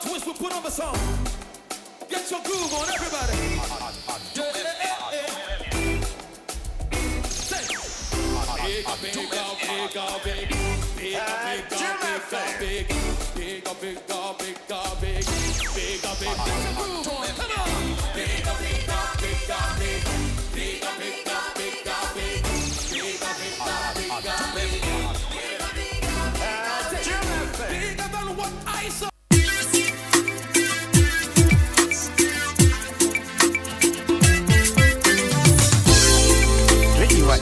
twist, we'll put on the song. Get your groove on, everybody.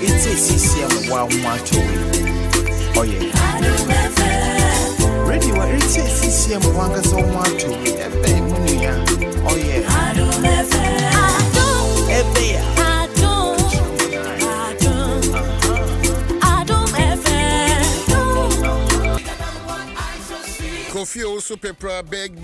It's a CCM 112. Oh yeah. Radio, it's a CCM 112. Oh yeah. Kofi also pepper big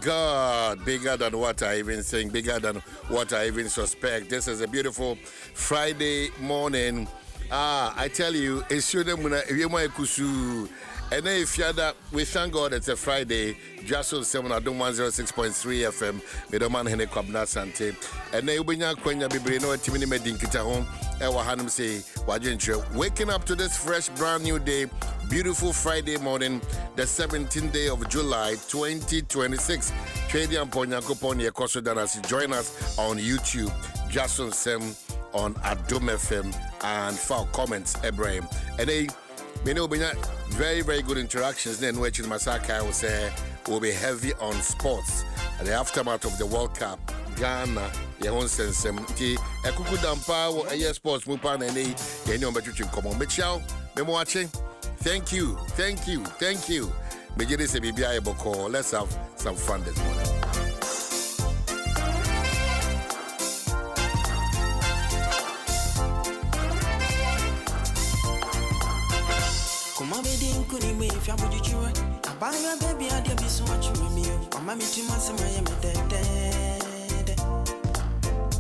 God, bigger than what I even think, bigger than what I even suspect. This is a beautiful Friday morning. I tell you, it's kusu. And then if you're that, we thank God it's a Friday. Dwaso Nsem Adom 106.3 FM. Medoman Hene Kwabna Sante. And then Ubinya Kwenya Bibri no Timini Medinkita home. Ewa Hanum say Wajinche. Waking up to this fresh brand new day. Beautiful Friday morning, the 17th day of July 2026. Trade and Ponyakopon Yekoso Danasi. Join us on YouTube. Dwaso Nsem on Adom FM and for comments, Ibrahim. And they very, very good interactions. Then which in Masaka will say will be heavy on sports. At the aftermath of the World Cup, Ghana, Adom 106.3 Ekuku Dampa, or sports Mupan and any between common. Michelle, me watching. Thank you. Let's have some fun this morning.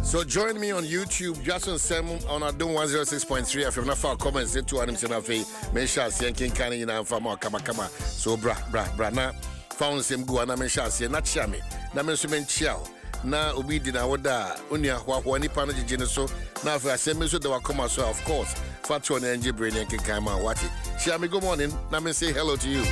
So join me on YouTube, Dwaso Nsem on Adom 106.3 FM. Now for comments, say to Adam Senafe, Mesha Sienkin Kani in Fama Kama. So bra na found some go and Mesha Sien not chami. Na mensumen chow. Na ubi dina wada unia wani panaji geneso. Now for a semiso that will come so of course. Fatu on NG Brain and Kama Wati. Shami, good morning. Na me say hello to you.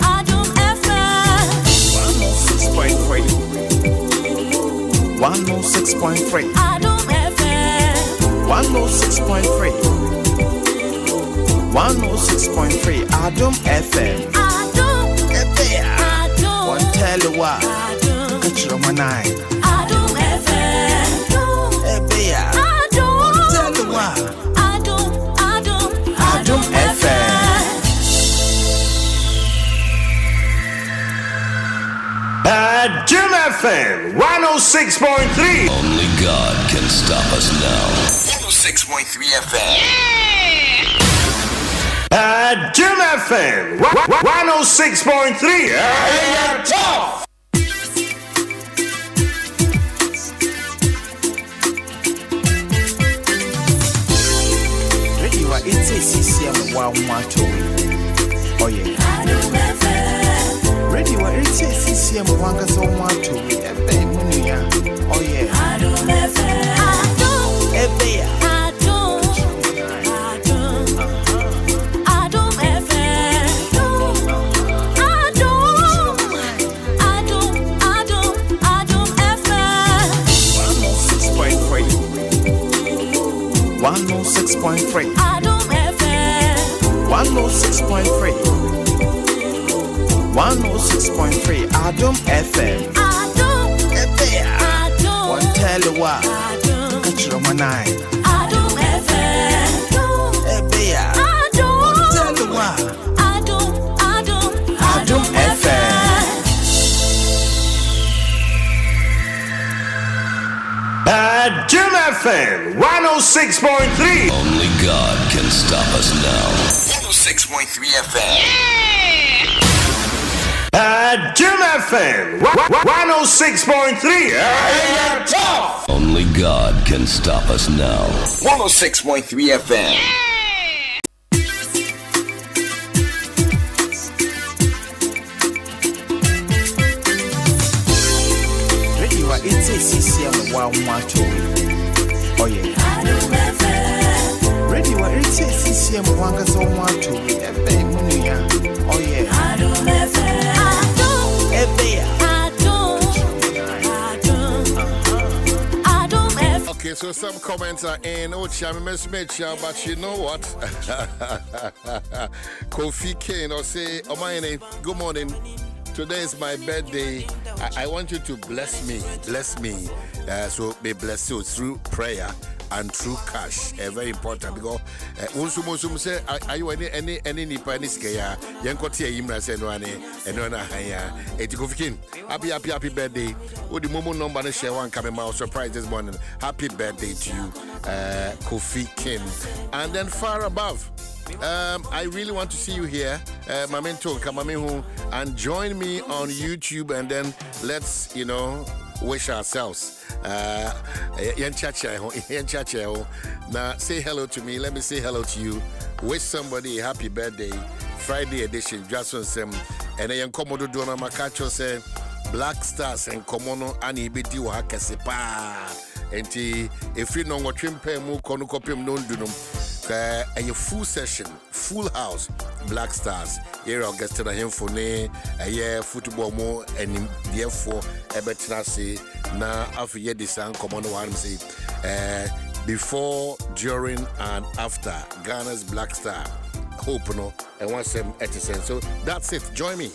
Adom FM 106.3 Adom FM 106.3 Adom FM one tell you what catch your man Adom FM Adom FM Adom FM 106.3. Only God can stop us now. 106.3 FM. Adom FM 106.3. Tough. It's a CCM 112. Oh yeah. Radio, it's a CCM 112. Oh yeah. Adom FM. Adom 106.3 Adom FM 106.3 Adom FM one tell you what catch your man Adom FM one tell you what Adom FM Adom FM 106.3. Only God can stop us now. 106.3 FM. Jim FM 106.3. Tough. Only God can stop us now. 106.3 FM. Radio it's a CCM 112. Oh yeah. Radio it's a CCM 112. Oh yeah. Okay, so some comments are in. Oh, Chamimes Mecha, but you know what? Kofi Kane or say, oh my name, good morning. Today is my birthday. I want you to bless me. So be blessed you through prayer and through cash. Very important because once say, are you any nipa any skaya? Yankoti Imra say no ane na haya. Etikofikin. Happy birthday. Oh, the Momo number share one coming out surprise this morning. Happy birthday to you, Kofi Kim. And then far above. I really want to see you here, Mamento Kamamihu, and join me on YouTube, and then let's, wish ourselves. Now say hello to me. Let me say hello to you. Wish somebody a happy birthday. Friday edition, Dwaso Nsem, and then Komodo Dona Makacho say Black Stars and Komono ani bidi wa kasepa. Enti if you know what trimpe mu konukopim non dunum. A full session, full house, Black Stars. Here I'll get to the info a year football more and therefore a better say now after year this and come on one say before, during, and after Ghana's Black Star. Hope no and want some Etison. So that's it. Join me,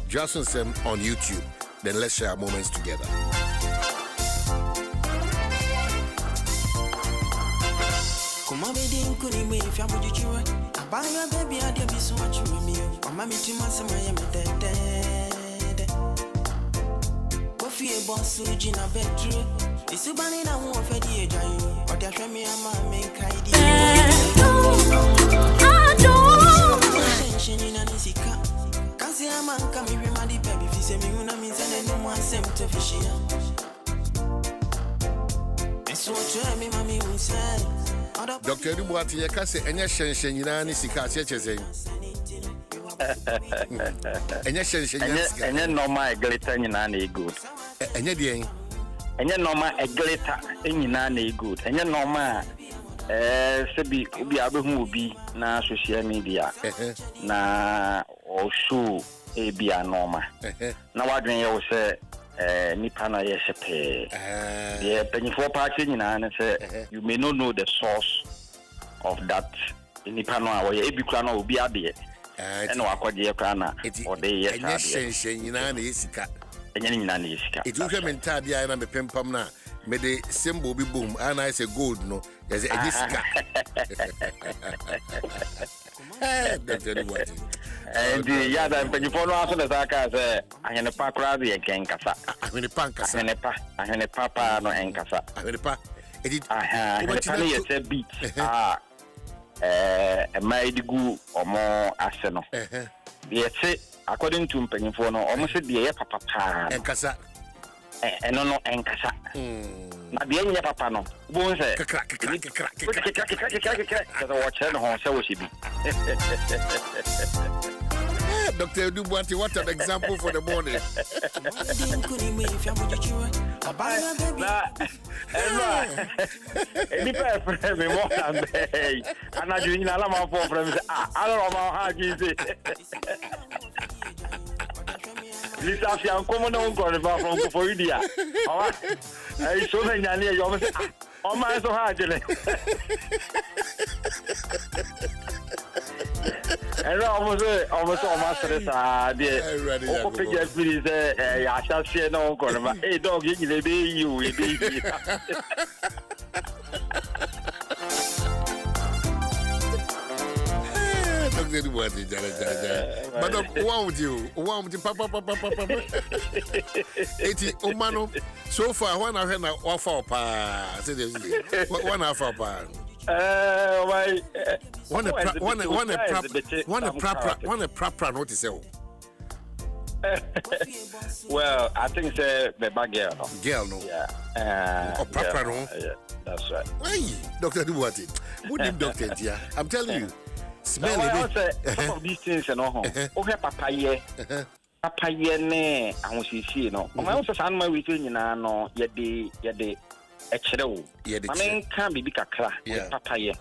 Dwaso Nsem on YouTube. Then let's share moments together. If you would you I buy your baby, I did be so much with me. I'm a meeting myself, I am dead. Coffee, a boss, Gina bedroom. It's a banana, I won't fed you, or the family, I'm a make idea. I don't attention in an easy cup. Can't see a man coming with my baby. If you say me, when I'm in and one same to fish. It's what you me, mommy, who said. Dr. Dubuati, you can say any shensheng in any sika chechese. Any shensheng. Any normal glitter in any good. Any day. Any normal a glitter in any good. Any normal Sebi Ubi Abu Mubi na social media. Na or show a be a normal. Now I drink you say. Nipana yesepe. Yeah, penny for party and say you may not know the source of that Nipana or Ebucrana will be a bit. And no aquadia crana or they yes, in any isika. And any nanisika. It will come in Tadia and a pimpamna. May the symbol be boom, and I say gold no. There's a isika. And the other penny for also the Zaka say, I am a pacrazi again, Cassa. I'm in a pancasa. I am a papa no encasa. I'm in a pa. It is a beat. A maid goo or more arsenal. The according to penny for no almost the papa and Cassa. And no encasa. Not the end papa no. Bones Crack. Watch her home, so she be. Dr. Dubuati, what an example for the morning. Any person me more than they. And I doing a lot of friends. I don't know how you say. This is a common uncle from India. I saw the Yanni, you almost. Oh, my so hard. And almost this idea. Open your spirit, I shall see no corner. Hey, dog, you be you. Madam, what would you? Papa. Eti Omano. So far, one I heard offer pa. One offer pa. One a proper notice. Well, I think it's a girl. No? Girl, no. Yeah. Oh, Papa, no. Yeah, that's right. Hey, Doctor, do what? Who named Doctor? Yeah, I'm telling you. Smell it. Some of these things, you know. Okay, Papa, Papa, ne, I was see, no. My also son, my weekend, you know, yet the a shadow. I mean, can't be kakra. Yeah, Papa, yeah.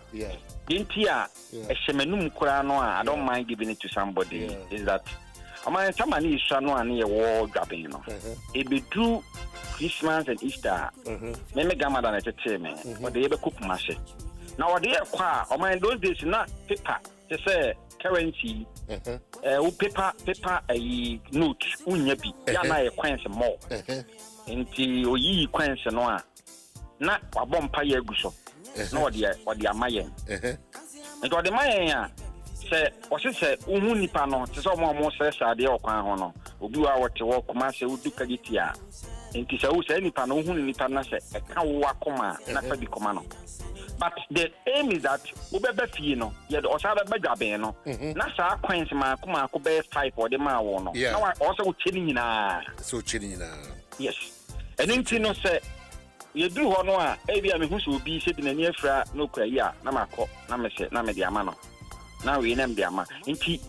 Intia, a shemenum kurano. I don't mind giving it to somebody. Is that? I mean, someone is trying to near war grabbing, you know. It be true Christmas and Easter. Maybe gamma than entertainment, but they ever cook mash. Now, what they acquire, I mean, those days not paper, they say currency, paper, a note, unyabi, yana a quench more. Into ye quench and one. Not a bomb pie guso, no, dear, what they are mayan. And what the mayan. Say, what she said, Unipano, someone more says, I dear Quano, who do our to walk, Master, who do Kagitia. And Tisa, who say any pano, who in Panasa, a Kawakoma, not for the commando. But the aim is that Ubebefino, yet Osada Bagabeno, Nasa Quench Makuma, Kobe 5 or the Mawono. Yeah, now I also Chinina. So Chinina. Yes. And then Tino said, you do honor, Abby, I mean, who will be sitting in near Fra, no Kaya, Namako, Namediamano. Now we name the ama. Inti,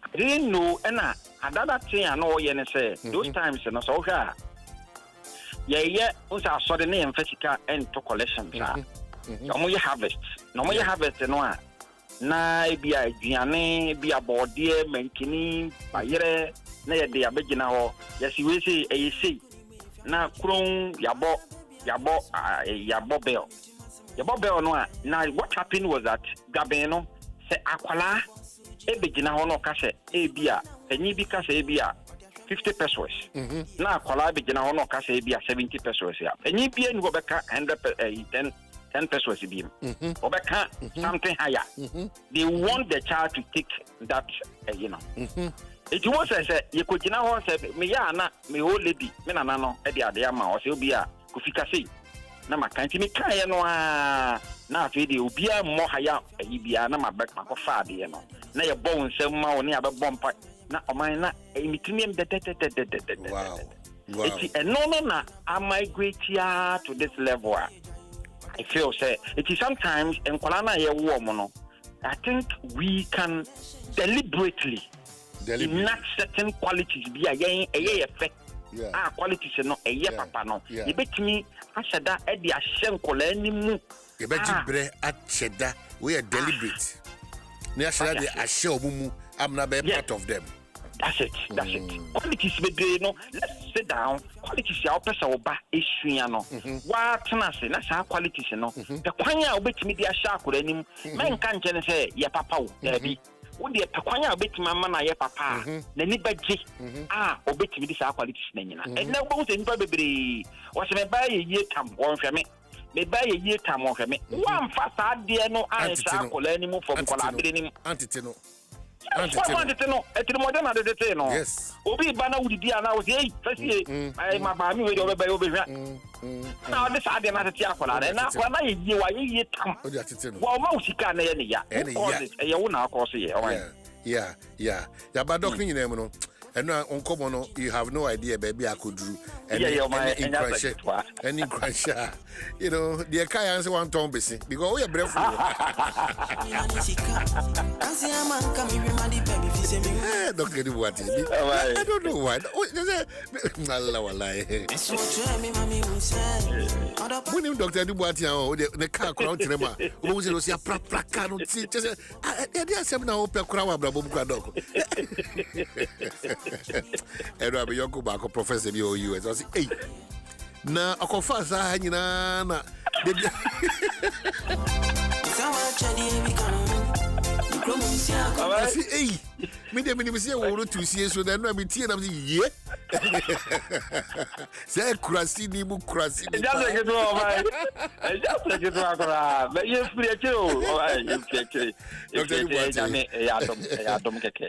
I didn't know, and another thing I know, you say, those times, and so far. Yeah, was our sudden name, Fessica, and to collections. No more harvest, no more harvest, and one. Na be a Gianne, be a board, dear, Mankini, Bayere, near the Abegina, yes, you will say, a see. Now, Kron, Yabo, Bell. Yabo Bell, no. Now, what happened was that Gabeno. Se akwala ebegina hono kase ebia enyi bi kase ebia 50 pesos na akwala ebegina hono kase ebia 70 pesos ya enyi bi enu obeka 10 pesos bi obeka something higher they want the child to take that it was say you could ho say me ya na me old lady me na no e dia de ama o se obi a kufika sei na makanti me kan no a na afi de obia mo haya bia na mabek makofa de no na ye bon nsem ma woni abebom pa na oman na emitimi de wow it's no na I migrate here to this level. I feel say it is sometimes en kwala na ye wo mo no I think we can deliberately not certain qualities be a effect. Qualities no papa no you bet me aseda e de ahye nkola ni mu e be gibre acheda we are deliberate na aseda de ahye omumu am na be part of them. That's it. Qualities be no let's sit down qualities ya opesa oba esua no wa tena se na sa qualities no the kwanya obetimi de ahye akora ni mu men kan je ne se ye papa wo bi wo de kwanya obetimi ama na ye papa na ni baje obetimi de sa qualities na nyina and na wo se nipa bebre wo se me ba ye tam wo hwe me ba ye tam wo hwe me wa mfa sa de no sa akola ni mu fom kola abire ni antitino yes. Obi bana wudi dia na wo say fasi ai mama mi we do be hwa na o de sa de na tete akola na na ye wa ye tam wa ma usika na ye ne ya ye wo na akoso ye yeah ya ba dok ni nyina mu no eno onkomo no you have no idea baby akuduru any crash you know the kai answer one ton besi because we are breful Doctor Duwati I don't know why Allah wallahi when you Doctor Duwati the car crowd trema we say say pra car no ti just dey asem na open kura wa brabo bukwa dog Ero be yoko ba ko professor bi o US I say hey na akofa sa nyina na I say hey me dem ni say wo to see so na no be tie na say ye say kurasi ni mu kurasi ni just get to over just get to akora but you free o Adom keke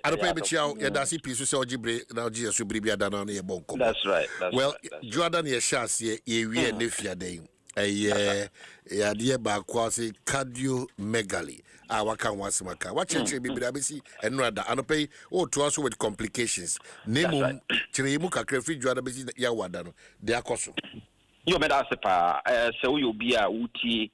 Adom be chiao ya da si piso say ogibre na ogi so biri bia da na ye bonko. That's right. Well Jordan ye shas ye wie ne fia den Yadeɛ baako ase cardiomegaly. Waka wasimaka. What church be bisi and rather anope to us with complications. Name chirimu kakre free juada bisi ya wadano. They are koso. You made us a so you'll be a uti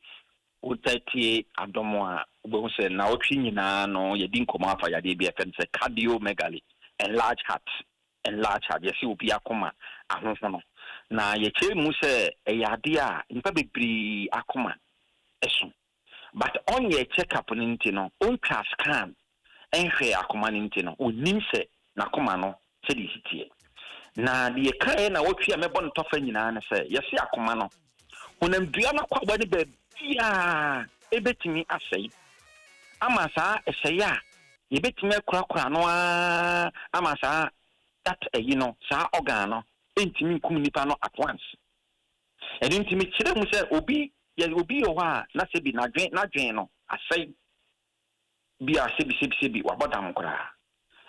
utati adomoa ubose na otwi no ye din koma fa ya de be say cardiomegaly enlarged heart yes you be akoma ahonhono na ye che mu say eyade a nipa bebri akoma eso but on ye check up ninti no on class scan enhwe akoma ninti no onim say na akoma no se di hitie na de kae na wotwi a mebɔ no tofa nyina na say yesi akoma no onam dua na kwa bani be bia ebetimi asɛe ama saa ɛsɛe a yebetimi akura no ama saa that no saa organ no entimi nkum nipa no at once ɛno ntimi kyerɛ mu sɛ obi yɛ hɔ a na sɛ bi nadwen no asɛe bi a sebi wabɔdam koraa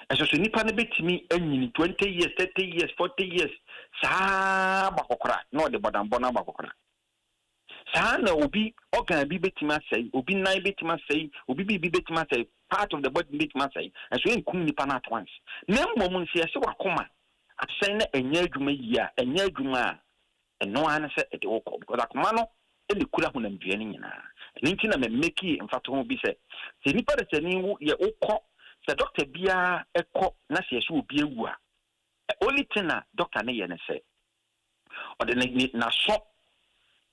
ɛso so nipa no betimi anyini 20 years 30 years 40 years saa bakɔkora na ɔde bɔdambɔ no bakɔkora saa na obi organ bi betima say obi nine betima say obi bi betima say part of the body betima say and so enkum nipa na at once na mmom nse ese wakoma asen na enya adwuma yi a enya adwuma a eno an se ede wokɔ because akoma no ene kura ho na mdua ni nyina nti na me make mfato ho bi se nipa de sani ye wokɔ se doctor bia ekɔ na se ese obi ewu a only thing na doctor ne ye ne se ode na so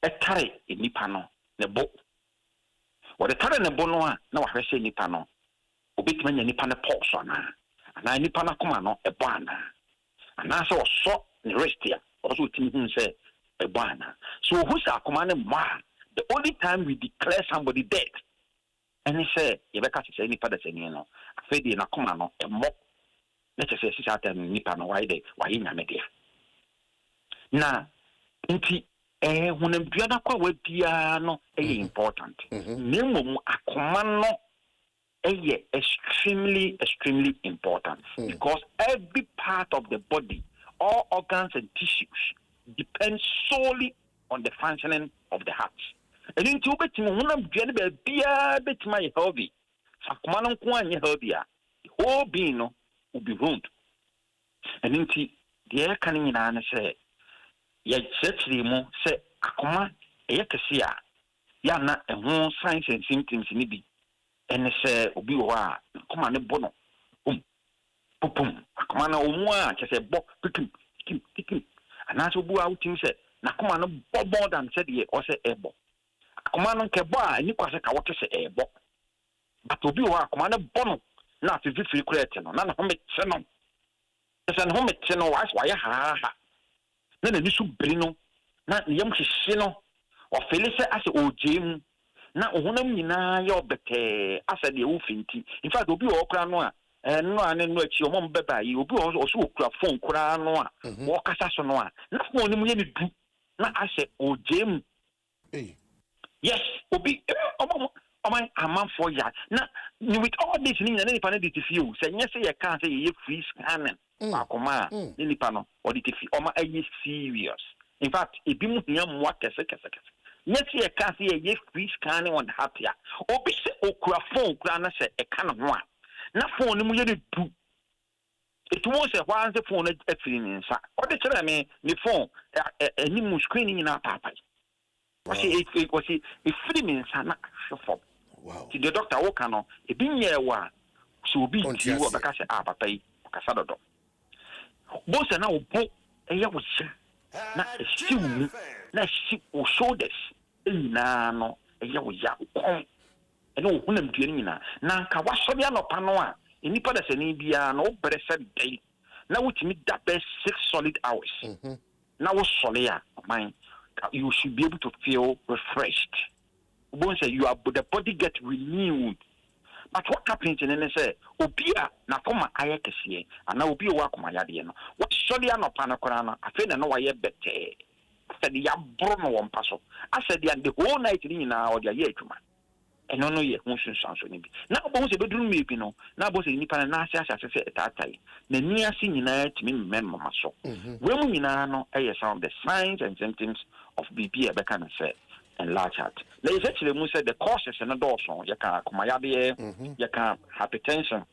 etare nipa no ne bo wode tare ne bo no a na wahwese nipa no obetuma nya nipa ne pulse ana nipa na koma no ebo ana so so ne rest ya also timi hu say ebo ana so who sa koma ne ma the only time we declare somebody dead and he say you be catch say nipa da say no afedi na koma no emo na chese sisa ata nipa no why nya me dia na nti hunam dua na kwa wabia no important nemo akoma no extremely important because every part of the body, all organs and tissues depend solely on the functioning of the heart. And into betimo hunam dua na bia betima ye healthy akoma no kwa anye healthy a the whole being no will be ruined. And into the kanin na say ya chechiri mu se akoma kesi a ya na ehun signs and symptoms ni bi ene se obi wo a akoma ne bo no pum akoma na omu a chese bo pikim ana so bu a utim se na akoma no bo more than said ye o se ebo akoma no ke bo a ni kwase ka wote se ebo but obi wo akoma ne bo no na afifiri kurete no na ho metse no ese no ho metse no wa ya ha na nisu biri no na yam hihye no o felise ase ojem na ohunam nyina ya obete ase de wo finti in fact obi wo kra no a no ane no achi o mom beba yi obi wo so okura phone kra no a wo kasa so no a na phone ni mu ye ni du na ase ojem yes obi oman amman for ya na with all this ni na nipa na detifiu se nye se ye kan se ye free scanning akoma ni nipa no o detifi o ma ayi serious. In fact, ebi mu hia mwa kese. Nyesi ye kan se ye free scanning on the heart ya. Obi se okura phone kura na se e kan ho a. Na phone ni mu ye de du. Etumo se hwan se phone e firi ni nsa. O de kire me ni phone ni mu screen ni na papa. Wasi e firi mi nsa na shofo. Wow. Ti the doctor wo kan no ebi nye wa so obi ti wo baka se papa yi kasa dodo. Bo se na obo eye wo se na esiwu na si o shoulders ina no eye wo ya kon ene wo hunam dua nyina na nka wasori anopa no a enipa da sani bia na wo bere se day na wo timi da be 6 solid hours na wo sole ya man you should be able to feel refreshed. Once the body get renewed. But what happens in any say obia na koma ayekese ana obi wa koma yade no what surely no panakora no afi na no waye bete said ya bro no won paso I said the whole night ni na o dia ye adwuma eno no ye hu sunsanso ni bi na obo se beduru mi bi no na bo se nipa na asiase se etatai na ni ase nyina timi memma so we mu nyina no eye some of the signs and symptoms of BP ebeka na say enlarge heart. There is actually we said the causes and the dorsal. You can you can hypertension.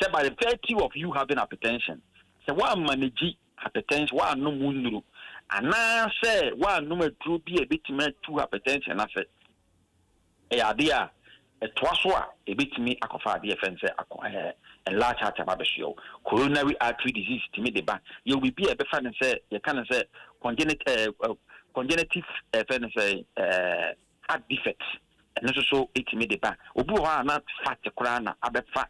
So by the virtue of you having hypertension, so one manage hypertension, one no mundu, and now say one no true be a bit me two hypertension. I said, a idea a twaswa a bit me akofa the offense enlarge heart about show coronary artery disease to me the back. You will be a befan and say you can say congenitive heart defects and also it me the back. Obu not fat the crown abefa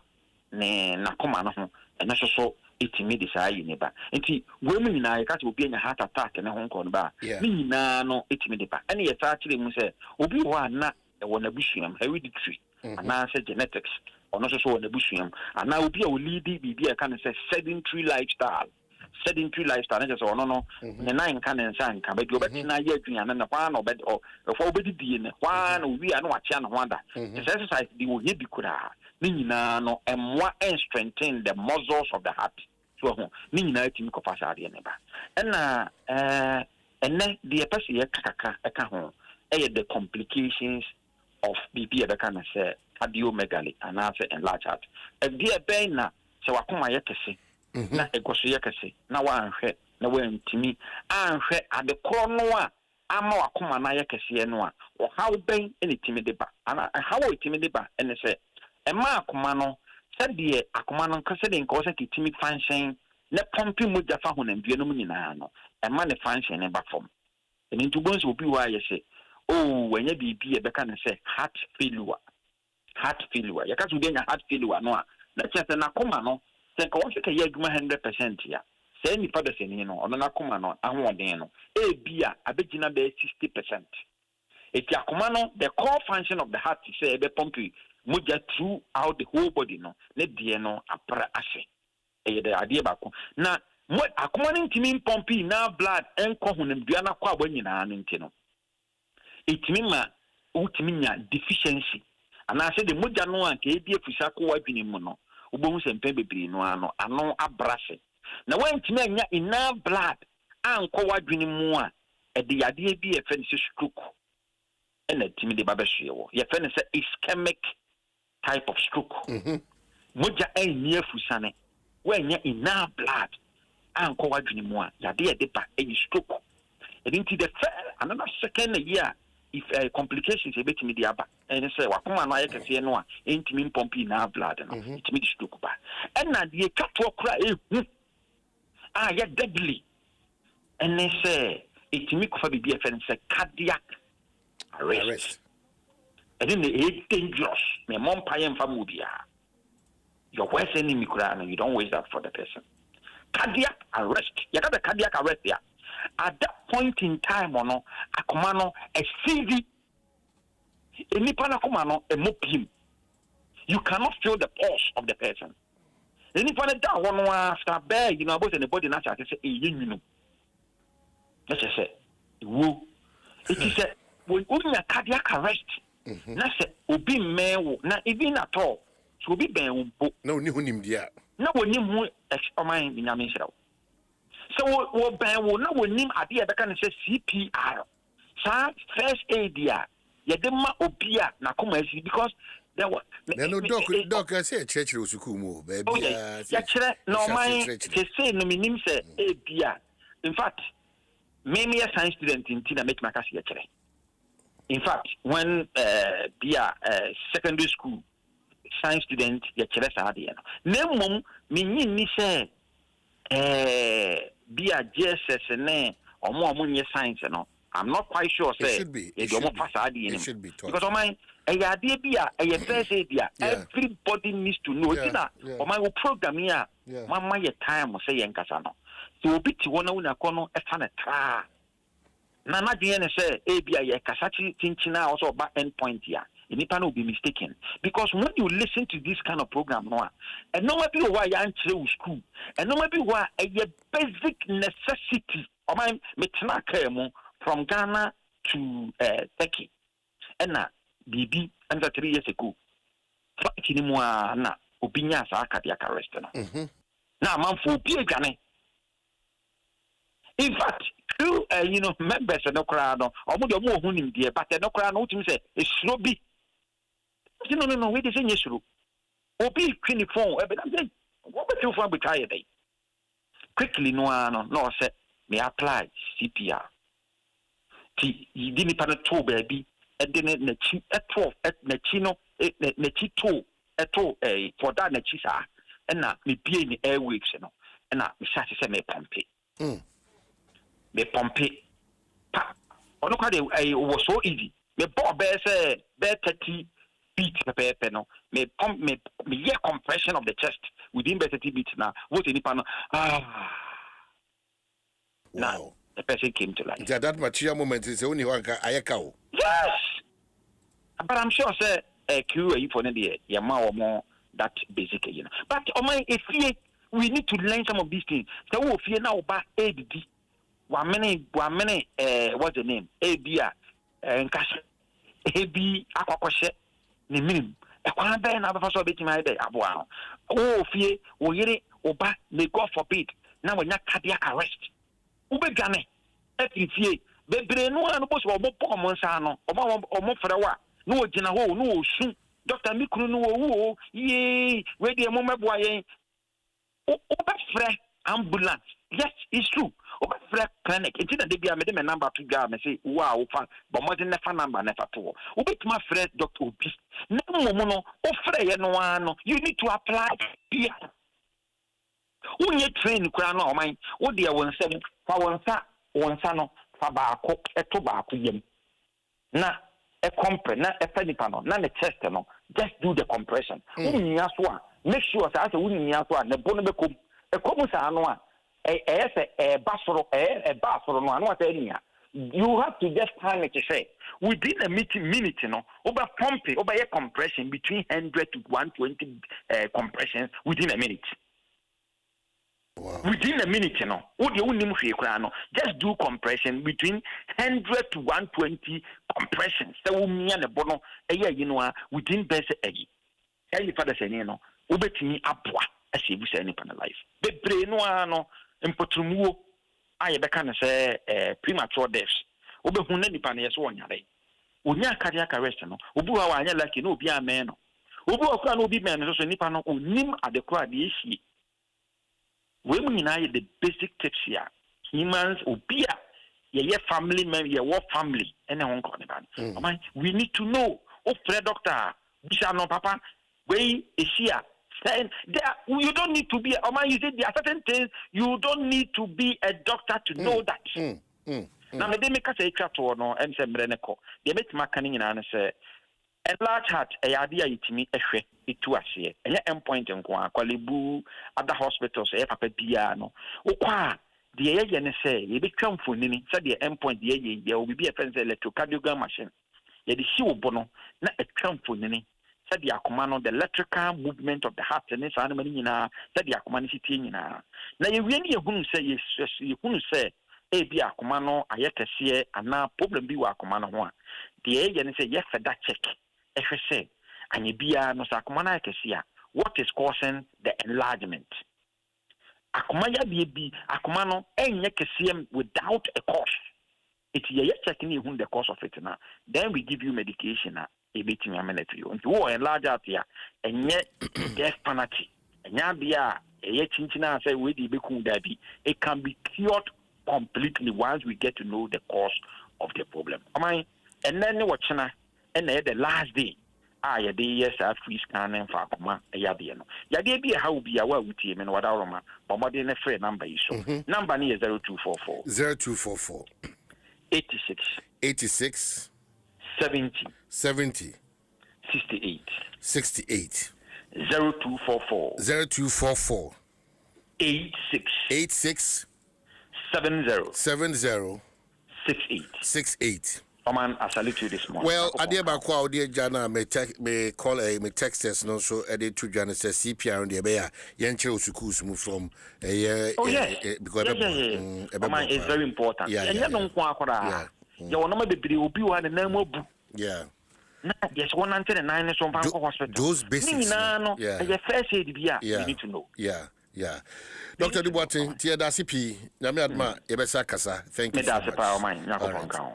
ne na koma no ho and also it me the say neighbor. And women I catch will be in a heart attack and a Hong Kong bar. Me na no it me the back. And yes actually we say Obi not one a bushim hereditary and I say genetics or not so on the bushim and now be a lead be a kind of say sedentary lifestyle. Sedentary lifestyle, just or no, the 9 can and sang, but you bet in a year and a one or bed or four body in one, we are not chan wonder. The exercise the will be could have Nina no and more and strengthen the muscles of the heart. So, Nina to make a neighbor. And then the person the complications of BB, the kind of say, cardiomegaly, and answer enlarge heart. And dear Bena, so I come my yakasi. Na egoso yakase na wanhwe na wantimi anhwe ade krono ama wakoma na yakase no a o how ben ene timi de ba ana how o timi de ba ene se e ma akoma no se de akoma no kase de nko se kitimi function na pompi mu jafa honandue no nyina no e ma ne function ne ba fom ene ntubon se obi wa yese oh wanya bibi e beka ne se heart failure yakase de nya heart failure no a na chese na akoma no se ko se ke yeguma 100% ya se ni fa de no ono na koma no ahoden no e bia abegina be 60%. Eti akoma no the core function of the heart is say be pump moja throughout the whole body no ne die no apra ase e de ade ba ko na mo akoma no ntimi pump na blood enko honam dua na kwa abanyina no ntino etimi ma utimi nya deficiency ana se de moja no anka e die fusa ko wadwini mu no ubohu sempe bebiri no ano abrase na wantimi anya enough blood anko wadwini mu a e de yade bi e fe ne stroke ena timi de babehwe wo ye fe ne se ischemic type of stroke moja enya fusane wanya enough blood anko wadwini mu a yade de ba e stroke e dinti the another second year if complications e betimi de aba and say wakoma no ayekese no a entimi pompi na blood no etimi di stroke ba and na de katwo kra ya deadly and say etimi ko fa bibi e fe say cardiac arrest and then the dangerous me mom paye mfa mu bia your worst enemy kra no you don't waste that for the person. Cardiac arrest you got the cardiac arrest there at that point in time no akoma no a CV enipa na akoma no emopim you cannot feel the pulse of the person enipa na da ho no after bear you know about the body na say eyenwinu let's say wo it is a when a cardiac arrest na say obi mewo na even at all so obi ben wo na oni hunim dia na woni hu experiment ni nyame hirawo so wo ben wo na wonim ade e beka ne say CPR sa first aid ya yedema obia na koma asi because there was no doc I say church osuku mu baby ya chere no man say no minim say ebia in fact me a science student in Tina make my case ya chere in fact when secondary school science student ya chere sa ade no nemom minyin ni say bia JSS ne omo nye science no I'm not quite sure say it should be taught. Because everybody needs to know my program here mama your time say yankasa no so obi ti wona una kono e fa na tra na na de ne say bia ye kasa tinchina also back end point here inipa no be mistaken because when you listen to this kind of program no and no be why you anchire school and no be why a basic necessity o my metna kemu from Ghana to Turkey and na bibi under 3 years ago fakini mu na obinya sa cardiac arrest no na man for obi adwane In fact, you members no crowd no omo de mo hu nim de but no crowd no timi say esuro bi. No we dey say esuro. Obi twin phone e be na say what be phone be try dey. Quickly no say me apply CPR. Ti yidi ni pa no to baby e de na chi eto na chi no na chi to eto for that na chi sa e na me bie ni airways no e na me shase say me pompe. Me pompe pa ono kwa de was so easy me bob say 30 beats per no me pump me yeah compression of the chest within 30 beats now what any pan now the person came to life. That material moment is only one ayaka. Yes, but I'm sure say Q for the yeah more that basic but if we need to learn some of these things so we fear now about ADD 1 minute what's the name ABA and cash AB aquaquashe the minimum a quan ben abafa so beti my day aboa oh fear o yere oba may God forbid now when you cardiac arrest ube gane efie bebre no an bo so obo pom nsa no omo frewa no ogina ho no osu doctor mikuru no wo ye we dey mo meboa yen oba fre ambulance yes it's true oba fre clinic it na dey bia me dey my number to ga me say wow fa but mo dey nefa number nefa to obetuma fre doctor obi na mo no o fre ye no an you need to apply here unye train kura no oman wo dey wonsem fa wonsa no fa baako eto baako yem na e compress na e fanipa no na the chest no just do the compression unya so a make sure say unya so a ne bono be kom e kom sa no a say basoro no anu ata nia you have to just time it to say within a minute no over pumping over a compression between 100 to 120 compressions within a minute. Wow. Within a minute, just do compression between 100 to 120 compressions. So me and the bono, within best eggy. Tell you father say no, ubetini apwa as you say any pan life. The brain no impotumuo. I can say premature deaths. Ube huneni pan yes one yare. Unya cardiac arrest no. Ubu awanya like no be a man. Ubu akwa no be man so nipa no unim adequate the issue. We the basic tips here. Humans obia ye family member ye what family and we need to know doctor no papa we is here saying you don't need to be you said there are certain things you don't need to be a doctor to know that now me dey make say to no em say mreneko dey make makanin ina say a large heart a idea itimi ehwe itu ase enye endpoint nko akwalebu other hospitals e papa bia no okwa de ye ne say ye betwa mfonini say de endpoint de ye obi be a friend electrocardiogram machine ye de si obo no na etwa mfonini say de akoma no the electrical movement of the heart ne sa na mani nyina say de akoma ne sitie nyina na ye wie ne ye hunu say ye hunu say e bi akoma no ayekese ana problem bi wa akoma no ho a de ye ne say ye feda check say and no sakumana kesia what is causing the enlargement akumaya bi akumano enye kesiem without a cause it ye checking you the cause of it now then we give you medication na e betimi amene to you and wo enlarge out here enye death penalty enya bia eye chinchina say we di beku dabi it can be cured completely once we get to know the cause of the problem and then what china and the last day ya dey yes free scanning for akoma ya dey no ya dey bi how bi awa wutie me no wada roma bomode ne free number yi so number ni is 0244 86 70 68 0244 86 70 68 man, I salute you this morning. Well, I did about qual dear Jana may call a Texas no so edit to Jana says CPR on the Abaya Yancho Sukus move from a year. Oh, yes, because it's very important. Yeah, and you don't want your number will be one and name of yeah. Yes, 109 is from hospital. Those basics. Yeah, first aid, you need to know. Yeah. Yeah. Dr. Dubois, Tia Dasipi, Yamiadma, Yabesa Kasa, thank you. That's a power mine.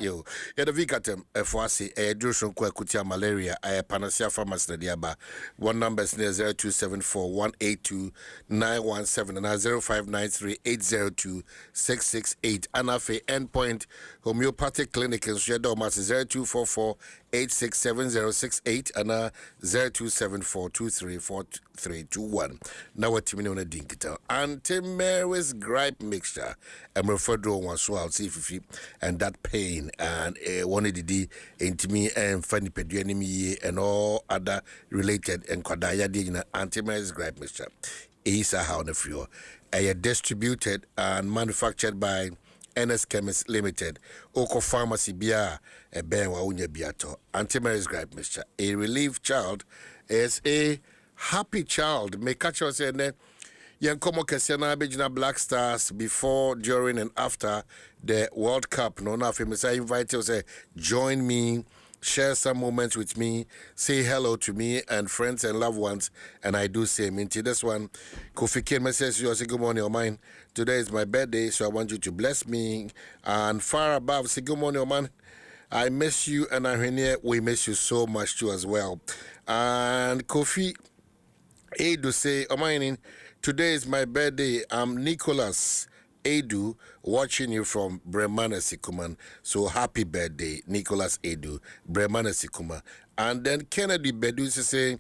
Yo, the Vicatem, F1C, a Druson Kwakutia malaria, a Panacea Pharmacy Diaba. One number is near 0274 182 917 and 0593 802 668. Anafe Endpoint Homeopathic Clinic in Shadomas 0244 867068 and 0274 234321. Now what Timino na Dinkita. Anti-Mary's gripe mixture. I'm referred to one so I'll see if and that pain and one of the intimi and funny enemy and all other related and kwadaya dina anti-Mary's gripe mixture. Is a how on the floor. Distributed and manufactured by NS Chemist Limited, Oko Pharmacy Bia, a Ben Waunya Biato, Anti-Mary's gripe mixture. A relieved child is a happy child. May catch us in there. Young Komo Kesiana Bejina Black Stars before, during, and after the World Cup. No, now, famous. I invite you to join me, share some moments with me, say hello to me and friends and loved ones, and I do say minty. This one, Kofi Ken message you say good morning, your mind. Today is my birthday, so I want you to bless me. And far above, say good morning, your man. I miss you, and we miss you so much too as well. And Kofi Edu say, Omainin, today is my birthday. I'm Nicholas Edu, watching you from Bremana Sikuman. So happy birthday, Nicholas Edu, Bremana Sikuma. And then Kennedy Bedu say,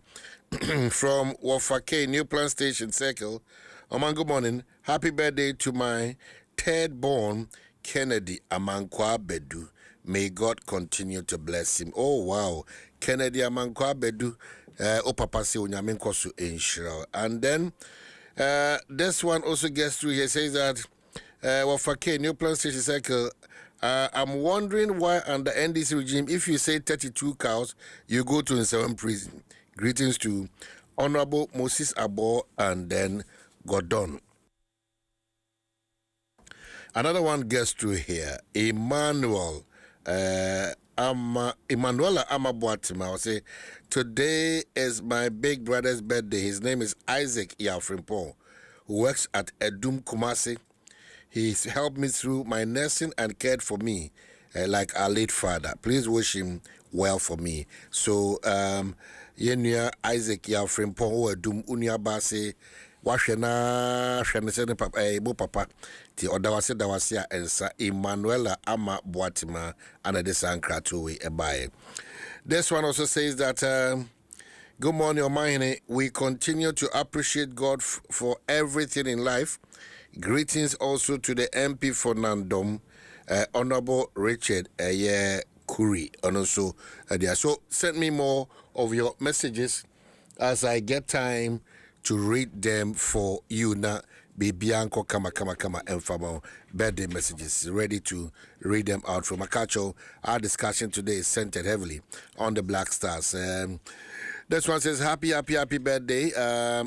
from Wafake, New Plant Station Circle. Good morning. Happy birthday to my third born, Kennedy Amankwa Bedu. May God continue to bless him. Oh, wow. Kennedy Amankwa Bedu. Papa say unyamin kosu inshira. And then this one also gets through here. Says that Wafake, New Plant Station Cycle. I'm wondering why under NDC regime, if you say 32 cows, you go to Nsem prison. Greetings to Honorable Moses Abo and then Gordon. Another one gets through here. Emmanuela Amabuatima will say, today is my big brother's birthday. His name is Isaac Yafrimpong, who works at Adom Kumasi. He's helped me through my nursing and cared for me like our late father. Please wish him well for me. So, Yenya Isaac Yafrimpong, Adom Uniabase, Washena, Shanesen Papa, Bo Papa, the Odawase Dawasia, and Sa Emmanuela Ama Boatima, and a Desankra to a buy. This one also says that, good morning, Omahine. We continue to appreciate God for everything in life. Greetings also to the MP for Nandom, Honorable Richard Kuri, and also there. So send me more of your messages as I get time to read them for you now. Bianco kama and Famo birthday messages ready to read them out from Akacho. Our discussion today is centered heavily on the Black Stars. This one says happy birthday,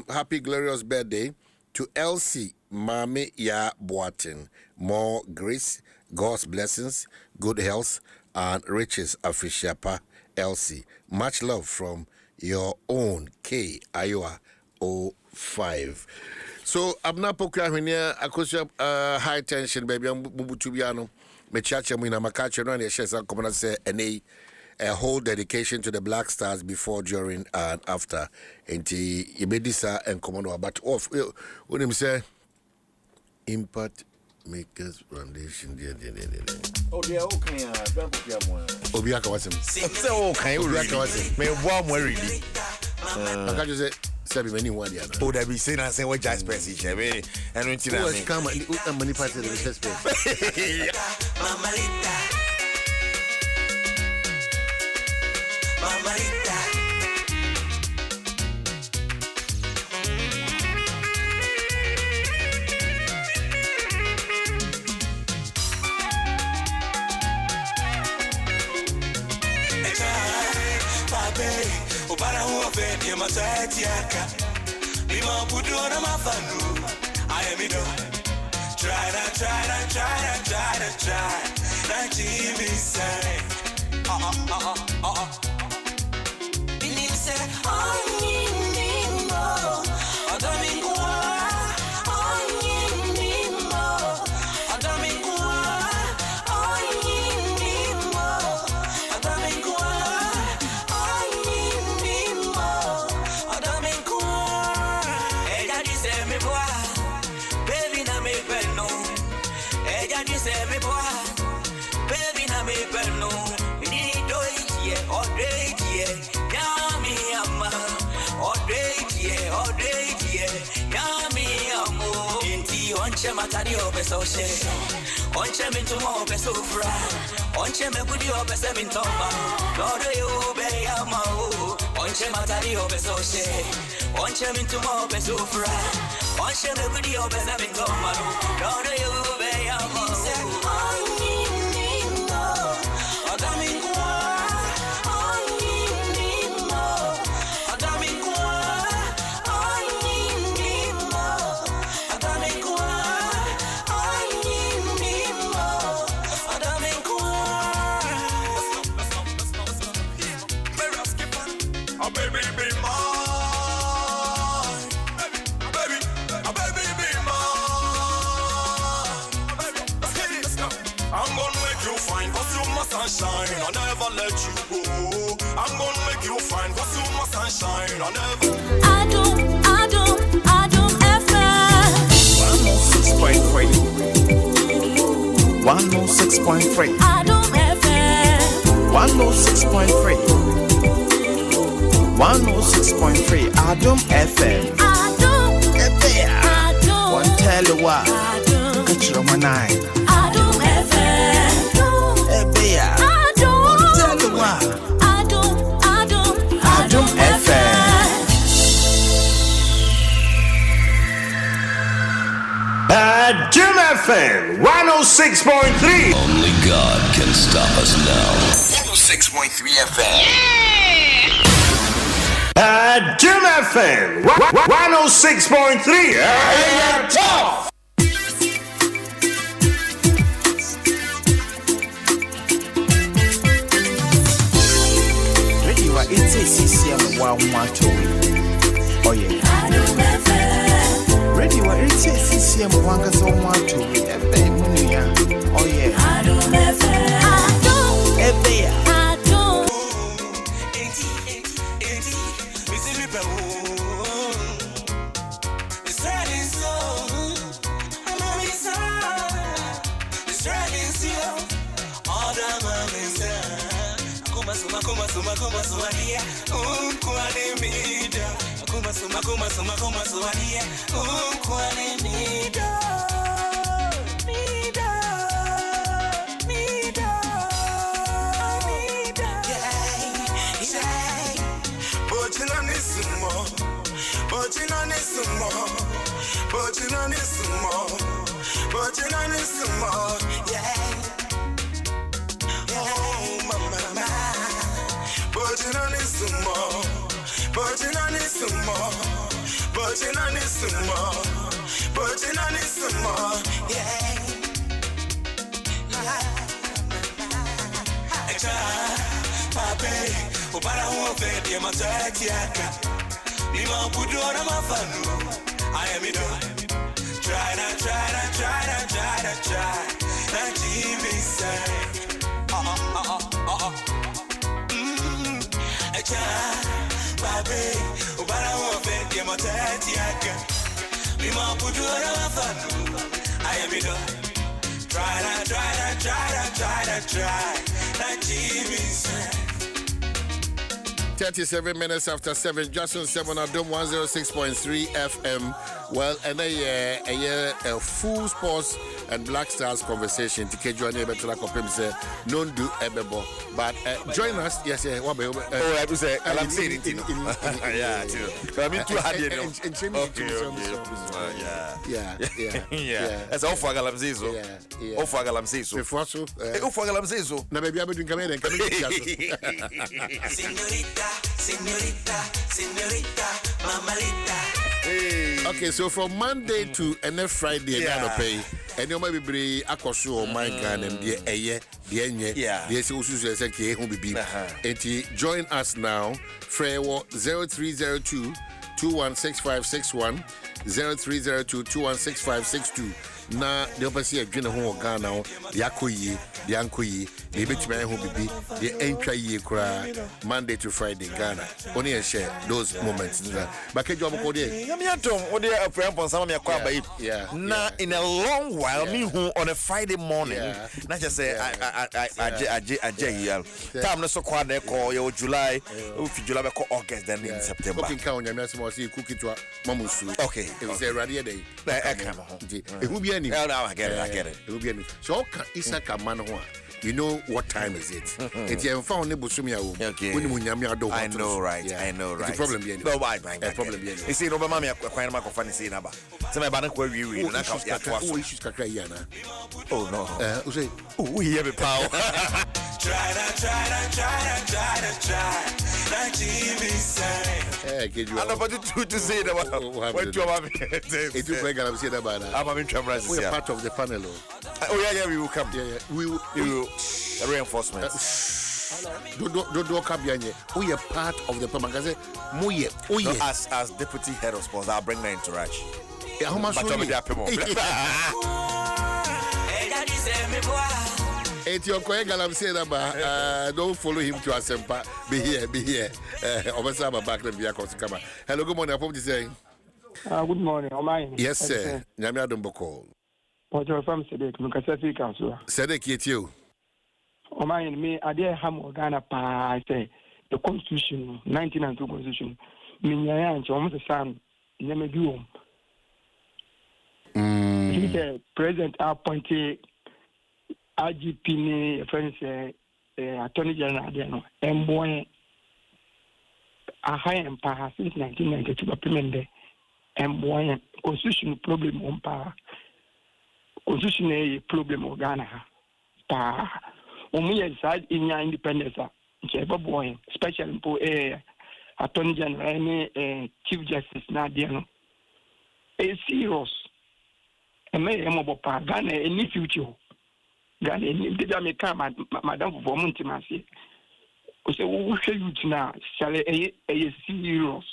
happy glorious birthday to Elsie Mami Ya Boatin. More grace, God's blessings, good health, and riches Afishapa Elsie. Much love from your own K Iowa 05. So I'm not poking here. I could high tension, baby. I'm Bubutubiano. Me chacha mwina makacha no and share some common say a whole dedication to the Black Stars before, during, and after. Enti ibedisa and common but off. When him say Impact Makers Foundation. Oh, yeah, okay. Obiaka was him. Say, okay, Obiaka was him. May warm worry. I can't just say. Many one year. Oh, that be saying and saying what just press each other. And when you know, come and many parts of the space. I am it. Try. Not TV say. Binim say, oh, Nimo. Odomingwa. Oh, beno. Ni do ye all day ye. Yami ama all day ye all day ye. Yami amo. Inti onche matari obeso she. Onche mintumo obeso fra. Onche mebudi obese mintoma. Dodo yo be yama o. Onche matari obeso she. Onche mintumo obeso fra. Onche mebudi obese mintoma. Dodo yo be yama o. Sunshine, I'll never let you go. I'm gonna make you fine, cause you my sunshine, I'll never. Adom FM 106.3 106.3 Adom FM 106.3 106.3 Adom FM Adom One tell you what Catch your man Adom FM One tell you what Adom FM Adom FM 106.3. Only God can stop us now. 106.3 FM Adom FM 106.3. Tough. Radio it's CCM 112 Oh yeah Adom FM Radio it's CCM 112 Oh yeah Adom FM Ebeya Adom Try. 37 minutes after 7, Dwaso Nsem on Adom 106.3 FM. Well, and a full sports and Black Stars conversation to keep joining better like Opim say non do ebebo. But join us, yes, what be I have to say, I'm saying it. Yeah, I mean, too hard. Yeah. That's all for Galamzizo. Yeah. All for Galamzizo. Before so, all for Galamzizo. na baby abedun come and come Señorita, mamalita. Okay, so from Monday to next Friday, you gotta pay. And you might be brave. Akoso, my God, and the the join us now. Frewo 0302 216561 0302 216562. na the opposite adwene ho Ghana ho the akoyi the ankoyi the betime ho bibi the entwa ye kura Monday to Friday Ghana only share those moments but kejo am ko dey Yamiatom wo dey friend pon sama me akwa abai na in a long while me who on a Friday morning na just say I time no so kwa na ko ye July July be ko August then in September okay kan onyame asem o say cookie to mamusu okay it say radio day who be any I get it who be any so kan Isaka man ho you know what time is it it you found ne bosumi awo when mu nyame ado I know right the problem be any no why problem be any you see no be mama akwan ma ko fa ni see na ba say my ba na ko wi na ka ya to aso issues kakra ya na oh no o say we hear me power Try. Like TV say. Keju. I don't to say that. What you want me? It will break and say that bad. I'm having trouble. We are part of the panel. Oh yeah, we will come. Yeah. We will reinforcement. Do kabianye. We are part of the panel. Say muye. Oh yeah. As deputy head of sports, I'll bring my interaction. How much It's your colleague, I'm saying about don't follow him to Asempa. Be here. Obasama back the vehicle to come. Hello, good morning. I hope you say. Good morning. Yes, sir. Nyame Adom boko. What your from Sedek, Mukasafi Council. Sedek yet you. Omain me, I dare ham Ghana pa, I say, the Constitution, 1992 Constitution. Minyan, almost the son, Nemeguum. He said, President appointed. IGP ni friends Attorney General Adeno Mboye a high empire since 1992 implemented Mboye constitution problem on power constitution a problem of Ghana pa omuye side in your independence ncheba boy special impo Attorney General any Chief Justice na Adeno a serious may emobo pa Ghana any future Ghana did I make Madam for Montimasi? Say, we shall you now, shall a serious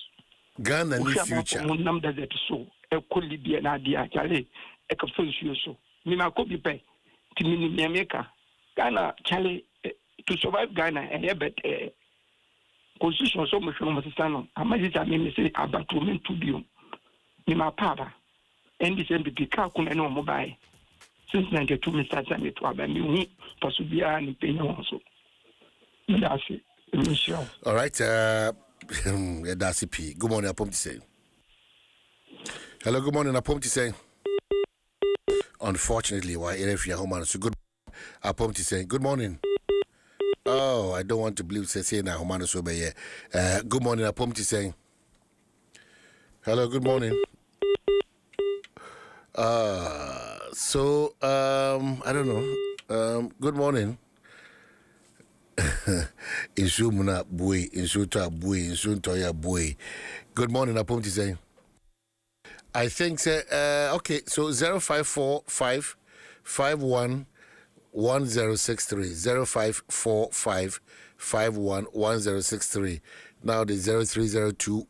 Ghana in the future. Number that so, a could be an idea, Charlie, a capsule so. Mima could be pay to America. Ghana, Charlie, to survive Ghana, and but constitution so much from the son. I might say about 2 men to be Mima Papa, and this MPP car couldn't know mobile. Since 92, Mr. Janet Wabami, Pasubia, and Pena also. That's it. All right, that's P. Good morning, I say. Hello, good morning, I say. Unfortunately, why if you're home, so good. I say, good morning. Oh, I don't want to believe say now, Homano so be here. Good morning, I say. Hello, good morning. So I don't know. Good morning. Insumuna boy, insuta boy, insuntoya boy. Good morning, Apom to say. I think okay, so 0545 51 1063 0545 51 1063. Now the 0302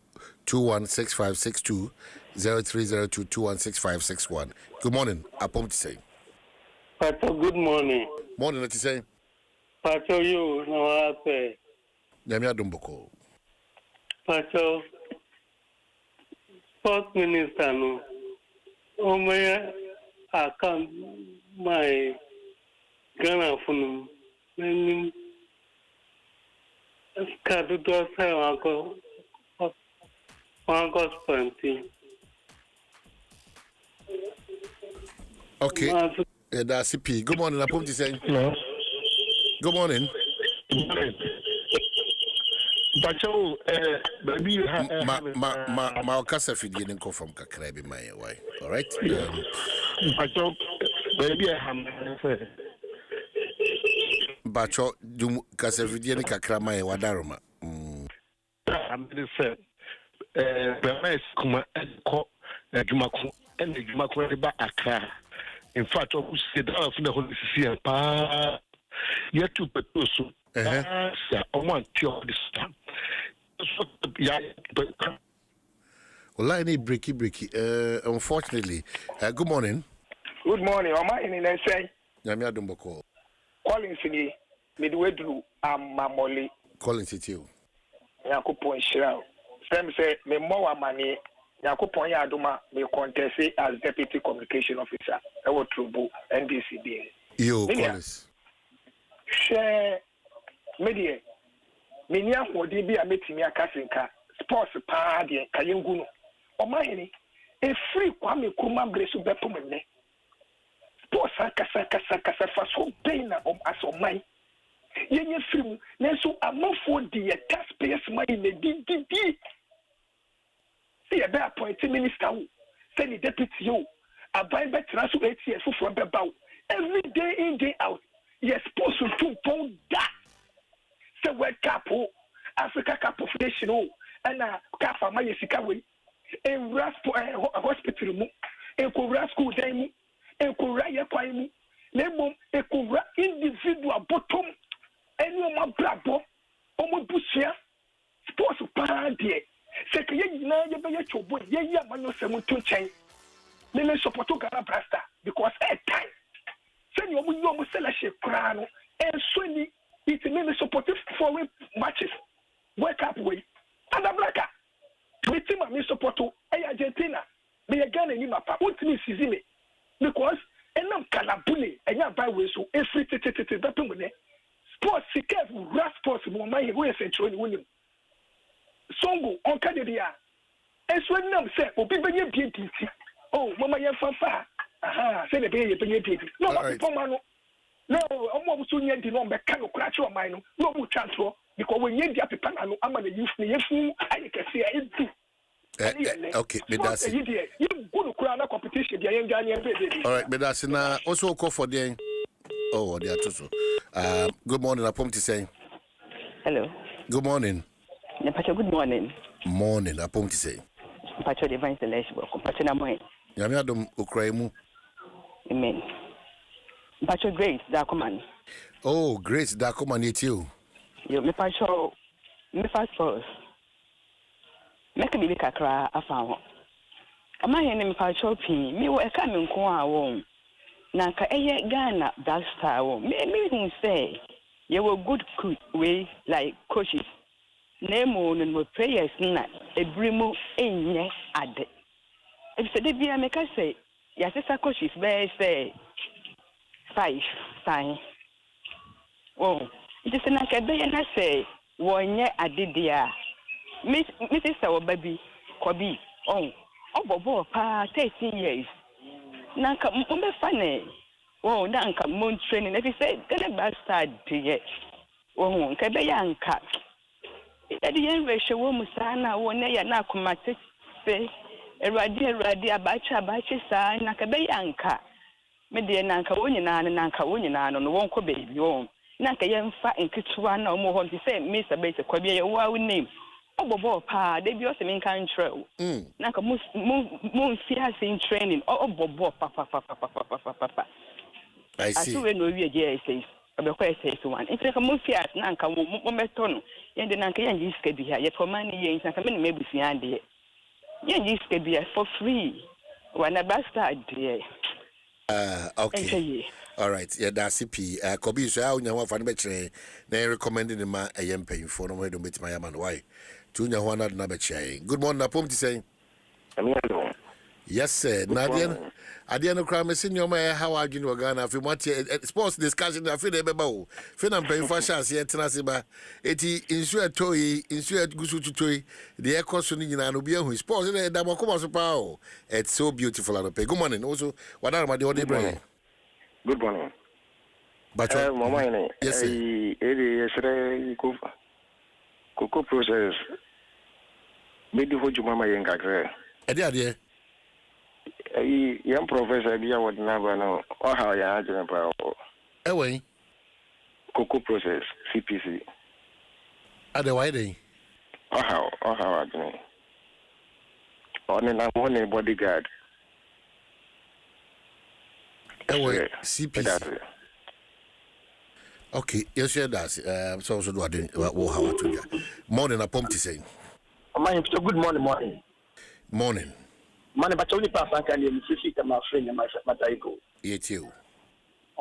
216562 0302 216561. Good morning, Apom to say. Pato, good morning. Morning, what you say? Pato, you know what I Nyame Adom boko. Pato, Sports Minister, no. Oh, my account, my Ghana phone. Then, Kadu to say, Uncle Spanty. Okay. That's CP. Good morning, Apom to say. Hello. Good morning. Pacho, baby, my casa feed didn't come from Kakrabi, my wife. All right. Pacho, baby, Bacho, do casa feed didn't Kakrama, Wadaroma. I'm going to say, Kuma Jumako and the Jumako Accra. In fact, I would say that of the whole CCN pa yet to Petuso. I want to this time. Well, I need breaky. Unfortunately, good morning. Good morning. Oma in the say. Nyame Adom boko. Collins ni midway do Mamoli. Collins it you. Yakupon Shirao. Some say me more money. Yakupon Yaduma me contest as deputy communication officer. I will trouble NDCB. Yo, Collins. Share media. Minya wodi bi a metimi akasinka sports pa de kayengu no. Omahini e free kwame kuma bresu bepomene. Sports kasa fa so na asomai. Yenye film nenso amafo de taxpayers money ne di. See a be appointed minister who say the deputy you abai betra so 8 years for beba every day in day out. Yes, supposed to pound that. So World Cup, Africa Cup of Nations, and Cup of my Sikawi, and hospital, and Kura school day, and Kuraya Kwaimu, Nemo, and Kura individual bottom, and no more brabo, Omo Busia, sports party. Second, you know, you better to boy, yeah, man, no seven to change. Then support to Ghana Brasta because at time. Send you almost sell a ship crown and Swinny. It's mainly supportive foreign matches. Wake up, way. And I'm like, with him, I support to Argentina. They are Ghana in my papa. What means is in it? Because, and I'm Calabule, and you're by way so every sports, Ras sports, my way, and William. Songo, on Canadia. And Swinny said, oh, people, you're beauty. Oh, Mama, you're fanfare. Aha, say the baby, no, no, I'm almost soon yet the number can crash your mind, no more transfer, because when you get the pan, I'm going to use me, I can see I do. Okay, but that's it. You go to crown a competition, the young Ghanaian. All right, but that's now also call for them. Oh, they are also. Good morning, I'm to say. Hello. Good morning. Good morning. Morning, I'm to say. Pacho divine selection, Pacho Namoy. Nyame Adom Ukraimu. Amen. Pacho Grace Dakoman. Oh, Grace Dakoman it you. You me Pacho me first. Make me kakra afa. Ama hene me Pacho pin. Me wo e ka me nko a wo. Na ka eye Ghana Black Star wo. Me hu say you were good coach way like coaches. Nemo no prayers na ebrimu enye ade. If the be make I say, yes, coaches say 5 sign. Oh, it is an academy and I say, 1 year I did there. Mrs. Our baby, Kobe, oh, Bobo, pa 13 years. Nanka Mumba funny. Oh, Nanka moon training. If you say, get a bad start to yet. Oh, Kabayanka. At the end, ratio, Musana, 1 year now come at say. Eradi abacha sa na kabe yanka me de nanka wonyina no wonko baby won nanka yemfa enketuwa na omo ho say Mr. Base kwabia ye wa name obobo pa de bi o se me kan trɛ nanka mu fiase in training obobo pa I see aso we no wie je says abekwa says one nka mu fiase nanka mo meto no yende nanka yanji ska bi ha ye poma ni ye nanka me mebusia ande. Yeah, this could be for free. When I bastard, dear. Okay. All right. Yeah, that's CP. Kobe, so I want to be they recommending the man a young paying for no way to meet my man. Why? Tunya one not number chain. Good morning, Napom to say. Yes, sir. Nadia, I didn't cry. Me senior man, how are you? Ghana? If you want sports discussion, I feel they be bow. Feel I'm paying for chance here. Tenasiba. Eti insure toy, insure gusu to toy. The air cost in an obia who sports. That will come as a power. It's so beautiful and pay. Good morning. Also, what are my day brain? Good morning. But Mama, yes, sir. Yesterday, cocoa process. Maybe what you mama young crack. Dear. Young professor, be what never know or how you are doing. Away. Cocoa process, CPC. Are the white or how I doing. On a one bodyguard. Away, CPC. Okay, yes, that's so do I do how to morning. I pumped to say. Good morning. Morning. Man, but only pass I can see my friend and my Mataigo. Yet you.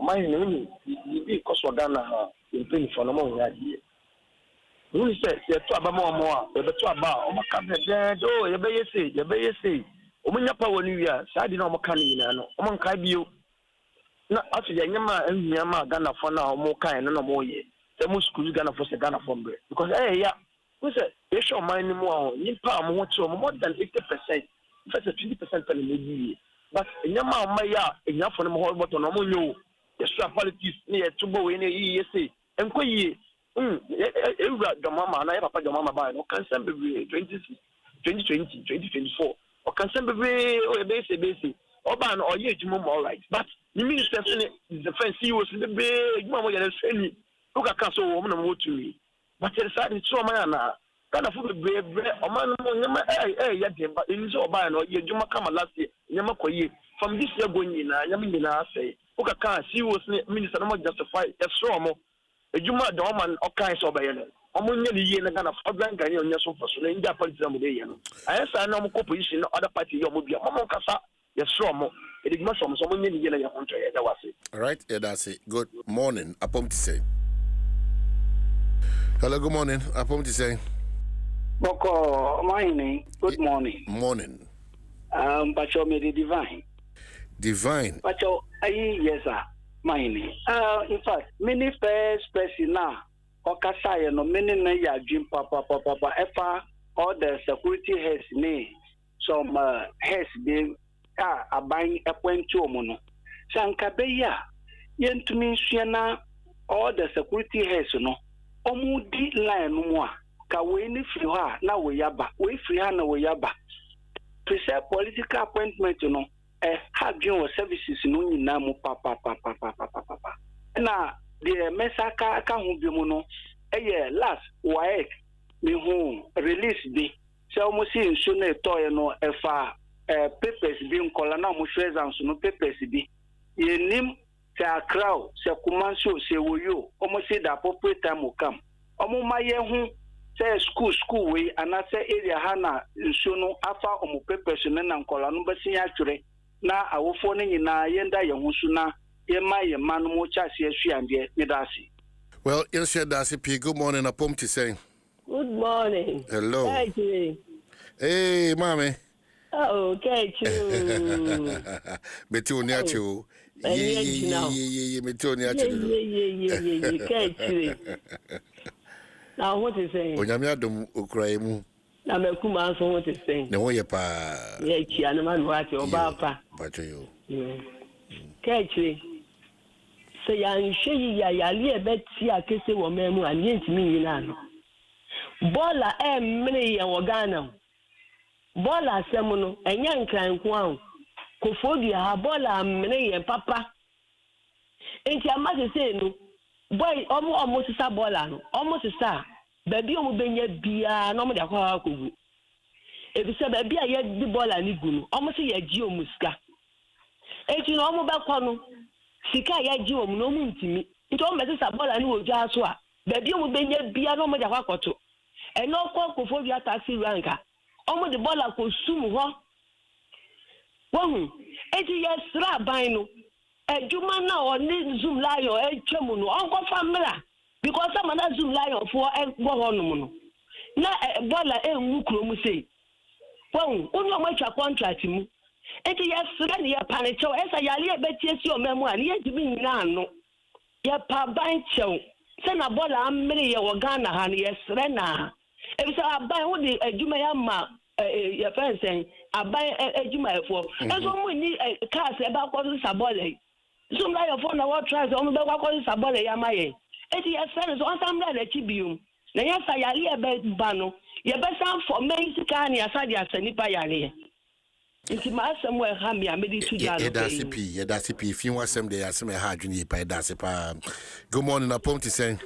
My name is Coswagana in Pin for no more idea. Who says, you're two about more, you're two about, oh, my cousin, oh, you may say, Omunya power New Year, Sadi no Macanino, among Kaibio. Not after the Yama and Yama Ghana for now, more kind, no more ye. The most school Ghana for the Ghana from Bre. Because, yeah, who said, they show mine more, in palm, more than 80%, first 20% for the maybe. But Yama Maya, enough for the whole bottom, no more. The strap politics near to go in a year, say, and Quay. The mama and I have a mama by no can be 2024. Or can send a basic or ban or ye to move all right. But the minister is the fancy was in the big mama and friendly. Look at castle woman and to me. But it's so man. Kind of food bread or man, but in so by no ye do come last year, Yamakoye. From this year going in, Yamina say, look at can see was minister not justify a strong. A Juma Doman or kinds of bayonet. Omunya the year and a fablan can on your sofa, so in Japan. I asked a normal composition, other party, your movie, Mamma Casa, yes, Romo. It is not from someone in the year. That was it. All right, yeah, that's it. Good morning. Upon to say. Hello, good morning. Upon to say. Boko, morning. Good morning. Morning. But you made it divine. Divine. But you, yes, sir. Mining. In fact, many first person now, Okasaya no many na ya dream papa efa all the security heads ne some heads being abang appointu omono. Sankabeya yentumi nsua all the security heads no omudi line no a ka we ni free ha na we yaba we free ha na we yaba. Preserve political appointment no have your services no nyina mu papa na the mesaka aka hu bi mu no last waek me hu release bi se o mo si nsu na etoy no efa papers bi nkola na mo treasures no papers bi yenim se akraw se kumanso se woyo o mo si da appropriate time o come o mo maye hu se school we anase area ha na nsu no afa o mo papers no na nkola no besi ya twere na awofo ne nyina yenda ye husu na ye man mo chase asuande medasi. Well, yes, that's it. Good morning. A pump to say. Good morning. Hello. Thank you. Hey, mommy. Oh, okay, you. Betonia you. Yeah. Betonia you. Now, what is saying? Onyamia dum ukraimu. Na me kuma so what is saying. Na wo ye pa. Yeah, chia na man what your papa. But you. Kechi. Se ya nhwe ya yale ebeti akese wo memu ani ntimi nyina no. Bola mmiri ya wo Ghana. Bola asem no enya nkranko an. Kofodi ha bola mmiri ya papa. Enti amase say no. Boy omo sisa bola no. Omo sisa baby omo benye bia no mo de akwa akogu. Ebi se baby aye di bola ni gu no. Omo se ye gi omo sika. Enti no omo ba kwa no. Sika ya ji omu no mu ntimi nti o mese sabola ni oju aso a baby omu benye bia no mo ja kwakoto e no kofo bia taxi ranka omu de bola ko sum ho wohu eti ye sra ban no ejuma na oni zoom lion etwemu no onko famila because some na zoom lion for egbo honum no na bola enwu kromu sei wohu onyo mo twa contract mu eti ya sura ni ya panicho esa yali ebetie si omemu ani ejibi nyina no ya pa bancho se na bola amiri ya Ghana ha ni ya sura na ebisa aban wo di adwuma ya ma ya fensen aban adwuma efo enso mu ni cars e ba kwa sabola zum la yo fo na what try so mu be kwa sabola ya maye eti ya sura so ansamra na chibium na ya sa yali ebe ba no ya be san for men sika ni asadi asani pa yali. It's my somewhere hammy. I made it to that's CP. If you want some day, I say my hard you pay that's pa. Good morning, Apom to say.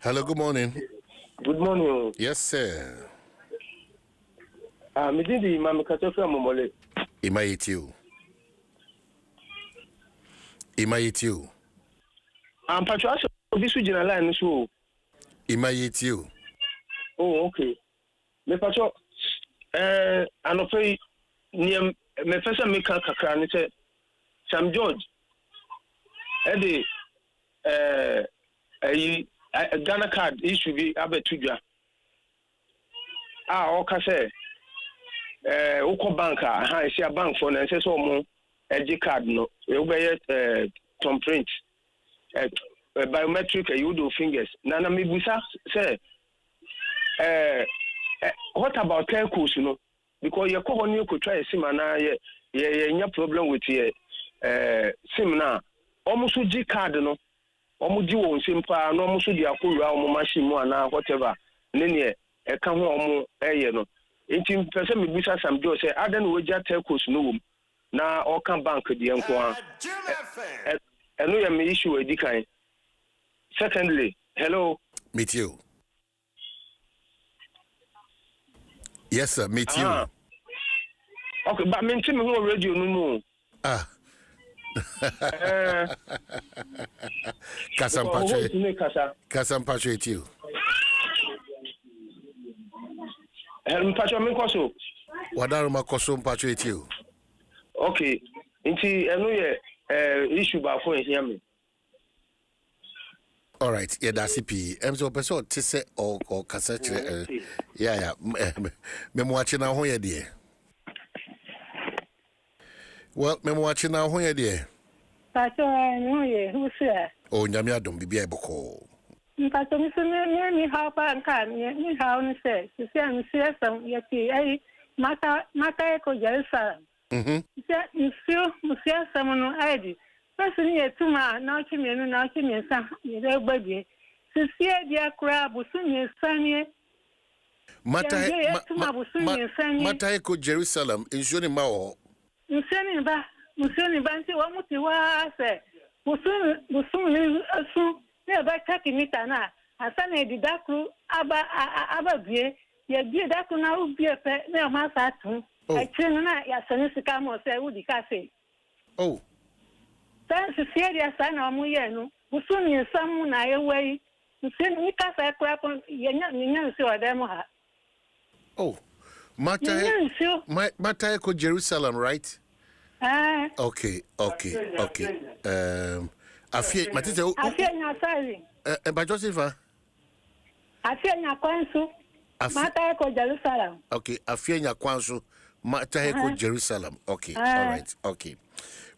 Hello, good morning. Good morning. Yes, sir. Me did the Mama Katofa Momole. Imite you. I'm Patricia. This is General Line. So. Imite you. Oh, okay. Me Patricia. I'm afraid Niam me fesa me ka kakra ne say Sam George Eddie a Ghana card issue be abetudwa oka say wokɔ bank a isi a bank for na say so mo edge card no we be thumb print biometric you do fingers na me busa say what about telcos you know because you call on you could try sim na ye problem with ye sim na almost G card no almost you won sim pa no almost di akura o machine mu na whatever nene e ka ho omo no nti person me busa Sam Joe say adan we ja telcos no wom na o kan bank di enko a eno ya me issue edi kan. Secondly, hello. Meet you. Yes, sir. Meet you. Okay, but me tell me who radio no more. Kasampacho it you. Mpacho me koso. Wadaru makoso mpacho it you. Okay. Nti eno ye issue ba for here me. All right, yeah, that's it. So person to say or cassette. Yeah. Me watching now here dear. Well, me watching now here dear. Pacho no ye who say? Oh, nyamia don't be able to. Pacho me how pan can me how ni say. You say me say some yeti ai mata ko Jerusalem. Say you say some no ID. Person ye tuma na chimenu na chimensa ye gbagbe sisi e dia kra busunye sanye mata ko Jerusalem injoni mawo museni ba nti wa muti wa se busun asu ne ba takimita na asana di dakru aba bie ye bie dakru na ubie pe ne ma sa tun e chinu na ya sane sika mo se udi ka se oh That's serious. I know no. Usuni samu na yewe. Usini kasa crap on yenya so ademo ha. Oh. Mata ko Jerusalem, right? Okay. Afie matite Afie nya sari. Ba Josepha. Afie nya kwansu. Mata ko Jerusalem. Okay, afie nya kwansu. Mata ko Jerusalem. Okay. All right. Okay.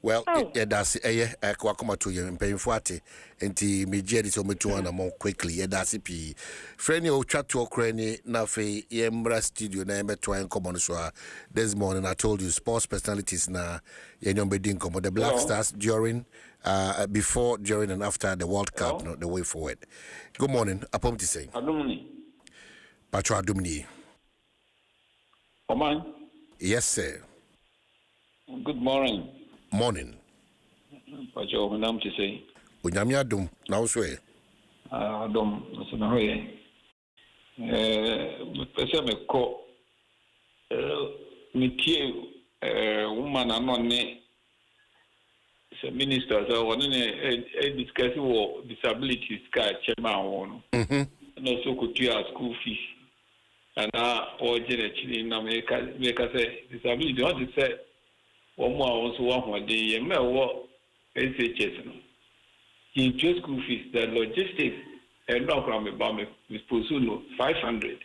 Well, that's kwakoma to you mpemfo ate enti meje di so metu ana mo quickly that's it friend o chat tookrani na fe yemra studio na emeto en common so this morning I told you sports personalities na yenyo bedin komo the Black Stars during before, during and after the World Cup, the way forward. Good morning, Apom to say. Adumni. Patro Adumni. Oman. Yes, sir. Good morning. Morning. Patro, my name to say. Unyami Adum, now swear. Adom, so now here. Pese me ko. Me tie woman anone. The minister so one discuss what disabilities ka chairman one. And also could you school fees. And or actually na make say disability what it say one more also one day you may what SHS no. In just school fees the logistics and no from about me with no 500.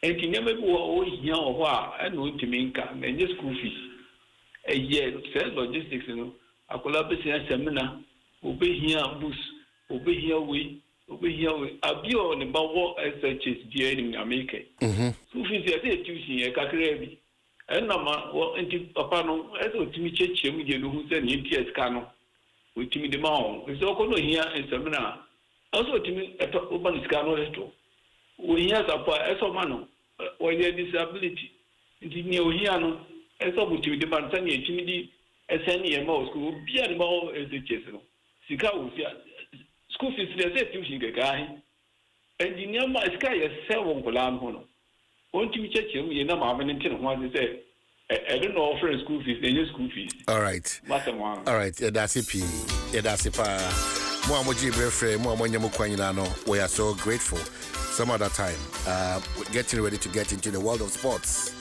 And you never go here or what and no to me and just school fees. A year sell logistics you know. Akola be say seminar obe here bus obe here we abio ne bawo SHS dia in America so fi say dey tuition e kakra bi na ma wo enti papa no e so timi cheche mu je no hu say ni TS ka no we timi de ma on so ko no here seminar also timi eto oban ska no resto we here support e so ma no o ye disability enti ni o here no e so bu timi de ban tan e timi di SNE school be at more as a chessel. Sika school fees say tuition guy. And the near my sky is 7 Golan Hono. Won't you check him? You know, I'm an intent what to say. I don't know offering school fees, they use school fees. All right. All right, that's it. That's it. Moamoji Brefre, Moamonyamu Kwanilano, we are so grateful. Some other time, we're getting ready to get into the world of sports.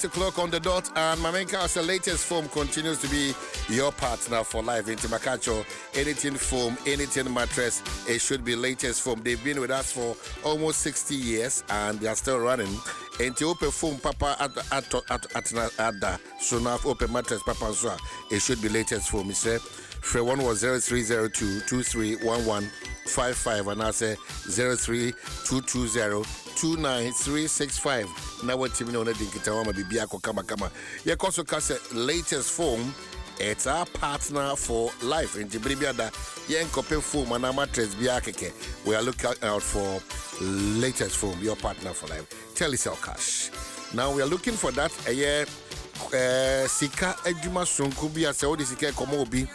o'clock on the dot, and Mamenka's latest foam continues to be your partner for life. Into Makacho, anything foam, anything mattress, it should be latest foam. They've been with us for almost 60 years, and they are still running. Into open foam, Papa at so now open mattress, Papa, so it should be latest foam. He said, Fre one was 0302-231155, and I say 03220-29365. Now what team know that Dinkitawama Bibiako Kama. Yeah, also cast latest foam. It's our partner for life. In Jibribiada, Yen Copy Foam and Amatres Biakeke. We are looking out for latest foam, your partner for life. Telecel Cash. Now we are looking for that. Sika Ejuma Sunkubia Saudi Sika Komobi.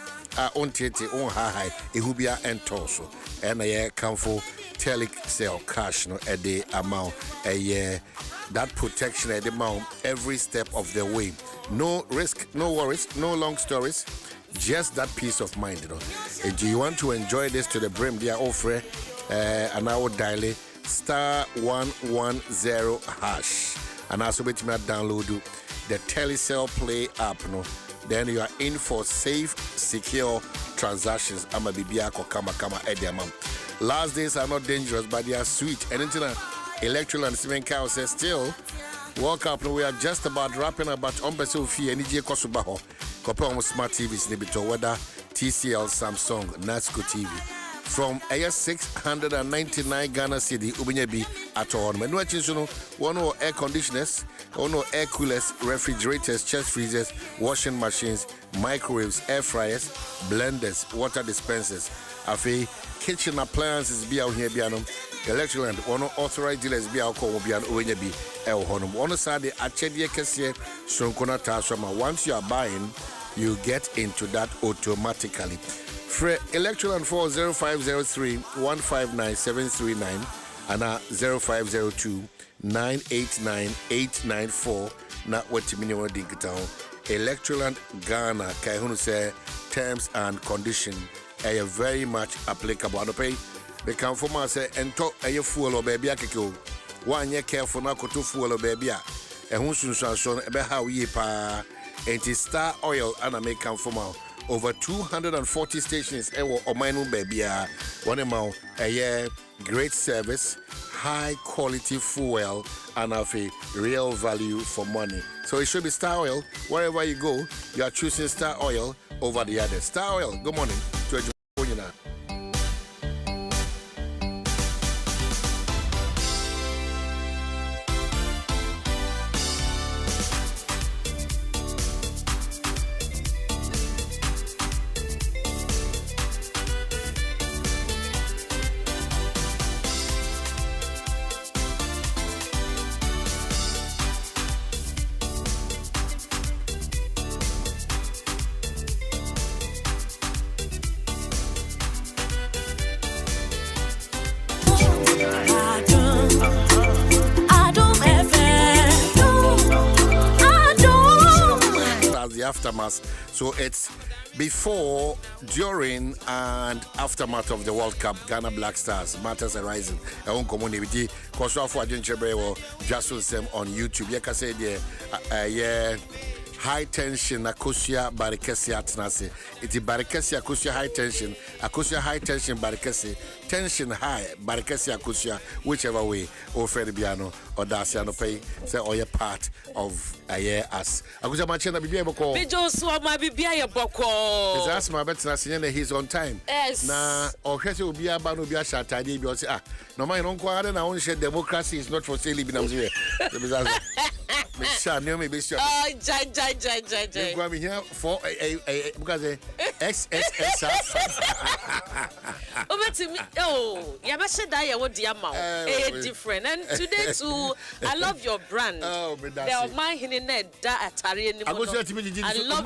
On Tete, on high, Ehubia and Torso. And a year come for Telecel Cash no a day amount a year. That protection at the amount every step of the way. No risk, no worries, no long stories, just that peace of mind, you know. And do you want to enjoy this to the brim? They are offering an hour daily *110#. And also bet me download the Telecel Play app, no. Then you are in for safe, secure transactions. Ama bibiako kama ediamam. Last days are not dangerous, but they are sweet. And into Electoral and Steven Cow says still. Welcome. We are just about wrapping up, but on Besofi and EJ Kosubaho. Copper smart TVs, Nibito, whether TCL, Samsung, Nasco TV. From AS 699 Ghana City, Ubinyabi at all. One or air conditioners, one or air coolers, refrigerators, chest freezers, washing machines, microwaves, air fryers, blenders, water dispensers. Afi kitchen appliances be out here, Bianum. Electrical and one authorized dealers be out called Bian Uenyabi El Honum. One side, the Achedia Cassia, Sonkona Tasama. Once you are buying, you get into that automatically. For Electrical and 40503-159-739 and 0502-989-894. Not what you mean on Dinkitown. Electrical Ghana, Kaihunu say terms and condition are very much applicable. I pay. They can for me say and talk a fool or baby. 1 year careful now, to fool or baby. And who's son about how ye pa and Star Oil and I make come from over 240 stations or mine baby. 1 amount a year, great service, high quality fuel, and have a real value for money. So it should be Star Oil. Wherever you go, you are choosing Star Oil over the others. Star Oil, good morning to you. Aftermath. So it's before, during, and aftermath of the World Cup. Ghana Black Stars matters arising. I won't community because of what Dwaso Nsem on YouTube. You can say yeah. High tension, Akosia Barikesi Atnase. It's Barikesi Akosia high tension, Akosia high tension Barikesi, tension high, Barikesi Akosia, whichever way, or Ferbiano or Daciano Pay, say, or you're part of a year as Akosia Machina Bibia Boko. Bijoso, my Bibia Boko. His ask my better he's on time. Yes. Now, or Hesse will be a banu be a shot idea because no, my own quarter, and I only said democracy is not for sale. Jai. You're here for a because XSS. Oh, Yamashadaya, what the amount? Different. And today, too, I love your brand. Oh, they are my hinted that Atari. I love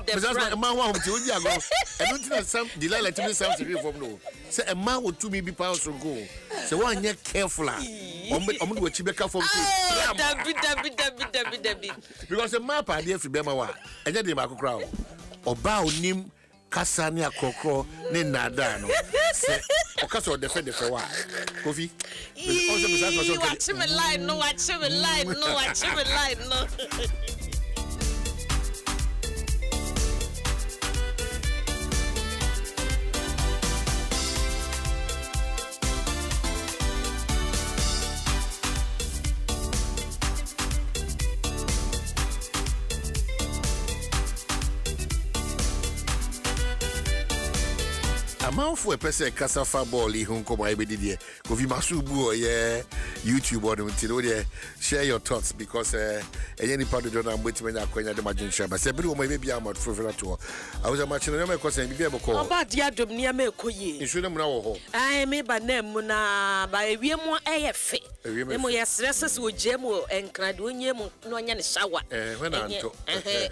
the brand. A man who told you, I don't think some delay like to me something from no. Say a man would 2 maybe pounds from go. So 1 year careful. I'm going to Chibeka from Debbie. Because a map idea for Bema, and then the Marco crowd. Or bow nim Cassania Crocro, Ninadano. Ocaso defend the Fawa. Coffee. Watch him a line, no, watch him a line, no, watch him a line, no. amount for a person cassava ball, who come my baby. Go vi masubu yeah, YouTube or the share your thoughts because any part of the I'm waiting when I acquire the margin share. But say, maybe I'm not for tour. I was a match in the question, be able to call about the Adom near me. You should know. I may by name Muna by Wiemo AF. Nemo stresses with Jemo and Cradunia no yan shower. When I'm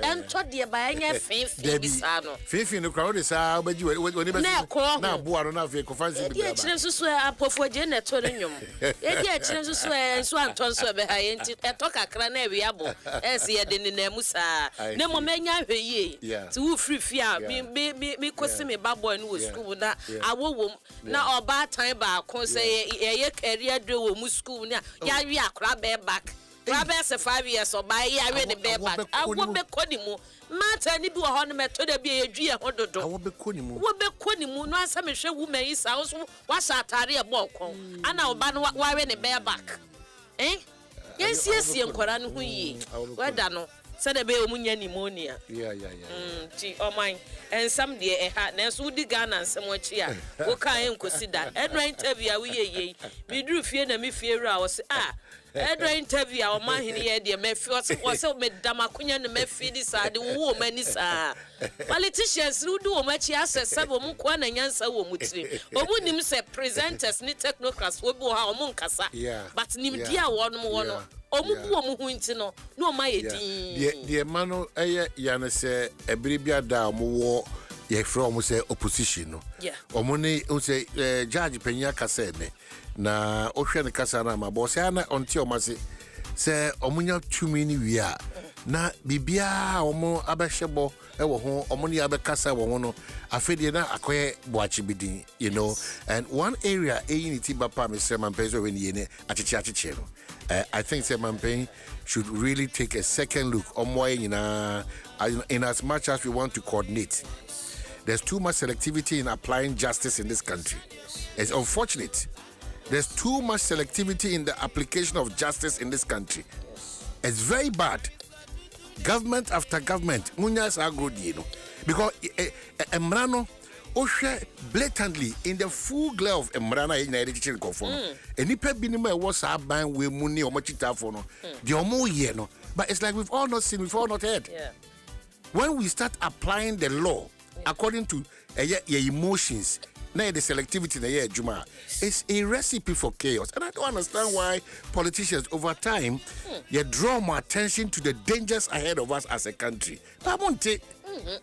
and told the buying a Faith in the crowd is how, but you would now call now, Buana vehicle fancy. Dear children, swear up for Jenna Torinium. Dear children, swear and swan tonswer behind it. A talk a cranaviable as he had in the Musa. No more men ye. To free fear, me question me babble and was school that I will now or bad time back, say a career do school now. Ya crab back. Rabbi 5 years or by I read the bear back. I won't be Codimu. Matter ni do a honor to the be a G. I will be Codimu. What be Codimu? No, some show woman is house. What's our Taria Boko? And now ban why in the bear back. Eh? Yes, young Koran who ye. Well done. Said a bear pneumonia. Yeah. Gee, oh mine. And some dear a hat, Nance would the gun and some much here. What can I consider? And right interview, we me drew fear and me fear hours. Edra interview our man here, dear Mephi was so made Damacunia and Mephi decided the woman is politicians who do much as several Mukwan and Yansa Womutri. Or would him say presenters, ni technocrats, will go how Munkasa. But Nimdia one more. Omubuomuhuntino no my the mano yana say a bribia da mo ye from say opposition no omoni o say judge penya kasa ne na ohwe ne kasa na ma boss ana onti o mase say omunya tumi ni wi a na bibia omo abehwebo e wo ho omoni abekasa wo ho no afedie na akoye boachi bidin you know. And one area unity bapa Mr. Mampezo when yene achichi no I think Sir Mampen should really take a second look on why in as much as we want to coordinate. There's too much selectivity in applying justice in this country. It's unfortunate. There's too much selectivity in the application of justice in this country. It's very bad. Government after government, munyas are good, you know, because Emrano blatantly in the full glare of Emrana in education conform. And if Benima was a bang with money or machita for no, the omo ye no. But it's like we've all not seen, we've all not heard. When we start applying the law according to your emotions, now the selectivity in the year Juma, it's a recipe for chaos. And I don't understand why politicians over time you draw more attention to the dangers ahead of us as a country. But I won't take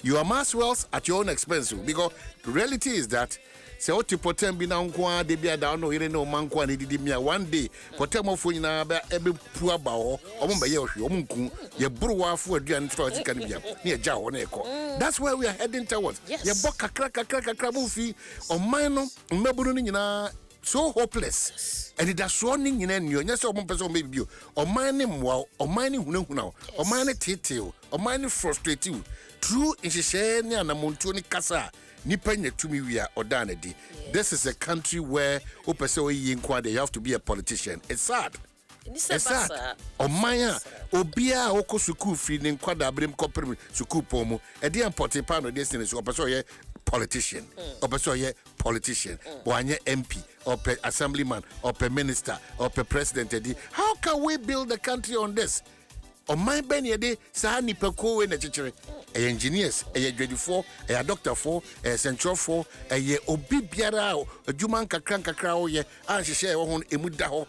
you amass wealth at your own expense because the reality is that say what you potem be now kwa de bia down no ire no man kwa ni didi mia one day potem ofo nyina ba ebe pu aba ho omo be ye ohwe omo nku ye buruwa afo aduan tfa tika ni bia na ye ja ho na eko. That's where we are heading towards. Ye bo kakra bu fi oman no mmabunu ni nyina so hopeless. And it is running in any yes or person maybe you or mining wow or mining hunahuna or mining tittle or mining frustrate you true in Shishani and a Montoni Casa Nipanya to me we are or Danady. This is a country where you have to be a politician. It's sad. It's sad. Omaya Obia Oko Suku feeding Quadabrim Copper Suku Pomo a dear potty pan of destiny so politician or politician or MP or assemblyman or minister or president. How can we build the country on this? On my benny day, Sahani Peko in the engineers, a grade 4, a doctor 4, a central 4, a obi biara, a Jumanka cranka crow, and she share on Emudaho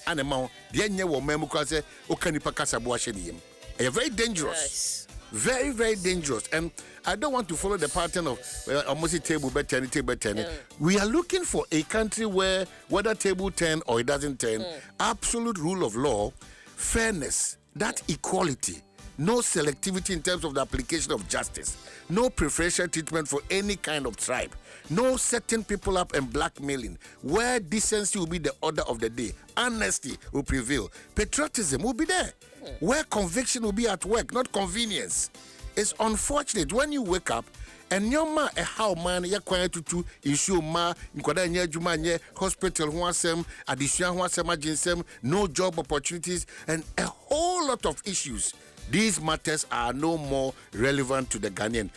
animal, the Enya wo Memukaze, Okanipakasa Boashenium. A very dangerous. Very, very dangerous. And I don't want to follow the pattern of almost table 10. We are looking for a country where whether table 10 or it doesn't 10, absolute rule of law, fairness, that equality, no selectivity in terms of the application of justice, no preferential treatment for any kind of tribe, no setting people up and blackmailing, where decency will be the order of the day, honesty will prevail, patriotism will be there, where conviction will be at work, not convenience. It's unfortunate when you wake up and your man a how man ya kwanya tutu issue ma nkwada nya adwuma nye hospital ho asem adesua ho asem aginsem no job opportunities and a whole lot of issues. These matters are no more relevant to the Ghanaian.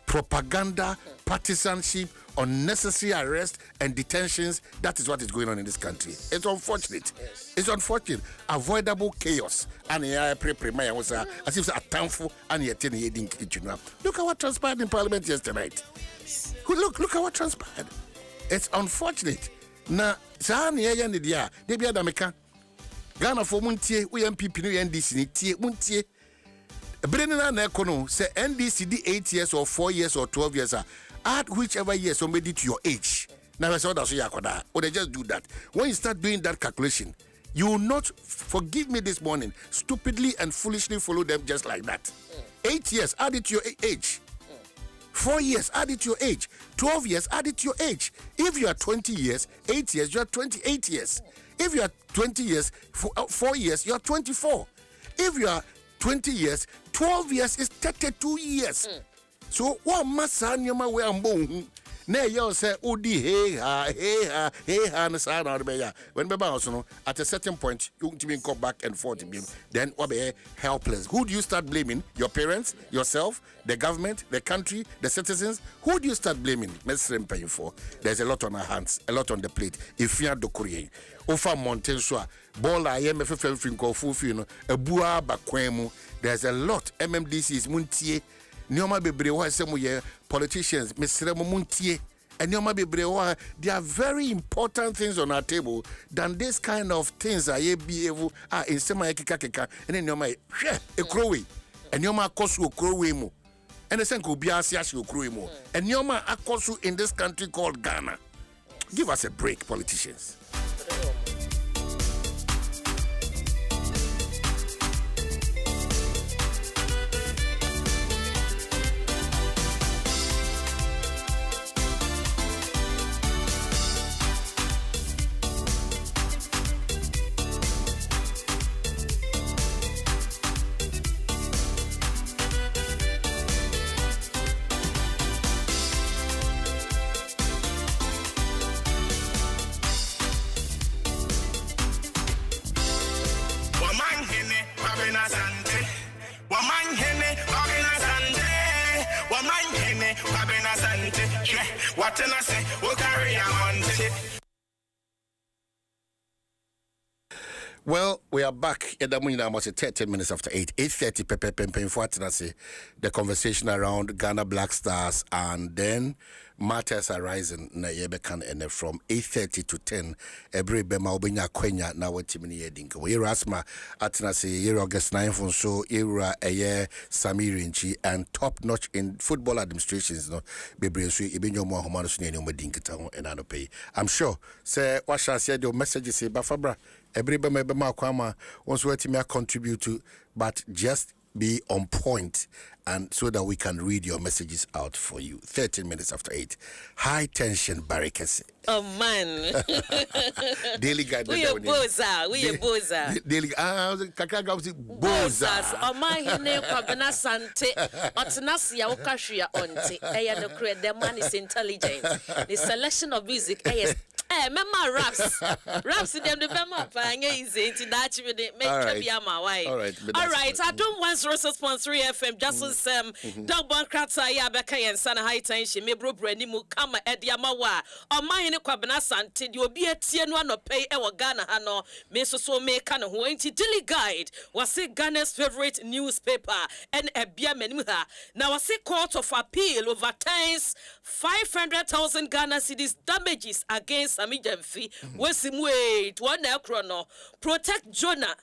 propaganda, partisanship, unnecessary arrest and detentions. That is what is going on in this country. It's unfortunate. It's unfortunate. Avoidable chaos. And as if a townful and yet look at what transpired in Parliament yesterday. Look at what transpired. It's unfortunate. Na Sahania Nidia, Debia Dameka, Ghana for Muntie, we MPP NDC, Muntie. Brennan Nekono say NDCD 8 years or 4 years or 12 years. Add whichever year somebody to your age. Now that's what or they just do that. When you start doing that calculation, you will not, forgive me this morning, stupidly and foolishly follow them just like that. 8 years, add it to your age. 4 years, add it to your age. 12 years, add it to your age. If you are 20 years, 8 years, you are 28 years. If you are 20 years, 4 years, you are 24. If you are 20 years, 12 years is 32 years. So what massa nyama we ambo na you say odi hey ha na sa na be ya when be bounce no at a certain point you to come back and forth then what be helpless. Who do you start blaming? Your parents, yourself, the government, the country, the citizens? Who do you start blaming? Mesrem paying for. There's a lot on our hands, a lot on the plate. If you are dokuriye ofa mountain so ball I am ebua bakwemu. There's a lot. MMDC is muntie Nyoma Bebrewa Semuye, politicians, Mr. Muntie, and Nyoma Bebrewa, there are very important things on our table than this kind of things I be able in Sema Kika, and then Nyoma, a crowy, and Nyoma Kosu Crowemo, and the Senko Biasiashu Crowemo, and Nyoma Akosu in this country called Ghana. Give us a break, politicians. Well, we are back at the morning almost 30 minutes after 8. 8:30 the conversation around Ghana Black Stars and then matters arising na yebekan and from 8:30 to 10 every bema obenya kwenya na watimini yedinka. We rasma atenase year August 9th so era eye Samirinchi and top notch in football administrations no bebre so ebenyo mo ahoma no so ne omadinkita ho and anope. I'm sure say what shall say the messages say bafabra every bema kwama wants to contribute to, but just be on point and so that we can read your messages out for you. 13 minutes after 8. High tension barricades. Oh man. Daily guide. We are boza. Daily boza. Oh my hene kwabena sante. Otenasi ya okashia onte. Eya no create the man is intelligent. The selection of music mema raps them the mema panye easy into that you make be ama why. All right. Adom 106.3 FM Dwaso Nsem. Dog bon krata ya beka yen sana high tension me bro brani mu kama ediama wa. O man ne kwabena sante di obi atie no anope e wo Ghana ha no me so me ka no ho enti Daily Guide was Ghana's favorite newspaper and ebia manim ha. Now was Court of Appeal overturns 500,000 Ghana cedis damages against Amijamfi Wesimwe to one chrono protect Jonah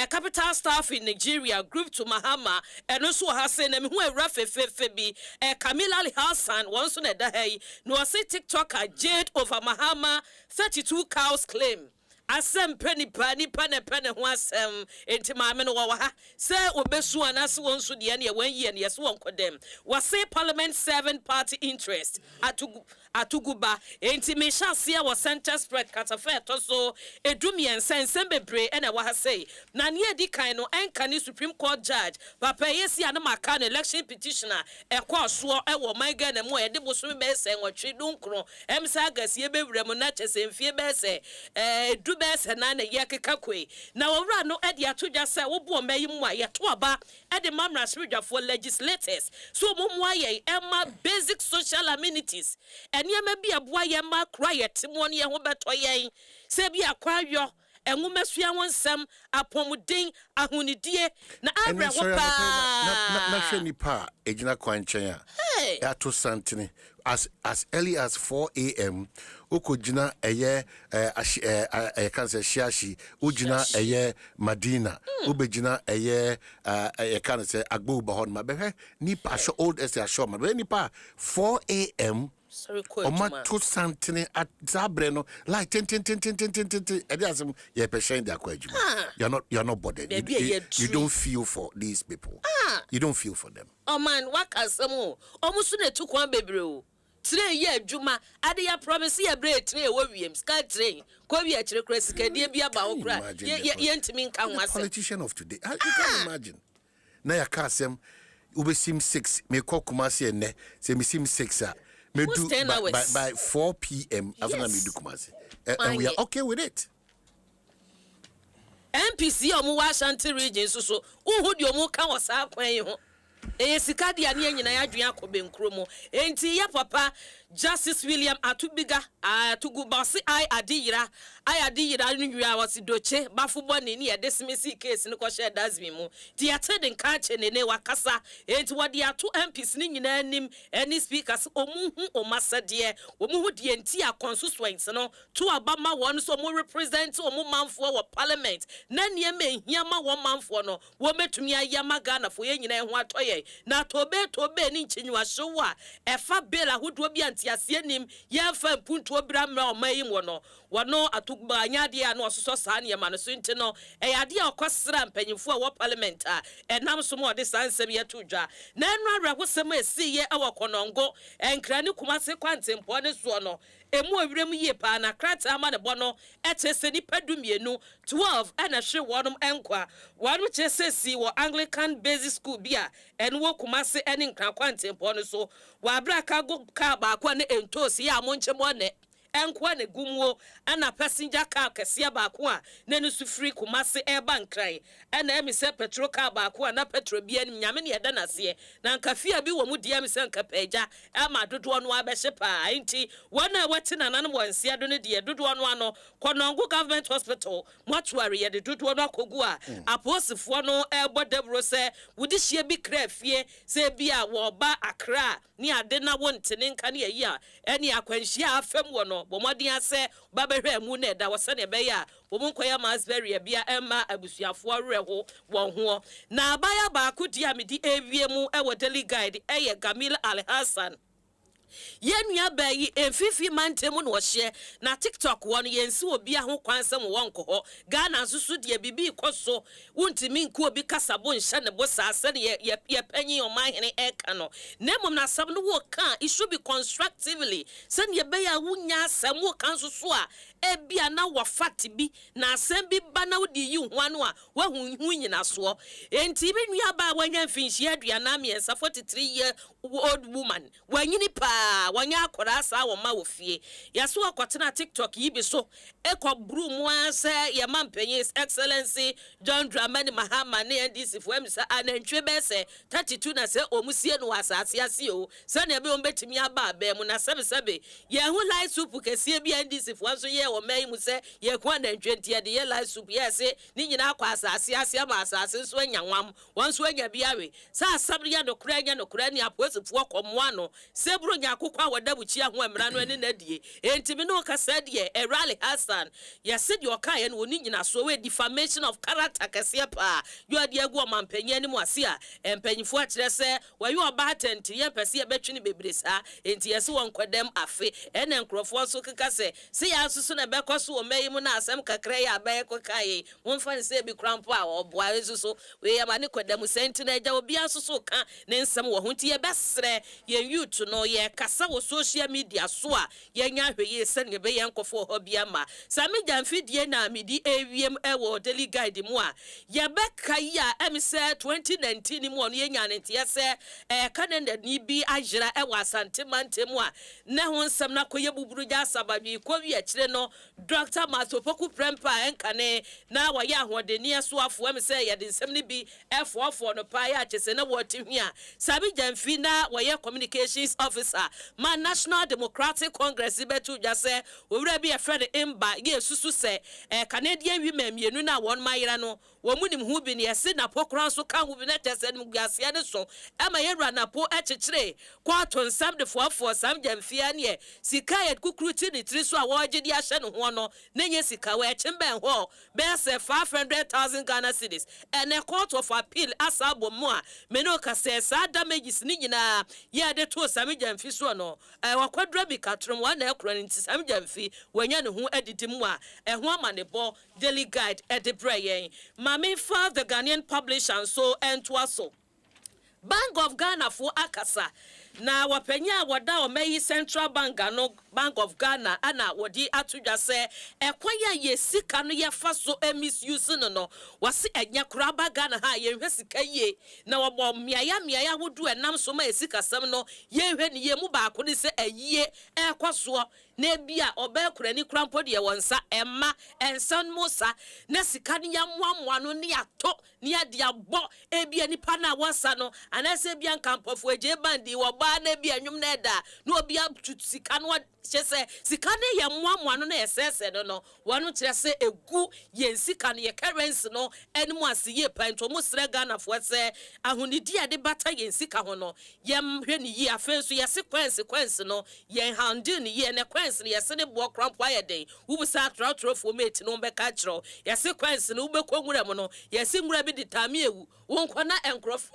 capital staff in Nigeria group to Mahama and also Hassan and who a rough febi Camila Hassan once on a day no say TikToker Jade over Mahama 32 cows claim. Asem penny ho asem enti maame no wa ha say obesu anaso wonso de ne 1 year ne yes won kodem was say parliament 7 party interest atuguba enti me hyasia was center spread katafe to so edumien sensem bebre ena wa ha say na ne edi kan no enka ni Supreme Court judge papa yesi ana maka no election petitioner ekwaso e wo man Ghana mu e de boso be se nwatwe dunkro emsa agasie bewrem na chesemfie be se edu bes na na ye keka kwe na owura no e de ato dwa se wo bo mayi mu a ye to aba e de mamra spiritual legislators so mo mu aye emma basic social amenities eniema bi aboa ye ma quiet mo ne ye ho beto yen se bi akwayo enwumesua wonsam apomuden ahunidie na abra wo pa na hwe nipa ejina kwanchen a ya to santene as early as 4 a.m. okojina eye kanse shiashi ojina eye Madina obejina eye kanse agbo ba hon ma be nipa sho old as ya show ma be nipa 4 a.m. Oma to santene at zabreno like ten ediasem ye peshen dia kwa ejuma you're not bothered you don't feel for these people you don't feel for them man wakasemo omusu na tukwan bebre o train ye adwuma ade ya promise ye bre train wo wiem sky train ko wi a kire kra sikadie bia ba wo kra ye ntimi nka nwase politician of today you can imagine na ya kasem ubesim 6 me kokuma se ne se me sim 6 a me do by 4 p.m. after me do kumasi and we are okay with it. MPC omu Washington region so uhu di omu ka wasa kwan ho sika dia ne nyina ya dwen akobe nkromo enti ya papa Justice William Atubiga Atugubasi Adiyira nwa wasi doche bafubo ne ne dismiss case ne ko share dasmi mu di atedin ka che ne wakasa enti wodi ato MPs ne nyina anim any speakers omuhu omasade omuhu di enti a constituents no to abama won so mo represent omu manfo wo parliament na ne ehia ma wo manfo no wo metumi ayama Ghana fo ye nyina ho atoye na tobe ni nchinywa show a efa bill ahodo bi antiasenim ye fa mpuntu obramra omayi wono atugba anyade a no soso saa ne ma no so nti no eyade a okosra mpanyimfo a wo parliament a enam so mo de sansem ye todwa na enu awrehosem esi ye awokonongo enkra ne kumase kwantempo ne so no emu awirem ye pa na krata ama ne bono etese ni padumienu 12 ana hwe wonum enkwa wonu chesesi wo Anglican Basic School bia enwo kumase ene nkra kwantempo ne so wa abra ka ba kwa ne entosi ya monche mo ne enkwa ne gumwo ana passenger car kese ba kwa ne no sufri kumase eba nkran ana emise petrol car ba kwa na petrol bia nim nyame ne yeda nase na nkafia bi wo mu dia mise nkapeja ama dodo no abehye pa enti wona wati na nanom wansia do ne de dodo no ano Konongo Government Hospital mortuary ye de dodo no akogu a aposifo no ebo debro se wudi hie bi krafie se bia wo ba Accra ni ade na wontene nka ne yi a ene akwanhia afem wo no bomodin ase babehwe mu na da wose ne be ya bomunkoya masbury bia emma abusuafo reho won ho na abaya ba akudi amedi ewie mu ewo daily guide eye Gamil Al Hassan yenua bayi enfifi mantemu no hye na TikTok won yensi obi aho kwansem wonko ho Ghana susu de bibi koso wuntimi nku obi kasabo nhye ne bo saase ne ye panyi o mahene eka no nemom na sab no wo kan it should be constructively sen ye be ya wunya asem wo kan susu a ebia na wafati bi na asem bi ba na wodi yi ho anu a wahunhu nyina so enti bi nua ba wanya mfinhie aduana miensa 43 year old woman wanyini pa wanya akora sa wo ma wo fie yaso akotena TikTok yi bi so ekobru mu ase ye mampanyi excellency John Dramani Mahama ne NDC fo emisa anantwe be se 32 na se omusie no asase ase o se na be ombetimi aba ba mu na sebe ye hu light soup kese bi NDC fo so ye wo mai mu se ye kwa anantwe ntia de ye light soup ye se ni nyina akwa asase ase ama asase so anyanwam won so anya biawe sa asabre ya no kura ni aposifo komo ano sebro nya akokwa wadabuchi aho amra no ene nadie entimi no kasa de Rally Hassan ya said your kai no ni nyina so we defamation of character kase pa you ade agu omampanye ni mu ase a empanyifo a kire se wayo oba atenti ye pese ye betwini bebresa enti yese won kwadam afe ene nkrofo so keka se ya susu na bekoso o mayi mu na asem kakra ya abaye kokai won fa ne se bi krampo a oboa susu we ya mane kwadam senti na eja obi asusu ka ne nsem wo ho ti ye bese yɛsrɛ yɛn youth no yɛkasa wɔ social media so a yɛnya hwɛ yie sɛnea ɛbɛyɛ nkɔfoɔ hɔ bi ama saa megya mfidie na medi awiem ɛwɔ daily guide mu a yɛbɛka yi a ɛm sɛ 2019 mu ɔno yɛnya ne nteɛ sɛ Canada ni bi ayera ɛwɔ asante mante mu a ne ho nsɛm na kɔyɛ buburu gya asabadwi kɔwi akyire no Dr. Matopoku Prempa ɛnkane na wɔyɛ ahoɔdenni so afo ɛm sɛ yɛde nsɛm no bi ɛfoɔfoɔ no paa yɛ akyɛsɛ na wɔte hwi a sabi gyamfi na wɔyɛ communications officer ma National Democratic Congress bɛto dwa sɛ owura bi yɛfrɛ no imba yɛ susu sɛ Canadian women mmienu na wɔn mayera no wɔn mu nim ho bi ne yɛse na pokora nso ka ho bi na kyɛsɛ no guaseɛ ne so ɛma yɛwura na po akyekyere kɔato nsam de foɔfoɔ sam gyamfia ne sika yɛ kukuru ti ne tiri so a wɔgye de ahyɛ no ho no ne nyɛ sika wɔ ɛkyem bɛn hɔ bɛyɛ sɛ 500,000 Ghana cedis ɛnɛ court of appeal asa abɔ mu a mene ɔkasɛ saa damages ne nyinaa yɛde to sam gyamfi so no wɔkɔdura bi katrom wɔn na ɛkora ne nti sam gyamfi wɔanya ne ho adidi mu a ɛho ama ne bɔ daily guide ɛde brɛ yɛn Mami for the Ghanaian publisher so ɛntoa so Bank of Ghana for akasa na wapenya wada omeyi Central Bank no Bank of Ghana ana wodi atudwa se ekwaya ye sika no ye fa so misuse no wase enya kuraba Ghana ha ye hwe sika ye na wobo miaya wodu enam so ma sika sam no ye hwe ne ye mu ba ko ne se ayie ekwaso na bia obekura ni krampo de wonsa emma ensan musa na sika ne yamwa no ne ato ne ade abo ebia nipa na wonsa no anase bia nkampofo eje bandi wo ba na bia nwum na eda na obi sika no kyese sika ne ye moamoa no na yesese no wonu kire se egu ye sika no ye currency no enmu ase ye panto mo sre Ghana fo se ahunidi ade bata ye sika ho no ye hwe ne ye afenso ye sequence no ye handle ne ye ne quense ne ye se ne bo krampo ayeden wubusa trotro mate no be ka kiro ye sequence no ube konwura mo no ye se nwura bi ditame ewu wonko na enkrofo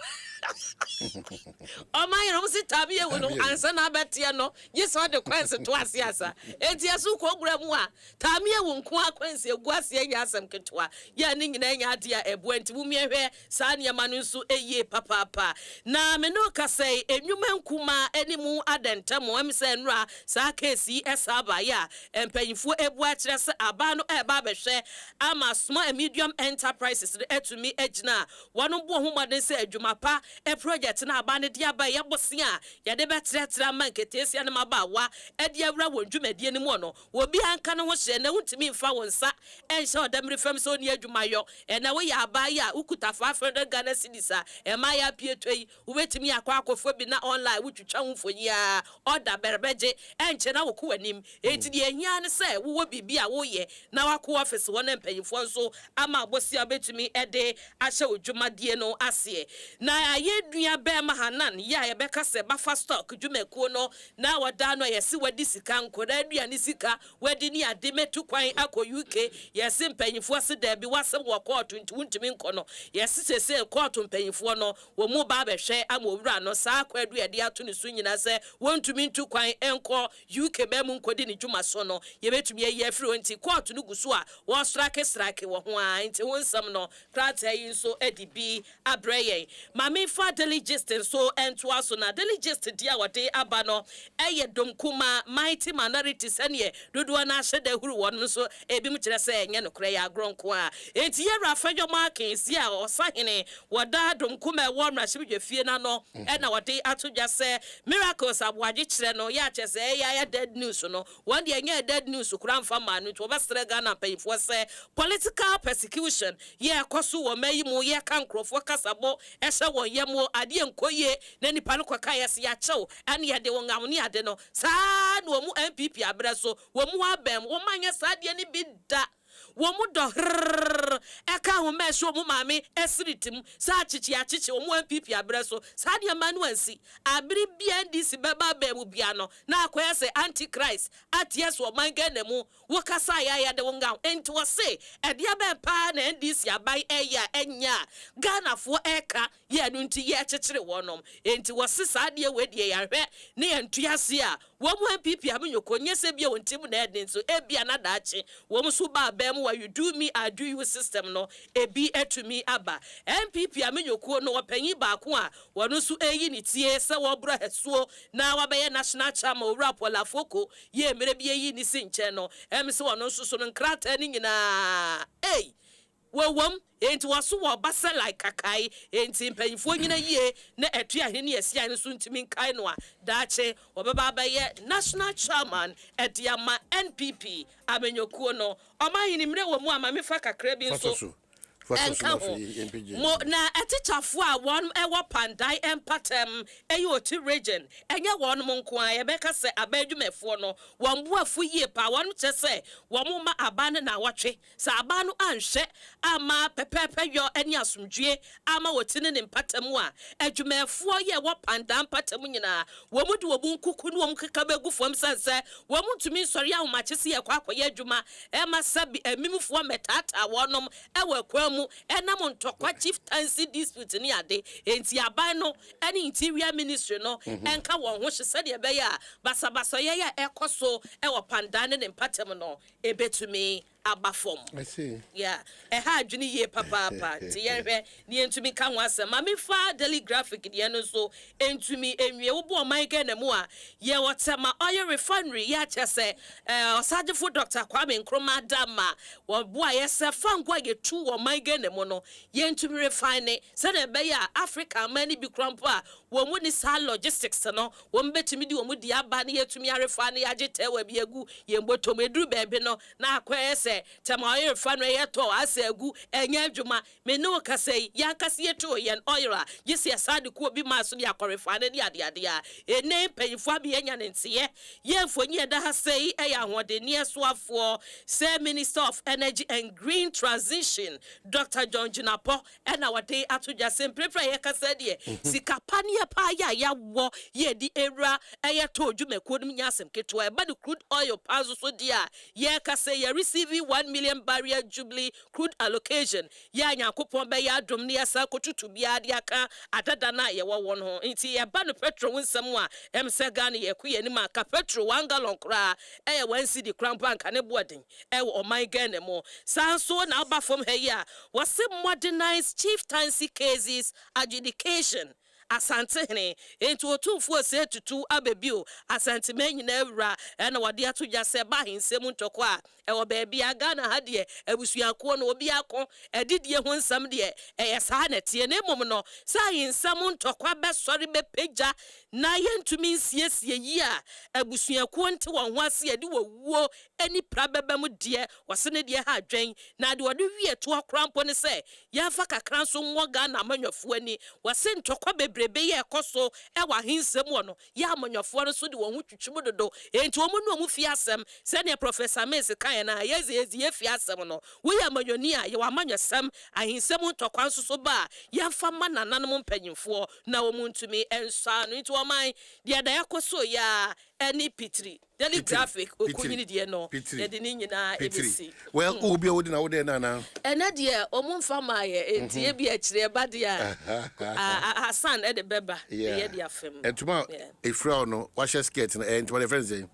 o man yero si tabe ewu no ansa na abetie no ye so de quense to asiasa enti asu ko gura mu a taame ewu nko akwansi egu ase anya asem ketwa ya ni nyina nya ade a ebu enti mu miehwe saa niema no nso eye papa na me no kasai enwuma nkuma animu adentamo em se nra saa kesi esaba ya empanyifo ebu a kire se aba no eba behwe ama small and medium enterprises etumi agina wono bo ho maden se adwuma pa project na aba ne dia ba ye bose a ye de betre manketesi na maba wa edi awura wondwumadie ne mu no obi anka ne ho hye na wuntimi mfa wonsa enhye odamre fam so ne adwumayo na wo ya aba ya ukuta 500 Ghana cedis a ema ya pietoi ubetimi akwa bi na online wutwitwa ho mfonyi a order berbeje enche na woku anim enti de ehia ne se wo bibi a wo ye na wako office wo na mpanyifo nso ama abosi abetumi ede ahye odwumadie no ase na aye dua be mahanan ya ye beka se bafa stock dwumakuo no na wada no yesi wadi sika nkoda aduane sika wadi ni ade metu kwan akọ UK yesi mpanyifo se da bi wasem wo court ntimi nkono yesi sese court mpanyifo no wo mu ba behwe ama owura no saa kwa aduade ato ne so nyina se wontumi ntu kwan enko UK be mu nkodi ne dwuma so no ye betumi ye afiri onti court no guso a wo strike wo ho a nti wonsam no krata yi nso edibi abreye mame fa delegist so ento aso na delegist dia wode aba no eye domkuma mighty minorities ene dodo na hyede huru won so ebi mu kire se enye no kure ya agronko a enti ye rafadwo markins ya osahene wada domkuma e wo mrahye fie na no e na wode atodwa se miracles aboagye kire no ya kyese ya dead news no won de enye dead news kura mfa ma no to obesere Ghana payfo se political persecution ye koso wo mayi mu ye kankrofo kasabo ehye won ye mu ade enkoye na nipa no kwaka yesi ya chew ane ye de won amne ade no saa no mu MPP abreso wo mu abem wo manye saa de ni bi da wo mu do eka ho mesho mu mame esiritim saa chichi wo mu MPP abreso saa de manu ansi abri bia ndisi beba ba mu bia no na akoye se antichrist aties wo manga na mu wo kasa ya de won ga enti wo se ede aba pa na ndisi abai eya enya Ghana fo eka ye no nti ye chichire wonom enti wo se saa de we de ya hwe ne ye ntuase a wo mu MPP amenyoko nyese bia wontim na eden so ebia na daache wo mu so ba bam wa you do me I do you system no ebi etumi aba MPP amenyoko no opanyi ba ko a wono so eyi ni tie se wo bro hesuo na wabeye national chairman rap wala foko ye mere bia yi ni sinche no em se wono so no nkrata ni nyina wom enti waso wo basa like kakai enti mpanyifo nyina yie na etu ahene yesia ne so ntimi nkai no a daache obeba abaye national chairman ediama NPP amenyokuo no omahini mre wo mu amamefa kakra bi nso mo na etichafo a won ewo pandai empatem eyoti region enye won mo nko a yebeka se abadwumefo no won boafo yie pa won chese won ma abane na watwe sa abanu anhwe ama pepepe yo eni asomdwe ama wotine ne mpatem a adwumefo ye wo pandai empatem nyina wo mu de wo bunkuku no wo mkeka begu fom sense wo mu tumi sori ahomachese ye kwakoye adwuma ema sabi emimfo metata wonom ewe kwam enam ntokwa chieftaincy dispute ni ade enti aban no any interior ministry no enka won ho hye de be ya basabasa ye ya ekoso e wo pandane ne mpatem no ebetumi abafom. I see. Yeah. Ha adwini ye papa ti ye hwe ni entumi ka ho asem ma me fa daily graphic de no so entumi enwie wo bo man ga na mu a ye wotema oil refinery ya chese osagefo Dr. Kwame Nkrumah dama wo bo a ye se fangwa ye tu wo man ga na mu no ye entumi refine se na be ya Africa mani bi krampo a wo mu ni sa logistics no wo mbetumi di wo mu di aba na ye tumi refine ya gete wa bi egu ye mbotom eduru bebe no na akwa se tema oil refinery yeto asegu enya adwuma me no kase ya kase yeto yen oil a yesi asade ko bi maso ya korefane ni ade a ene panyifo abi enya ntie ye mfonyi eda ha sei eya hode ne soafo say Minister of Energy and Green Transition Dr. John Jinapo ena wade atoja semprepra ye kase de sikapania pa ya wo ye di era eyeto dwumako nim nyasem keto e ba the crude oil pazo so dia ye kase ye receive 1 million barrier jubilee crude allocation ya nyakopon be ya dom ne asa kotutu bia de aka adada na ye wo won ho nti ye ba no petrol nsem a emse Ghana ye kuye ni maka petrol 1 gallon kra e 1 cedi crown bank ne boden e o man Ghana mo sanso na ba from here was modernized chieftaincy cases adjudication asante hene enti otumfo se tutu abebio asante menyina ewra na wade atoja se ba hensem ntoko a e wo ba bia Ghana ha de abusuako no obi akọ edidie ho nsam de e sa na tie na mom no sa hensem ntoko be sori be peja na yentumi nsiesie yi a abusuako nte won ho ase de wowuo ani prabebam de wose ne de ha adwen na de wode wie to akrampo ne se yamfa kakran so nwo Ghana amanyofo ani wose ntoko brebe ye koso e wa hinsem wono ya amanyofo no so de won hu twitwum dodo enti omu no mu fi asem se ne Professor Mese kan na ye fi asem no wo ya amanyoni a ye wa amanyosem ahinsem ntokwa so ba ya fa ma nananom mpanyimfo na wo mu ntumi ensa no enti wo man de da yakoso ya any pitri daily graphic okunyini de no de ni nyina ebisi well obi odi na wo de na ena de omu mfa ma ye enti e bi a kire ba de a Hassan e de beba ye de afem entuma efra no wa share skirt na entuma de friends say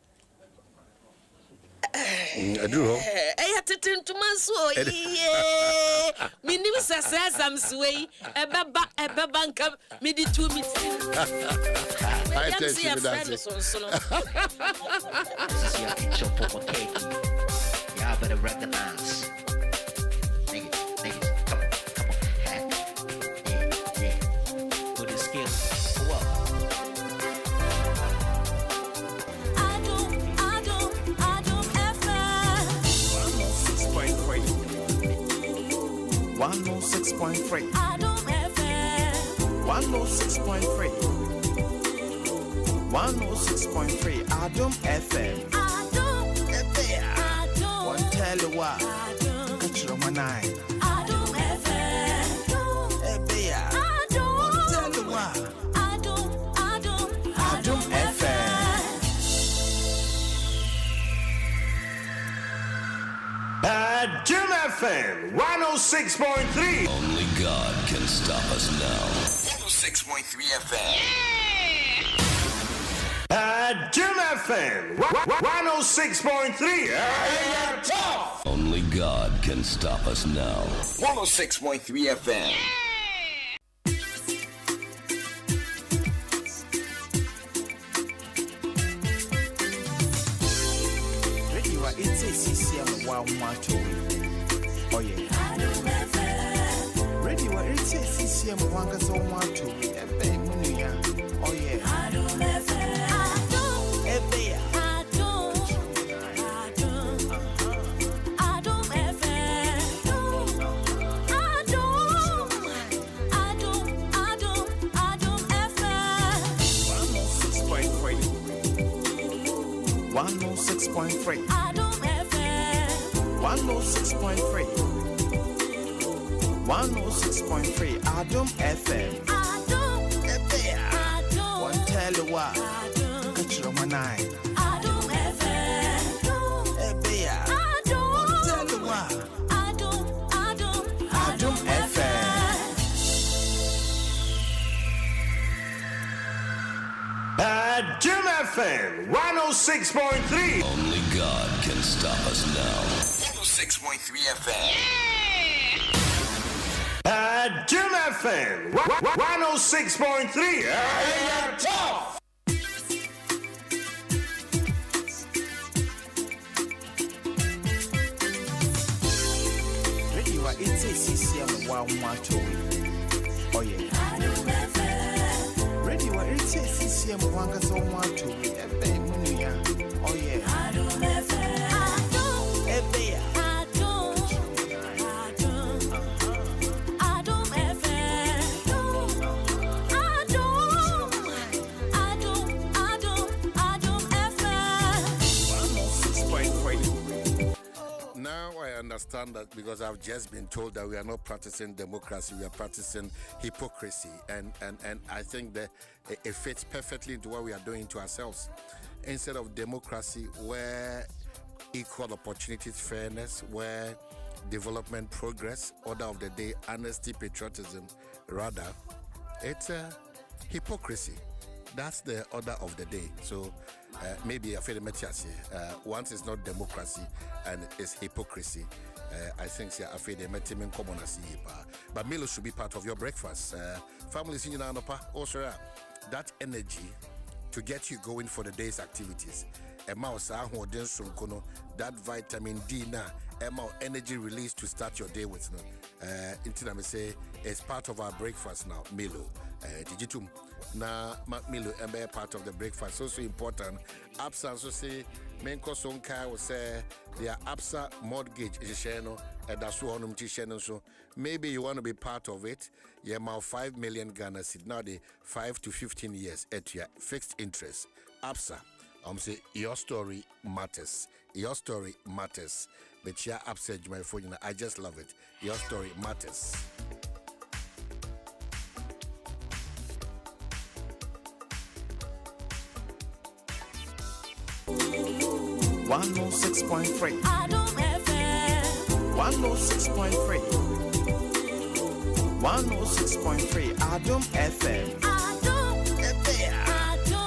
aduro ya tetentuma so ye minim sasasam sway ebeba nka me di 2 minutes I tell you that this is your picture for cake. Y'all better recognize. Niggas, come on. Yeah. With the skills. Go up. Adom FM 106.3 Adom FM 106.3 Adom FM Adom One tell you what Catch your man Adom FM One tell you what Adom FM Adom FM 106.3. Only God can stop us now. 106.3 FM. Adom Bad Jim FM 106.3. Only God can stop us now. 106.3 FM. Radio it's a CCM 112. Oh yeah. Radio it's a CCM 112. Oh yeah. Adom 106.3. Adom FM. One tell you what. Catch your man eye. Adom FM. One tell you what. Adom FM. Bad Jim FM 106.3. Only God can stop us now. 106.3 FM. Bad Jim FM 106.3. Radio it's a CCM 112. Oh yeah. Radio it's a CCM 112. Oh yeah. Now I understand that because I've just been told that we are not practicing democracy, we are practicing hypocrisy, and I think that it fits perfectly into what we are doing to ourselves. Instead of democracy, where equal opportunities, fairness, where development, progress, order of the day, honesty, patriotism, rather, it's hypocrisy. That's the order of the day. So maybe I feel once it's not democracy and it's hypocrisy, I think I feel the meeting common as but Milo should be part of your breakfast. Families in also that energy to get you going for the day's activities. That vitamin D now, energy release to start your day with. Until I say it's part of our breakfast now, Milo. Digitum. Na Milo and part of the breakfast. So important. ABSA also say Menko Sonka will say they are ABSA mortgage so maybe you want to be part of it. You have 5 million Ghana cedis now, the 5 to 15 years at your fixed interest. ABSA. Say your story matters. Your story matters. But yeah, ABSA my phone. I just love it. Your story matters. 106.3. Adom FM. 106.3. 106.3. Adom FM.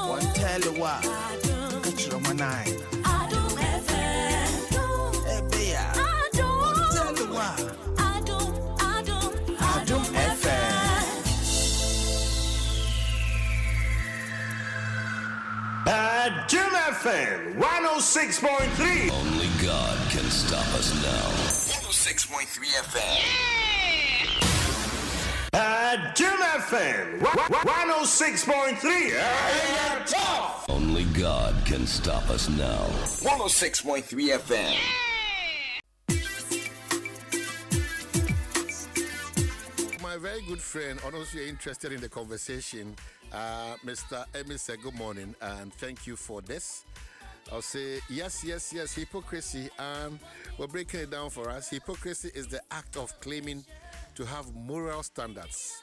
One tell you what. Catch your man eye. Adom FM. One tell you what. Adom FM. Bad Jim FM 106.3. Only God can stop us now. 106.3 FM. Bad Jim FM 106.3. Only God can stop us now. 106.3 FM. My very good friend, and also you're interested in the conversation, Mr. Emmy said good morning and thank you for this. I'll say yes, hypocrisy, and we're breaking it down for us. Hypocrisy is the act of claiming to have moral standards,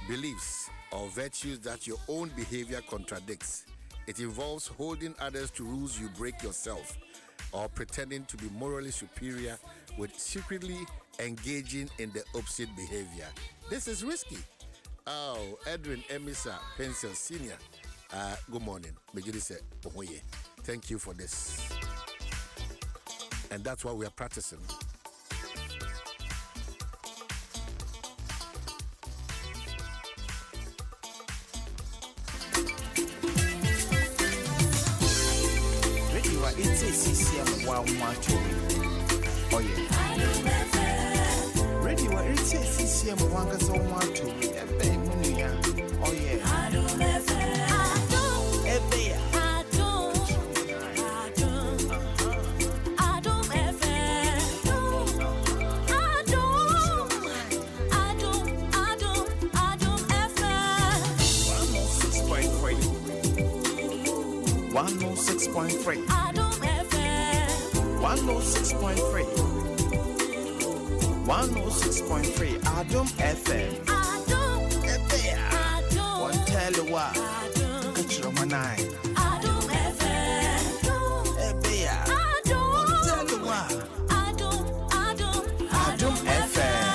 beliefs, or virtues that your own behavior contradicts. It involves holding others to rules you break yourself, or pretending to be morally superior with secretly engaging in the opposite behavior. This is risky. Oh, Edwin Emisa Pencil Sr. Good morning. Mejidi say, oh yeah. Thank you for this. And that's what we are practicing. Radio it's a CCM 112. Oh yeah. Radio it's a CCM 112. Oh yeah. Adom 106.3. Adom FM 106.3. 106.3. Adom FM. Adom FM. One tell you what. Catch your man. Adom FM. Adom. One tell you what. Adom FM.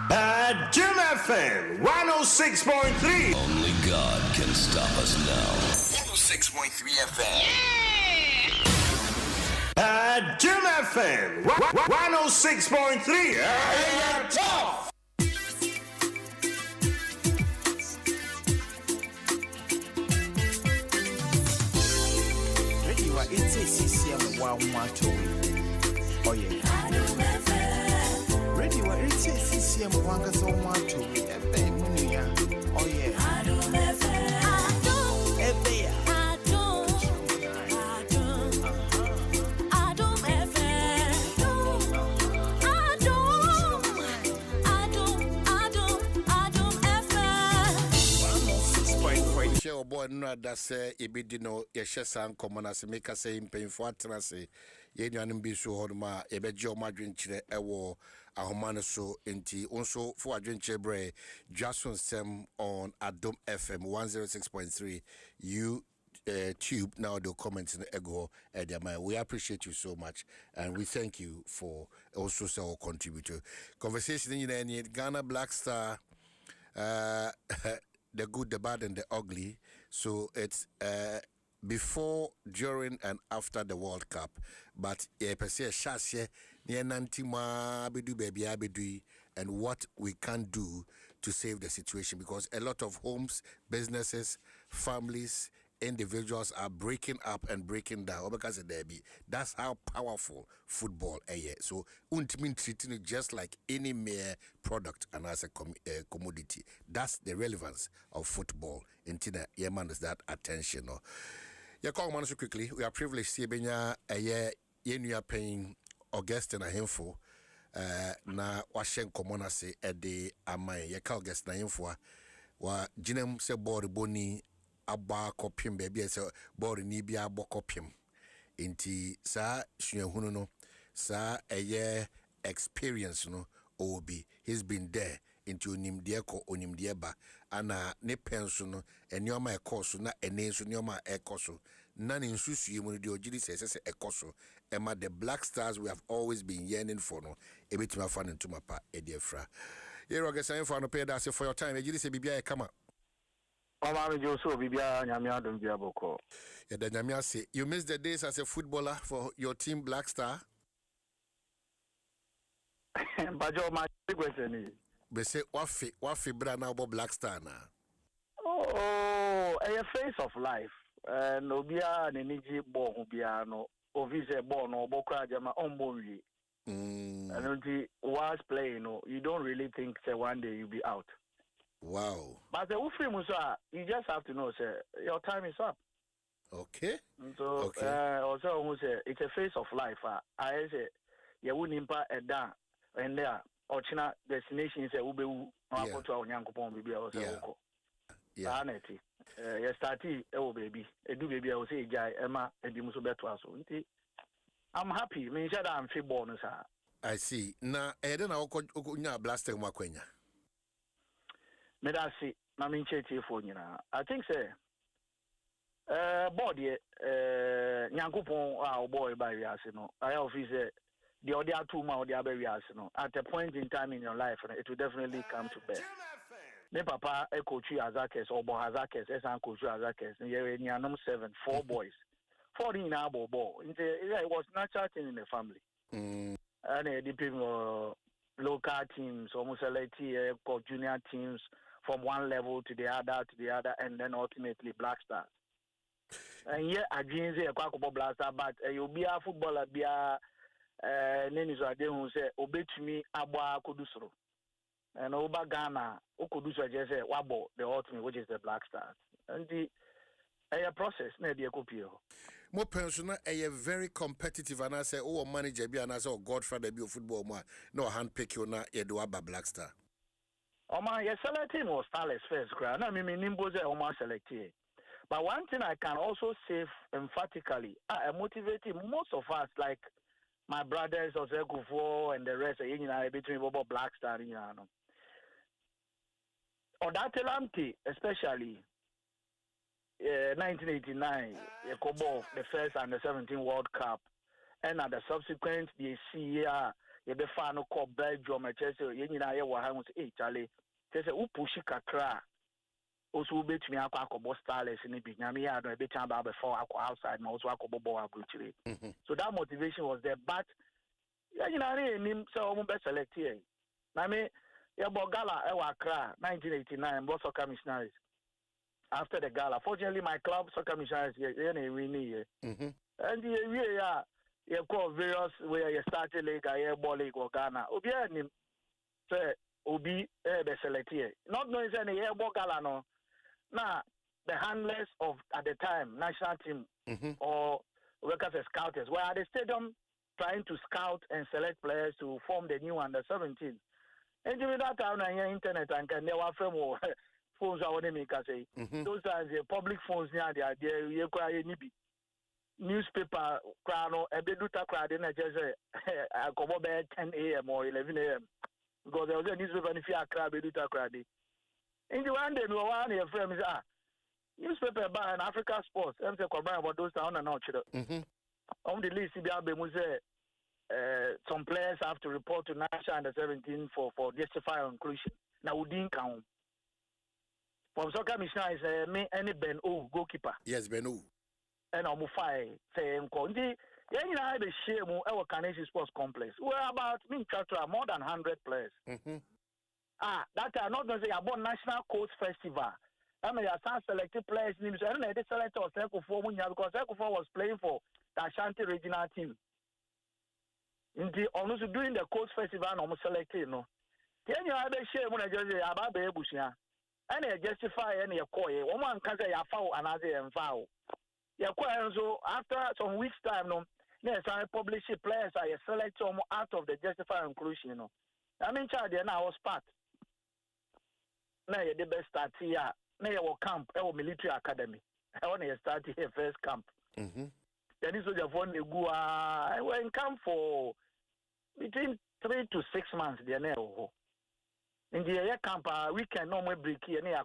Adom FM 106.3. Only God can stop us now. 106.3 FM. Adom FM 106.3. Radio it's a CCM 112. Oh yeah. Radio it's a CCM 112. Oh yeah. Adom FM. Adom FM. Adom FM. 106.3. Share boy no that say ebidino ye shesa nkomo na se make say mpemfo atena se ye nuanem bi so hoduma ye beje o madwenkyere ewo ahomane so enti onso fo adwenkyere bre Dwaso Nsem on Adom FM 106.3 YouTube. Now the comments in the ego we appreciate you so much and we thank you for also so contributor conversation in Ghana Black Star the good, the bad, and the ugly. So it's before, during, and after the World Cup. But per se, and what we can do to save the situation, because a lot of homes, businesses, families, individuals are breaking up and breaking down because of derby. That's how powerful football is. So, ultimately treating it just like any mere product and as a commodity. That's the relevance of football. Intina yeman is that attention. No, you call man so quickly. We are privileged to be a year. You are paying Augustine a info. Na washen komona se ede amai. You call Augustine a info. Wa jinem se board boni. Aba kopim baby so board ni bia abo kopim inti sa suahunu no sa eye experience no obi he's been there into onimde ko onimde ba ana ne penso no enioma ekoso na enenso nioma ekoso na ne nsusuye mu de ogiri sese ekoso ema the Black Stars we have always been yearning for no ebetima fa ntuma pa ediefra yero gesan for no pay that for your time egiri se bibia e kama. You missed the days as a footballer for your team Black Star? They say what bra now about Black Star now? Oh, a face of life. No bia neniji bo bia no ovise bo no bokra jama onbonwi. And whilst playing, you don't really think say one day you'll be out. Wow. But the Ufri Musa, you just have to know, sir, your time is up. Okay. So, also, who say it's a phase of life. I say, you wouldn't impact a down and there, or China destination say, Ube, or to our young coupon, baby, or so. Yeah. You started, oh, baby, a do baby, I will say, Jai, Emma, and the Musu Betwaso. I'm happy, means that I'm free bonus. I see. Now, I don't know, blasting Maquena. Medasi, I mean, for you know. I think, sir, body, Yankupon, our boy by Yasino. I office the other two or the other years, at a point in time in your life, it will definitely come to bear. Me papa a coach Azakes or Bohazakes, as Uncle Azakes, and 4 boys. 14 abo ball. It was natural thing in the family. And the people local teams, almost like junior teams from one level to the other, and then ultimately Black Stars. And yeah, I didn't say a quackable blaster, but you'll be a footballer, be a name is who say, obey to me, Abba Kudusro. And over Ghana, Okudusro just say, Wabo, the ultimate, which is the Black Stars. And the process, maybe a copy. More personal, very competitive, and I say, oh, manager, be an answer, Godfather, be a football man, no handpick you na Eduaba Black Star. Oh, my, your select team was starless first, crowd. I mean, Nimboze, Oma selected. But one thing I can also say emphatically, I motivated most of us, like my brothers, Osegufo, and the rest, between Bobo Black Star, or that Telamti, especially 1989, the first and the 17 World Cup, and at the subsequent, the year, the final called Belgium, Charlie, Upushi Kakra. Also, bet me a quackable starless in the beginning. I don't bet about before I go outside, my also actually. So that motivation was there. But, so best select here. I mean, Gala, Ewakra, 1989, both soccer missionaries. After the gala, fortunately, my club soccer missionaries, winning. And you call various where you started league, a ball league or Ghana. Obi, say, Obi, select here. Not knowing any airborne gala, no. Now, the handlers of, at the time, national team or workers as scouters were at the stadium trying to scout and select players to form the new under 17. And during that time, I hear internet and can never film phones. I want to make say those are the public phones near the idea. You cry any newspaper crowd or a bit crowd in a just I come up at 10 a.m. or 11 a.m. because there was a newspaper if you are crowd, crowd. In the one day, we were one of your friends, newspaper by an Africa Sports, I'm saying about those down and out. On the list, some players have to report to National Under 17 for justify inclusion. Now, we didn't count. From soccer missionaries, me any Ben O goalkeeper. Yes, Ben O. And I'm say Mkondi. Yeah, you know, I share our Canadian Sports Complex. We're about more than 100 players. That are not going to say about National Coast Festival. I mean, some selected players names. I don't know, they selected Sekufo because Sekufo was playing for the Ashanti regional team. In the almost doing the Coast Festival, I'm selected, no. Then you have a share when I just say about the Bushia. And I justify any acquire. One can say a foul and other and foul. So after some weeks' time, no, yes, I publish players. I select some out of the justify inclusion, no. I'm in charge, and I was part. Now the best start here. Now your camp, our military academy. I want to start here first camp. Then is the phone you go. I went camp for between 3 to 6 months. There now. In the year camp, we can normally break here. Now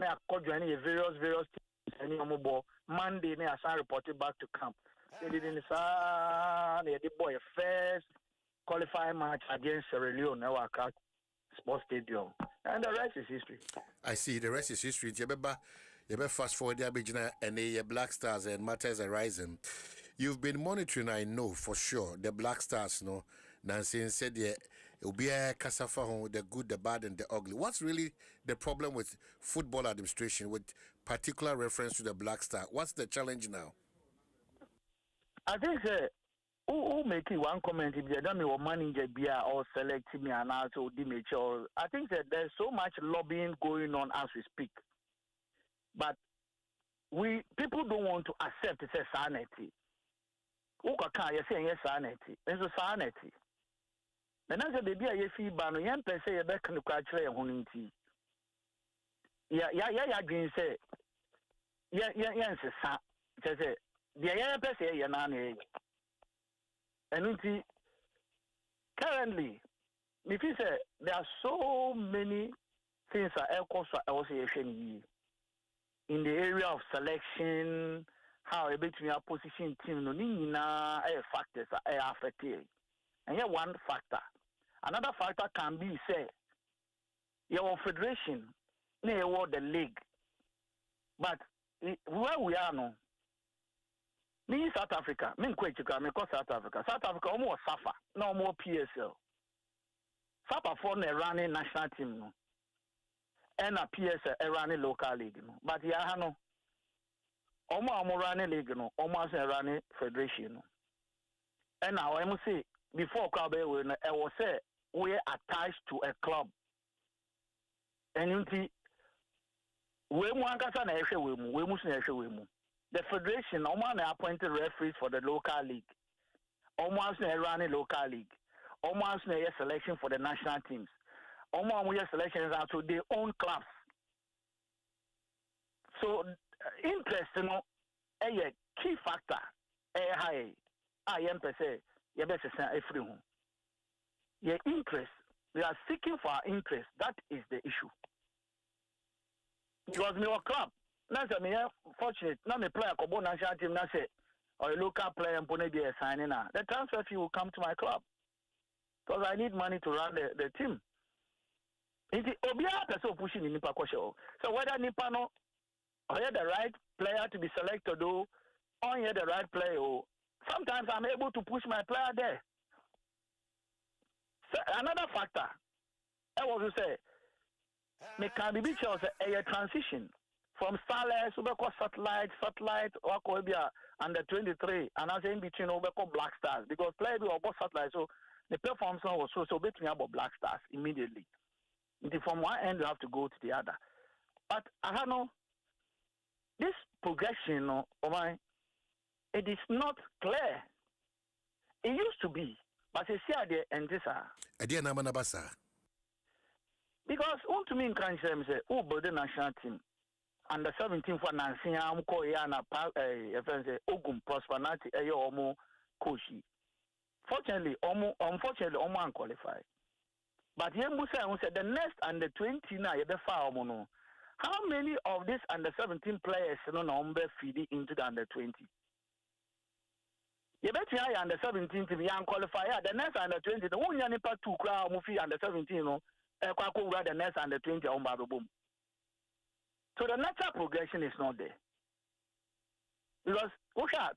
I call joining various teams. Any more Monday, now I reported back to camp. They didn't say the boy first qualifying match against Sierra Leone. Now I can't. Sports Stadium, and the rest is history. I see, the rest is history. You better fast forward the Abidjan and the Black Stars and matters arising. You've been monitoring, I know for sure, the Black Stars. No, Nancy said it will be a Kasafa, the good, the bad, and the ugly. What's really the problem with football administration, with particular reference to the Black Star? What's the challenge now? I think who make one comment if they don't know manager or select me and also dimage. I think that there's so much lobbying going on as we speak, but people don't want to accept it's a sanity. Who can you say yes sanity? It's a sanity. And as a baby, I feel ban young person say back in the culture and hunting. Yeah, green say yes, say the young person you're not. And currently, if you say there are so many things that also in the area of selection, how a bit we are position team, no factors are affected. And yeah, one factor. Another factor can be say your federation, near the league. But where we are now, me South Africa, me Kwechika, me call South Africa. South Africa almost suffer, no more PSL. Suffer for the running national team no. And a PSL running local league no. But yeah, no. Almost running league no, almost running federation no. And now I must say, before club I was say we are attached to a club. And you see, we the federation almost appointed referees for the local league. Almost running local league. Almost selection for the national teams. Almost selections are to their own clubs. So interest, you know, a key factor. High. I am per se. You better say every your interest. We are seeking for our interest. That is the issue. Because me club. Now me fortunate. Now me play a Kobo national team. Now say or a local player and put be a signing now. The transfer fee will come to my club because I need money to run the team. It's Obia person pushing in Nipa Kosho. So whether Nipa no or the right player to be selected or the right player, sometimes I'm able to push my player there. So another factor, I want to say, me can be a transition from Starless to satellite, or under 23, and as in between Black Stars because player be about satellite, so the performance was so between about Black Stars immediately. From one end you have to go to the other. But I don't know this progression of mine. It is not clear. It used to be, but it's here there and this are. Because to me in Cransem say, the national team under 17 for Nancy Amko Yana Ogum Prosperity Omo Koshi. Fortunately, unfortunately, Omo unqualified. But Yemusa said the next under 20 now you be how many of these under 17 players no feed into the under 20? You bet you under 17 to be unqualified. The next under 20, the one Yanipa 2 crowd movie under 17, no, the next under 20 on boom. So the natural progression is not there. Because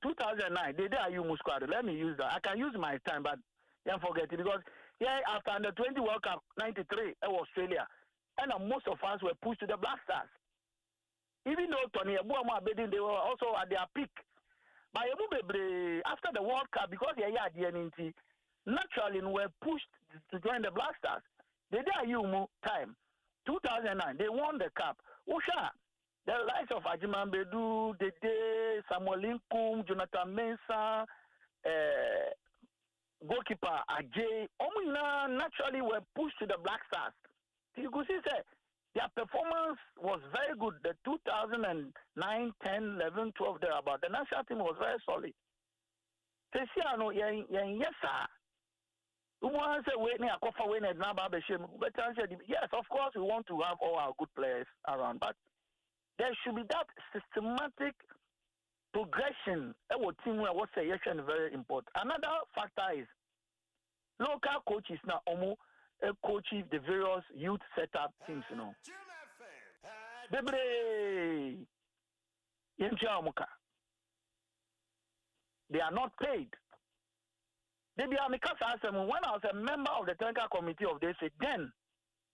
2009, they did a squad. Let me use that. I can use my time, but don't forget it because after under 20 World Cup 93, Australia, and most of us were pushed to the Black Stars. Even though Tony Abuama Bedin, they were also at their peak. But after the World Cup, because naturally were pushed to join the Black Stars. They did a time. 2009, they won the cup. The likes of Ajiman Bedu, Dede, Samuel Lincoln, Jonathan Mensah, goalkeeper Ajay, naturally were pushed to the Black Stars. You could see their performance was very good. The 2009, 10, 11, 12, thereabout. The national team was very solid. Yes, sir. Yes, of course, we want to have all our good players around, but there should be that systematic progression. Very important. Another factor is local coaches now coaches the various youth setup teams, you know. They are not paid. When I was a member of the technical committee of this, then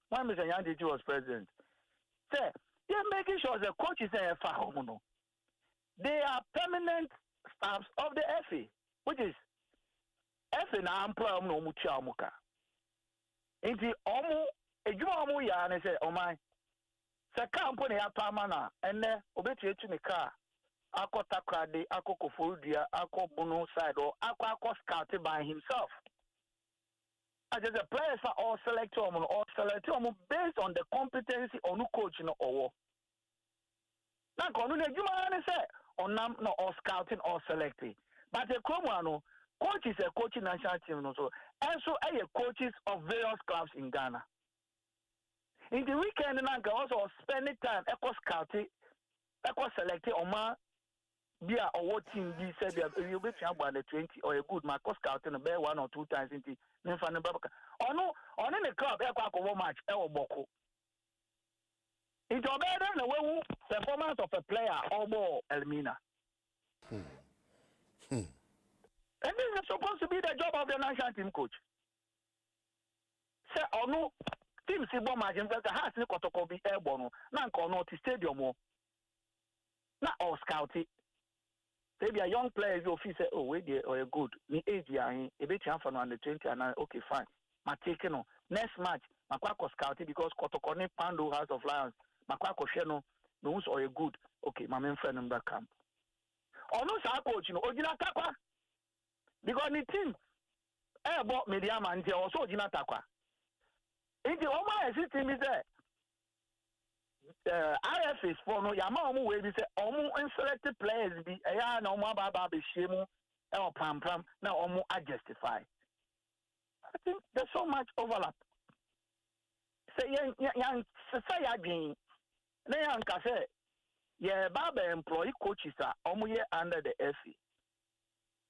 when Mr. Yanjiji was president, they're making sure the coaches are they are permanent staffs of the FA, which is FA na employer no mucha muka. Inti omu ejuma omu ya ne say omai. Se company ya pamana enne obetu etu ne car. Ako takrade, ako koforudia, ako bunu side or ako scouted by himself. As the players are all selected based on the competency of no coach no owo. Na kono ne juma ne say onam no or scouting or selecting. But the Cromwell coach is a coaching national team no so and so coaches of various clubs in Ghana. In the weekend, I also spending time echo scouting, echo selecting Oma be a team be said you be about the 20 or a good Marcus Carlton bear 1 or 2 times into Nefan Babaka. Or no, on in the club, a match, El Boko. It's better than the performance of a player or more, Elmina. And this is supposed to be the job of the national team coach. Say, or no, team Sibo Margin, the house in Kotokobi airborne, Nanko, no, to stadium, not all scouting. Maybe a young player is officer, oh, wait there, or a good, me age, a bit for under 20, and okay, fine. My taking on next match, Makwako scouting because Kotokone Pando House of Lions, Makwako Sheno, knows or a good, okay, my main friend in that camp. Or no, coach, Ojina Takwa. Because the team, bought media man, also Ojina Takwa. In the Oma system is there. IFS for no Yama way, we say, unselected players be a no more Baba be Shimu, or Pam Pam, now almost I justify. I think there's so much overlap. Say, young society, young cafe. Yeah, Baba employee coaches are almost under the FE.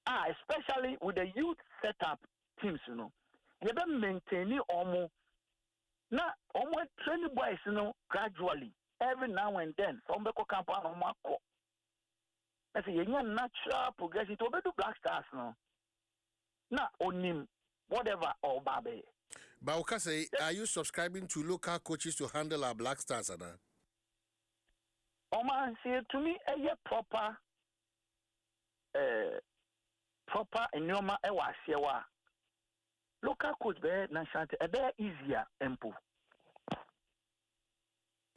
Especially with the youth setup teams, you don't maintain almost. Now, almost 20 boys, gradually, every now and then, from the camp on Marco. I say, natural progression to do Black Stars, no. Now, on him, whatever, or Babe. But Okase, are you subscribing to local coaches to handle our Black Stars, Anna? Man, see, to me, a proper, and Yoma Ewa. Local coach be national easier empo.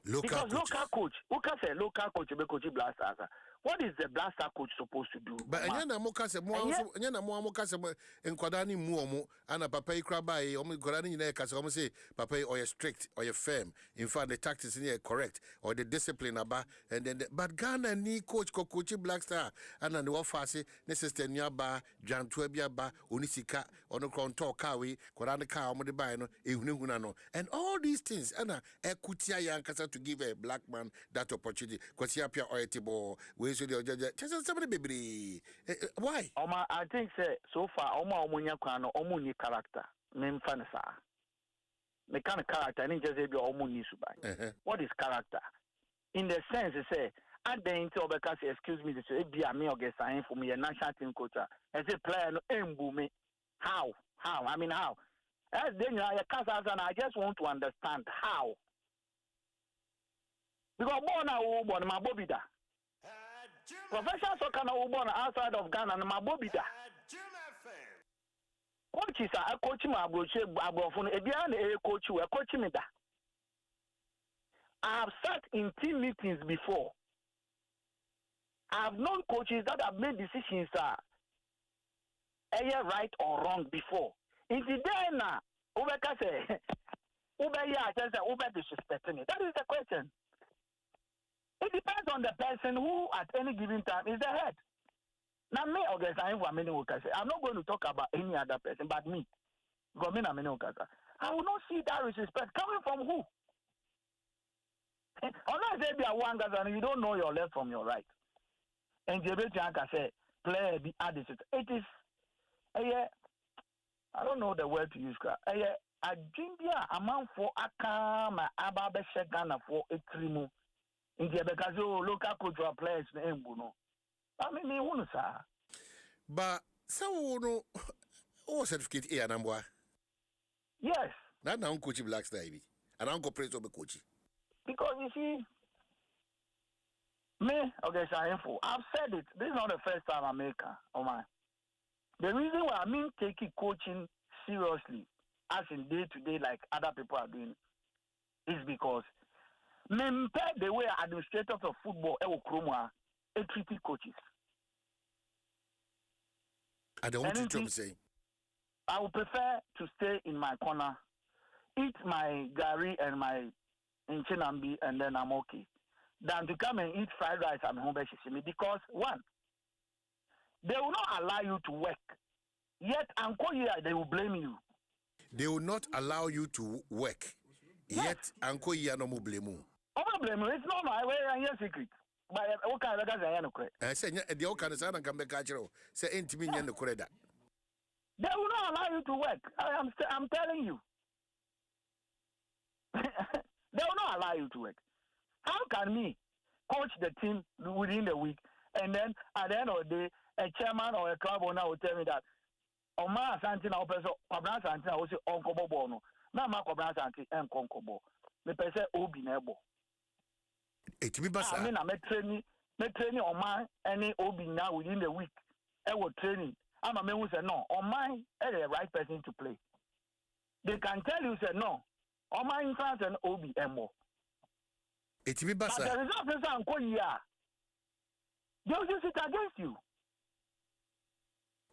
Because local coach, who can say local coach be coach Blasters? What is the Blaster coach supposed to do? But anyana moka se mo anyana mo moka se nkwadani mu omo ana papa ikra bai omo nkwadani nyina ka se omo say papa or you strict or you firm. In fact the tactics in correct or the discipline aba and then but Ghana ni coach Black Star ana ne wafase ne sister nua ba dwanto bia ba onisika ono kronto kawe kwadani ka omo de bai no ehunehuna no and all these things ana ekutia yankasa to give a black man that opportunity because he appear oyetibo we why? I think so far, Omuni character. Name Fanasa. The kind of character, I just say Omuni Subai. What is character? In the sense, say, at the intel because excuse me, say, be a me or get sign for me a national team coach. As a player, no embume. How? I mean, how? As then I just want to understand how. Because born my Bobida. Professional soccer now born outside of Ghana and my Bobida. Coaches are coaching my abroad a behind a coach who are coaching me that. I have sat in team meetings before. I have known coaches that have made decisions either right or wrong before. In the day now, Ubeka say, Uber disrespecting me. That is the question. It depends on the person who, at any given time, is the head. Now, me, I'm not going to talk about any other person but me. I will not see that respect coming from who? Unless they be a one guy and you don't know your left from your right. And the say, play the attitude. It is, I don't know the word to use. A Jimbia amount for Akama Ababe Shagana for a trimu. Because local coach or players name no. I mean, me who sir. But so no, certificate A number. Yes. That now coach Black Star, and Uncle Prince of the coach. Because you see, me I've said it. This is not the first time I make her. Oh my. The reason why I taking coaching seriously, as in day to day, like other people are doing, is because. The way administrators of football treat coaches. I don't want to say. I would prefer to stay in my corner, eat my gari and my inchinambi, and then I'm okay, than to come and eat fried rice and home because one, they will not allow you to work. Yet, they will blame you. They will not allow you to work. Yes. Yet, Uncle Yano blame you. It's not my way and your secret. But what kind of guys no correct? I say the old kind of son come back actually. Say intimate and the correct. They will not allow you to work. I'm telling you. They will not allow you to work. How can me coach the team within the week and then at the end of the day a chairman or a club owner will tell me that Oma Asante na opeso Kwabra Asante na wo se onkobo ball no na ma Kwabra Asante enkonkobo me pese obi na ebo etimi basa I mean na me training Oma any obi na within the week e wo training ama me who say no Oma is the right person to play. They can tell you say no Oma in France and obi emo etimi basa but the result is anko here they will use it against you.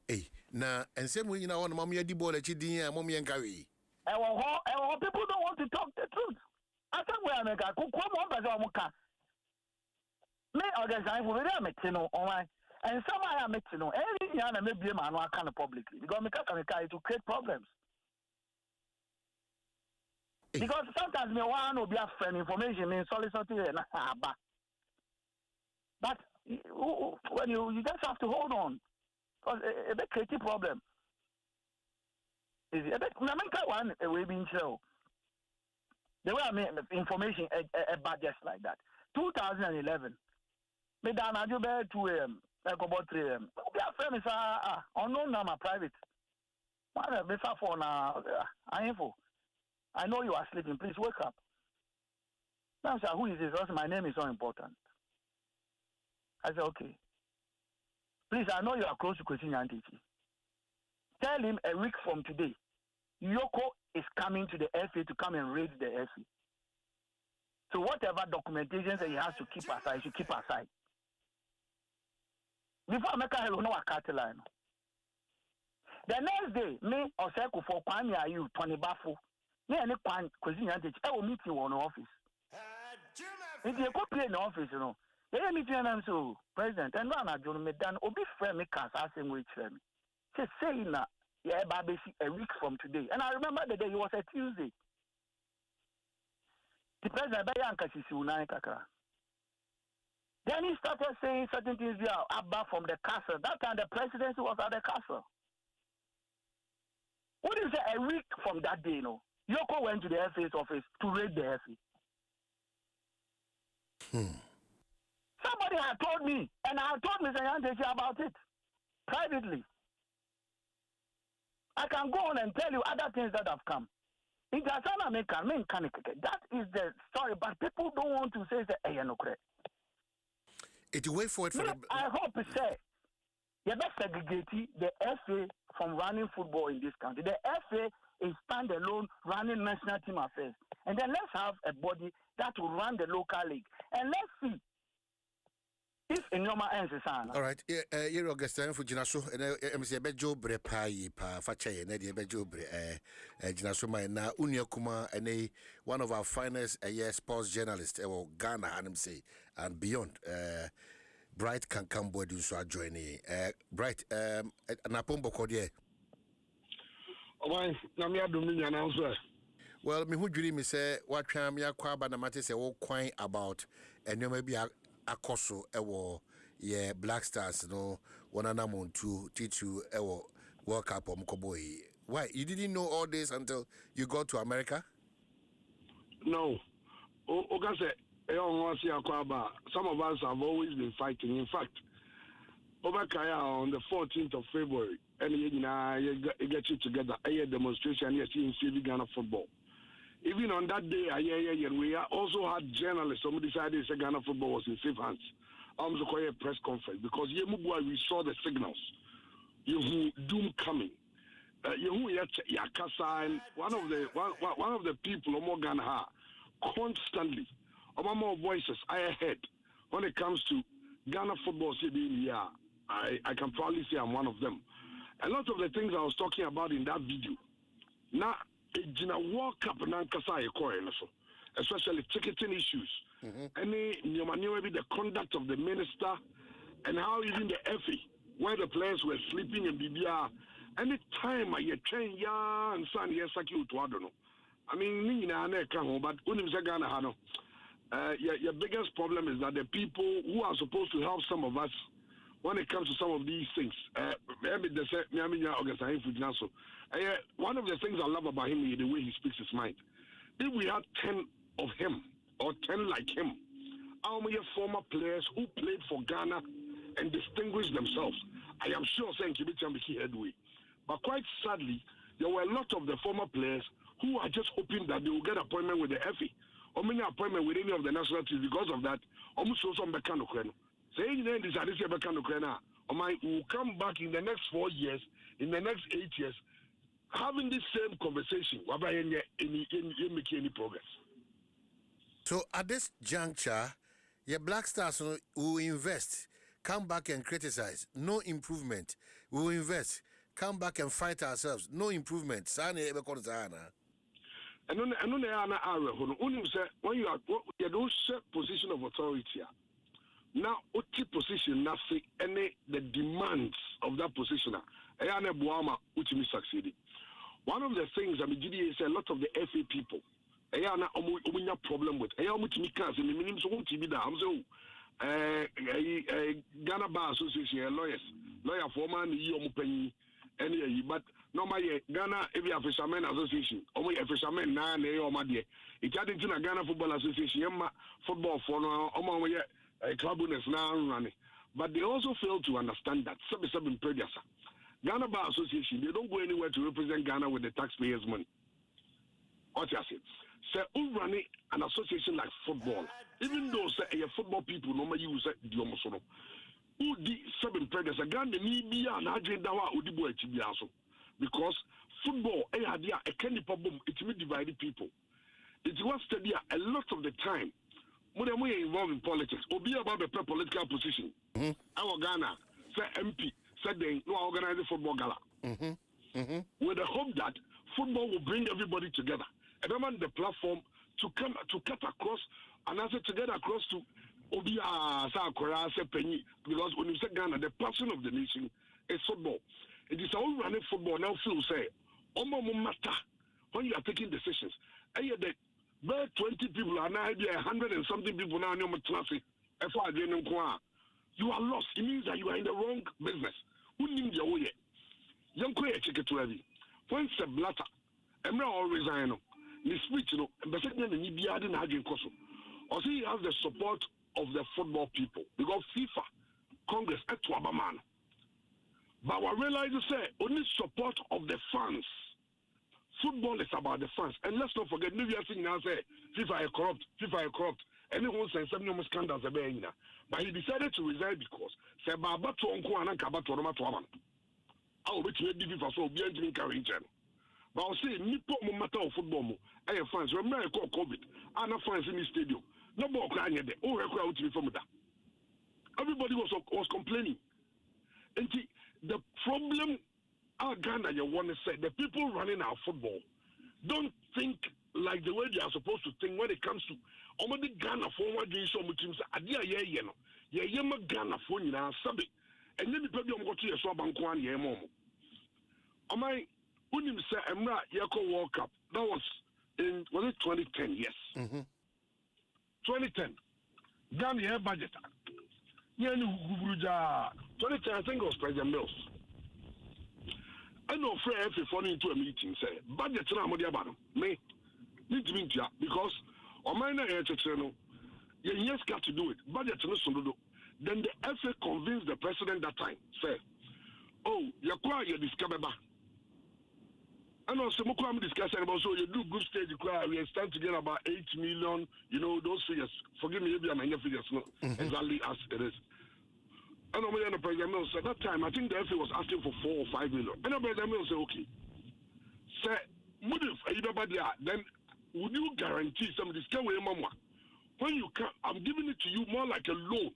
Hey, na ensem we nyina won mama yadi ball achi din a mama yen kawe. People don't want to talk the truth. I think we are make a cook one person omuka. Me organize we dey meet no online. And some I am meeting no. Every year na me be man no can publicly because me can it to create problems. Because sometimes me want to be a friend information me solicit na aba. But when you just have to hold on. Because a bit creative problem. Is it a bit one way being show? The way I mean information about just like that. 2011. Me down at 2 a.m. Like about 3 a.m. We are friends unknown number private. Man, me for now. I know you are sleeping. Please wake up. Now, sir, who is this? Also, my name is so important. I said, okay. Please, I know you are close to Kwesi Nyantakyi. Tell him a week from today, Yoko is coming to the FA to come and raid the FA. So whatever documentation that he has to keep aside, he should keep aside. Before I make a hello, no a line. The next day, me or Seku for Kwame Ayu, Tony Bafo, me and Kwesi Nyantakyi, I will meet you in the office. If you go play in the office, you know. They meeting and so president and run a John Medan Obi friend me can asking which friend. She saying that yeah, baby a week from today. And I remember the day it was a Tuesday. The president then he started saying certain things about from the castle. That time the presidency was at the castle. What is it a week from that day, you know? Yoko went to the FA's office to raid the FA. Somebody had told me, and I told Mr. Nyantakyi about it privately. I can go on and tell you other things that have come. That is the story, but people don't want to say that. Hey, no correct. It wait for it for the. I hope it say you best segregate the FA from running football in this country. The FA is standalone running national team affairs, and then let's have a body that will run the local league, and let's see. In your answer, all right, you're Augustine for Ginaso, and MC Bejo Brepai, Pa Fache, and Eddie Bejo Bre, Ginaso, my na Unia Kuma, and one of our finest sports journalists, Ghana, and say, and beyond. Bright can come board you so join Bright, Napombo Codier. Why, Namia Dominion answer. Well, me who dream me say, what time ya kwaba na mate say, all quite about, and you may be akoso ewo ye Black Stars no one anamon to teach you ewo World Cup omkoboy. Why you didn't know all this until you got to America? No. Some of us have always been fighting. In fact, over Kaya on the 14th of February, and you get you together a demonstration here in Ghana football. Even on that day, we also had journalists. Somebody decided Ghana football was in safe hands. I was going to a press conference because we saw the signals. Doom coming. Yakasa, one of the people, Ghana, constantly, more voices I heard when it comes to Ghana football. I can proudly say I'm one of them. A lot of the things I was talking about in that video. Now. World Cup especially ticketing issues. Any the conduct of the minister and how even the FA, where the players were sleeping in BBR. Any time I train and son yes I don't know. I mean but your biggest problem is that the people who are supposed to help some of us when it comes to some of these things, one of the things I love about him is the way he speaks his mind. If we had 10 of him or 10 like him, how many former players who played for Ghana and distinguished themselves, I am sure saying Kibiti headway. But quite sadly, there were a lot of the former players who are just hoping that they will get appointment with the FA or many appointment with any of the national teams. Because of that, almost also Bekano Kreno. Saying then this is Bekano Krena, or my will come back in the next 4 years, in the next 8 years, having this same conversation, whereby any progress. So at this juncture, your Black Stars will invest, come back and criticize, no improvement. We will invest, come back and fight ourselves, no improvement. And when you are you don't set position of authority, now what position nothing any the demands of that position, which me succeeded. One of the things I mean is a lot of the FA people. I have a problem with. I have much because in the minimum so I'm so Ghana Bar Association lawyer former any but normally Ghana Every Fishermen Association only a fisherman na it had into Ghana Football Association football for no clubness now running, but they also fail to understand that seven previous Ghana Bar Association they don't go anywhere to represent Ghana with the taxpayers' money. What you say? Say running an association like football, even though say football people normally use the omosono. Who the seven previous Ghana need be an agenda udibo echibiaso because football idea a candy problem it may divide people. It was study a lot of the time. When we are involved in politics, or be about the political position. Our Ghana say MP said they no organize the football gala. With the hope that football will bring everybody together. Everyone the platform to come to cut across and also to get across to Obia Sakura Penny because when you say Ghana, the passion of the nation is football. It is all running football now. Feel say, matter when you are taking decisions. And yet the 20 people are now 100 and something people now in your traffic. You are lost. It means that you are in the wrong business. Who need your way? Young queer chicken to heavy. When the blatter, Emra all resign. The speech, you know, but second, he adding Hagin Koso. Or he has the support of the football people because FIFA, Congress, et man. But what realize is say only support of the fans. Football is about the fans, and let's not forget. Maybe I think now say FIFA is corrupt. FIFA is corrupt. Anyone says some new scandals are being but he decided to resign because say Baba to Uncle and Kaba to Roma to Aman. I will be to be for so be entering carrying channel. But I'll say Nipo matter of football. I have fans. Remember I call COVID. I have fans in the stadium. No more crying there. Oh, I crowd to from that. Everybody was complaining. And the problem our Ghana you want to say the people running our football don't think like the way they are supposed to think when it comes to already Ghana forward doing so much things. Adia no. Ghana for you now sabi. And then the problem go to your so bankwan ye mom. Am I when you say Emra Yako World Cup, that was in 2010, yes. 2010. Ghana budget. 2010, I think it was President Mills. I know friends if falling into a meeting say budget na mo dia ba no me need to mean because on my na channel yes got to do it budget no so do. Then the FA convinced the president that time say oh you kwa you discover ba and also mo kwa discuss about so you do good stage we stand to get about 8 million, you know, those figures. Forgive me if I'm figures no exactly as it is. And the President Mills at that time, I think the FA was asking for 4 or 5 million. And the President Mills said, okay. Then would you guarantee some of this? When you come, I'm giving it to you more like a loan.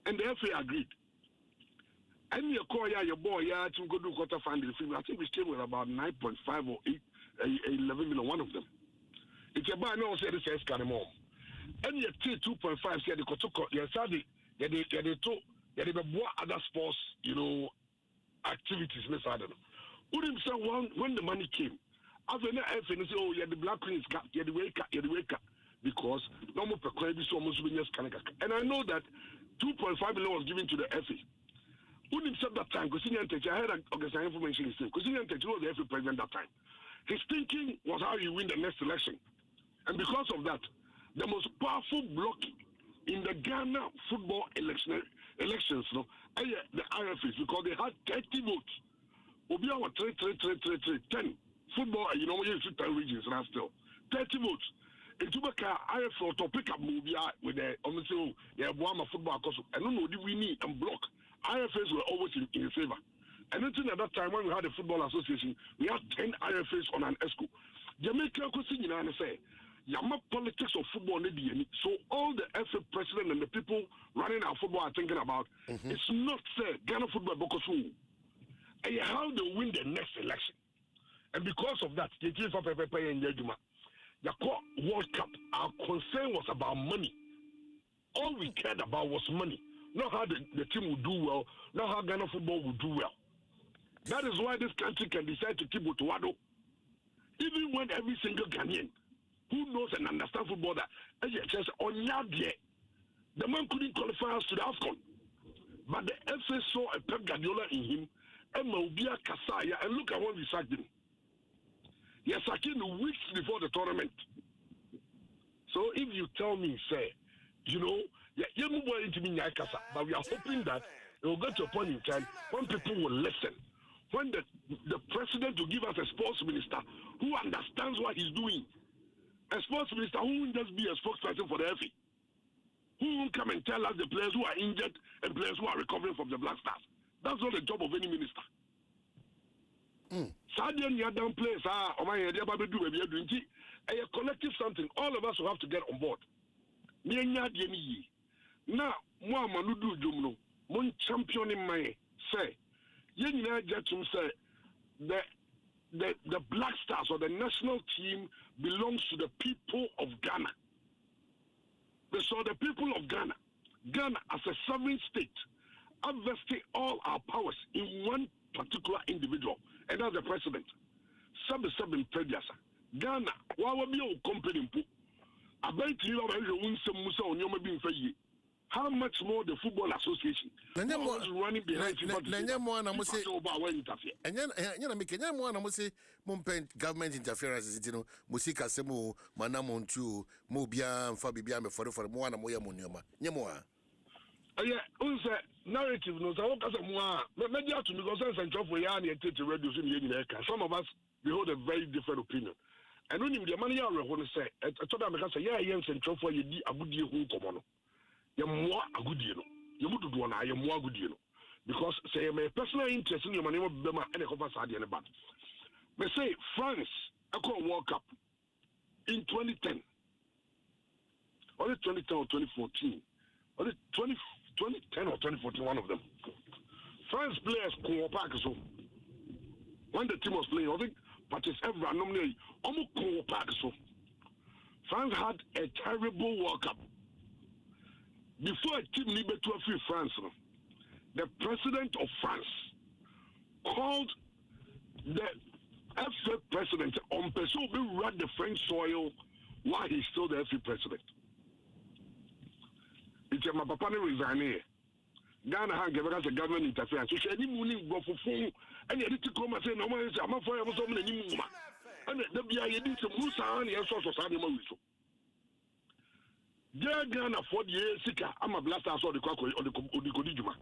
And the FA agreed. And you call your boy to go do quarter final. I think we came with about 9.5 or 11 million, one of them. It's a buy no say this is more. And you take 2.5 said the Kotoko, yes, they other sports, you know, activities. Miss Adam. Wouldn't say when the money came, After na FA say oh yeah the Black Queens got yeah the wake because no more per so almost and I know that 2.5 million was given to the FA. Who said that time? Because I had organization information is because was the FA president that time. His thinking was how you win the next election. And because of that, the most powerful bloc in the Ghana football elections, the IFAs, because they had 30 votes. Obia was 10 football, you know, you should 10 regions now still. 30 votes. In Tubaka, IFA to pick up Mubia with the Omnisio, Yabama football course, and no, we need and block. IFAs were always in favor. And until at that time when we had the Football Association, we had 10 IFAs on an ESCO. Jamaica could see and say, Yama politics of football. So all the FA president and the people running our football are thinking about it's not say Ghana football Bokosu. And how they win the next election. And because of that, the team for Pepe and Yajuma, the World Cup, our concern was about money. All we cared about was money. Not how the team would do well, not how Ghana football would do well. That is why this country can decide to keep Otuado. Even when every single Ghanaian who knows and understands football that the man couldn't qualify us to the AFCON. But the FA saw a Pep Guardiola in him, and Maubia Kasaya, and look at what we sacked him. He has sacked him weeks before the tournament. So if you tell me, say, you know, but we are hoping that it will get to a point in time when people will listen. When the president will give us a sports minister who understands what he's doing. A sports minister who won't just be a spokesperson for the FA. Who won't come and tell us the players who are injured and players who are recovering from the Black Stars. That's not the job of any minister. Sadian Yadam players are a collective something. All of us will have to get on board. Now, Muhammadu Jumno, one champion in my say, Yenina Jatum say the Black Stars or the national team belongs to the people of Ghana. So the people of Ghana as a sovereign state, are vesting all our powers in one particular individual, and that's the president. Seven Pediasa. Ghana, why would be a company? I bet you how much more the Football Association was running behind government interference, you know, Musika Semu, Manamontu, Mobia, and Fabia, for Moana Moya Munioma. Yemoa. Yeah, narrative knows I work as a moa. Maybe to negotiate and job for Yanni and take to reduce in the some of us behold a very different opinion. And when the money I want to say, I told them because yeah, yes, and job for you, a good deal who come on. You're more a good deal. You would do one, I am more good deal. Because say my personal interest in your money will be any of us had in the back. But say France, I call World Cup in 2010, or 2010 or 2014, or 2010 or 2014, one of them. France players come back so when the team was playing, I think Patrice Evra nominated almost come back so. France had a terrible World Cup. Before a team needed to free France, the president of France called the FA president on person who ran the French soil while he's still the FA president. It's my papa resigning. Ghana has given us a government interference. So any money go for phone and you need to come and say no man is a man for so many more. And the BIA did some Musa and your source of animal. Ghana for the year Sika, I'm a blaster saw the Quaco or the Kodijuma.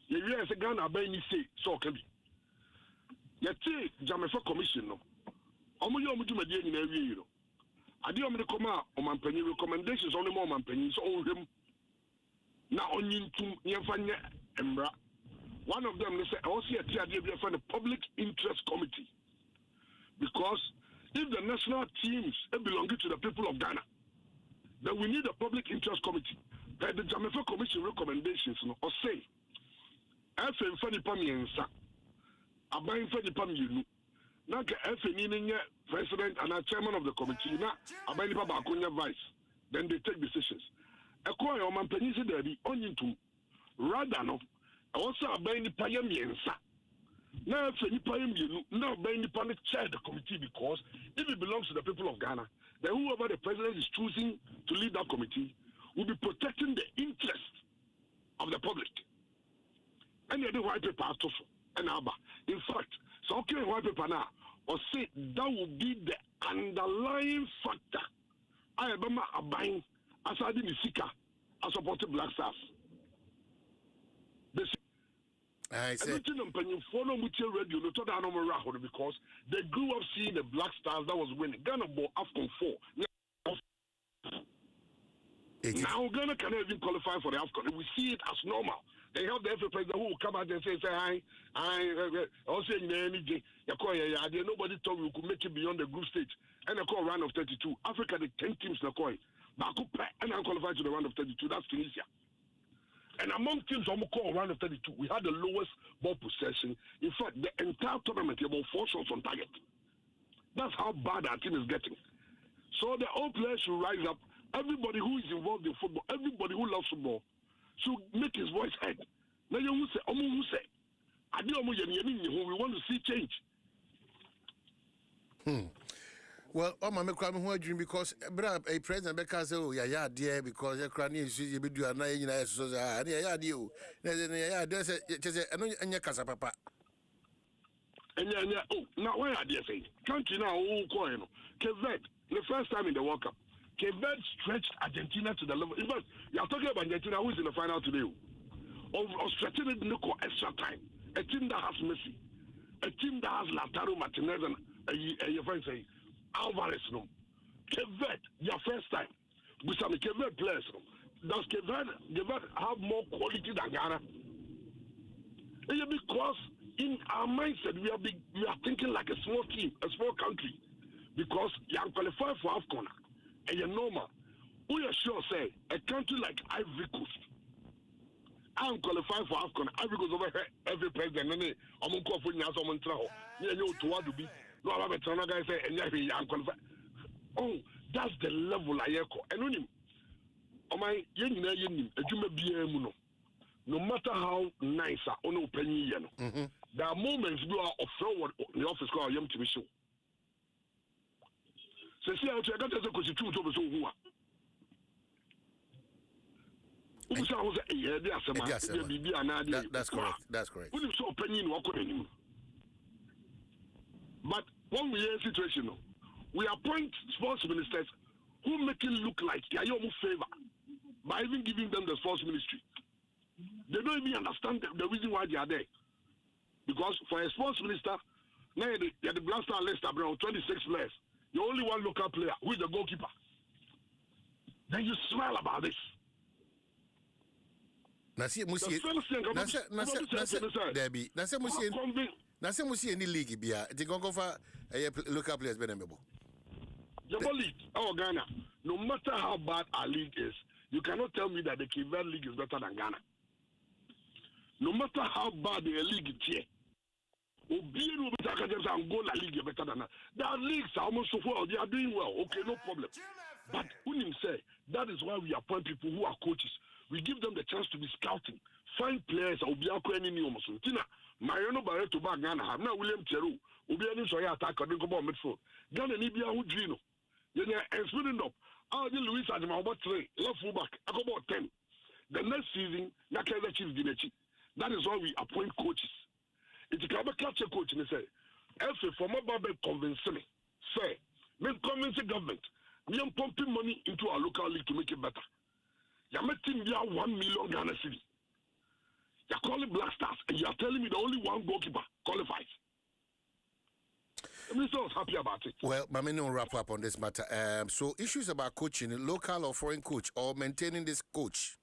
You realize Ghana by any say so can be. Yet, Jamaica Commission, no. Omudu Median in every year. I didn't come out on my penny recommendations on the moment pennies all him. Now on to Yafanya Embra. One of them, they say, I also see a TRD for the Public Interest Committee. Because if the national teams belong to the people of Ghana, then we need a Public Interest Committee. That the Jamaica Commission recommendations, or say, F and Fanny Pamiensa, a buying Fanny Paminu, Naka F and president and a chairman of the committee, now a buying Papa vice. Then they take decisions. Acquire on my penny there be only to rather no, also a buying Payamiensa. Now, if now independent chair the committee because if it belongs to the people of Ghana, then whoever the president is choosing to lead that committee will be protecting the interest of the public. And the white paper and ABBA. In fact, so okay, white paper now, or say that will be the underlying factor. I remember a buying as I did Sika, I supported Black Stars. I say radio because they grew up seeing the Black Stars that was winning. Ghana bought AFCON 4. Now Ghana can even qualify for the AFCON. We see it as normal. They have the FA president who will come out and say hi, also anything. Nobody thought we could make it beyond the group stage. And they call round of 32. Africa, the 10 teams in the coin. And I'm qualified to the round of 32. That's Tunisia. And among teams on the call round of 32, we had the lowest ball possession. In fact, the entire tournament, about 4 shots on target. That's how bad our team is getting. So the old players should rise up. Everybody who is involved in football, everybody who loves football, should make his voice heard. Now you say, we want to see change. Well, my crime who dream because a president because oh yeah dear because your cranny is you be do another so yeah you there's a casa papa. And oh now why are they saying country now coin Quebec the first time in the World Cup Quebec stretched Argentina to the level. In fact, you are talking about Argentina who is in the final today. Of stretching it in extra time. A team that has Messi, a team that has Lautaro Martinez and your friend say Alvarez no. Quebec, your first time. With some Quebec players. Does Quebec have more quality than Ghana? Because in our mindset we are thinking like a small team, a small country. Because you are qualified for AFCON. And you're normal. We are sure say a country like Ivory Coast. I'm qualified for AFCON. Ivory Coast over here, every president. I'm going to call for you. No, guy say, and I'm qualified. Oh, that's the level I echo. And when him, oh my, no matter how nice or no penny, there are moments you are forward in the office called Yom TV show. So see how to get the constitution to so who are. That's correct. That's correct. We so opinion walk on. But when we are in a situation, we appoint sports ministers who make it look like they are your favor by even giving them the sports ministry. They don't even understand the reason why they are there. Because for a sports minister, now they are the Black Star list around 26 players. You're only one local player, who is the goalkeeper. Then you smile about this. Musi any league bia. They go for local players benemebo. The league, Ghana. No matter how bad our league is, you cannot tell me that the Quebec league is better than Ghana. No matter how bad the league is here. Angola league better than that. Their leagues are almost so well. They are doing well. Okay, no problem. But Unim say that is why we appoint people who are coaches. We give them the chance to be scouting, find players. Tina, Mariano Barreto back Ghana. Now William Teru, Ubiani Soya attacker. Don't go about midfield. Ghana Nibia Udrino. Then they're speeding up. Luis Adama about 3 left fullback. I go about 10. The next season, Nakaza Chief Dinechi. That is why we appoint coaches. It's a catch a coach and say, if a former barber convince me, say, me convince the government, me am pumping money into our local league to make it better. You're making me 1 million Ghana cedi. You're calling Black Stars and you're telling me the only one goalkeeper qualifies. I'm so happy about it. Well, Mami, no wrap up on this matter. So issues about coaching, local or foreign coach, or maintaining this coach?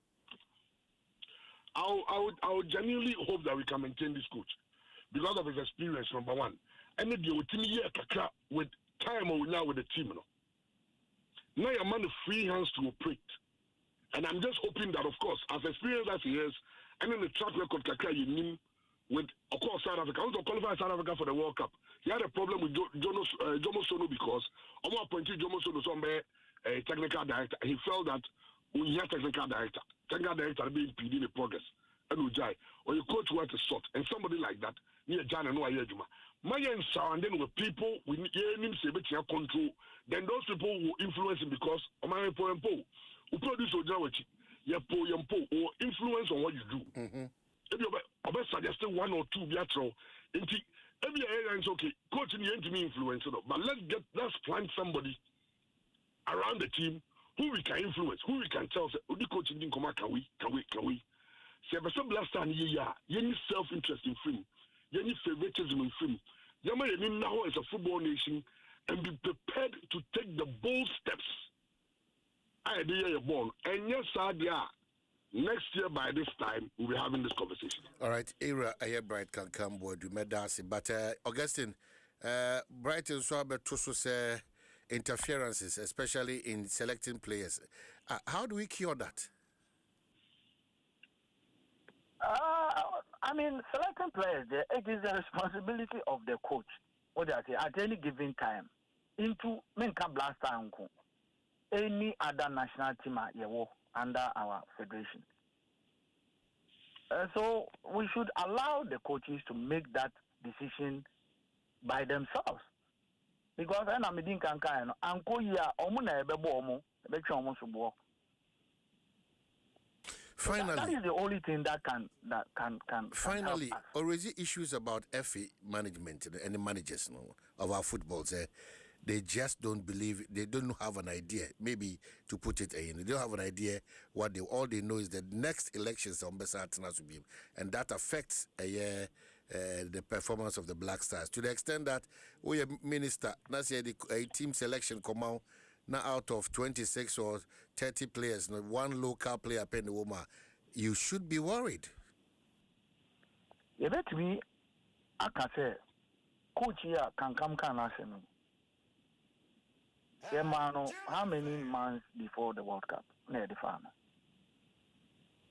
I would genuinely hope that we can maintain this coach. Because of his experience, number one. And then with time now with the team. Now you're man of free hands to operate. And I'm just hoping that, of course, as experienced as he is, and then the track record with, of course, South Africa. I want to qualify South Africa for the World Cup. He had a problem with Jomo Sono because I'm appointed Jomo Sono somewhere a technical director. He felt that we have technical director being impeding the progress. And Ujai, or your coach wants a shot, and somebody like that near Jana no Ayajuma. Mayan surrounding with people we need control, then those people will influence him because Omani Po and Po who produce Ojawachi, Yapo Yampo, or influence on what you do. If you suggest 1 or 2 biatro, every area is okay, coach in the end to me influence, but let's find somebody around the team who we can influence, who we can tell, the coach didn't come out, can we? Say, but some last time, any self-interest in film, any favoritism in film. Yama now as a football nation and be prepared to take the bold steps. I idea your ball. And yes, Sadia, next year by this time, we'll be having this conversation. All right, Era, Bright can come board, you may dance. But Augustine, Bright and Swabert to say interferences, especially in selecting players. How do we cure that? I mean, selecting players, it is the responsibility of the coach. What do I say? At any given time, into Menka Blaster and any other national team under our federation. So we should allow the coaches to make that decision by themselves. Because I'm a dinka and Uncle Ya Omuna Bebo Omo, Finally, that is the only thing that can finally, already issues about FA management and the managers of our football. They just don't believe. They don't have an idea. Maybe to put it in, they don't have an idea. All they know is that next elections on Besatnas will be, and that affects the performance of the Black Stars to the extent that we minister. Now say a team selection come out. Now, out of 26 or 30 players, one local player pen the woman, you should be worried. You bet me, I can say, coach here can come and how many months before the World Cup? Near the final.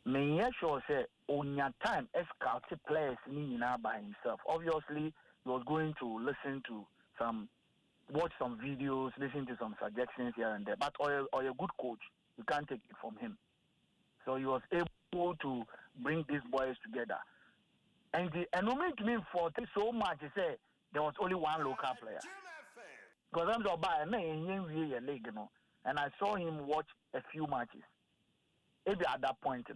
Me sure say on your time, scout players by himself. Obviously, he was going to listen to watch some videos, listen to some suggestions here and there. But or a good coach, you can't take it from him. So he was able to bring these boys together. And the enrollment to me for so much, he said there was only one local player. Because I'm so bad, and I saw him watch a few matches. Maybe at that point,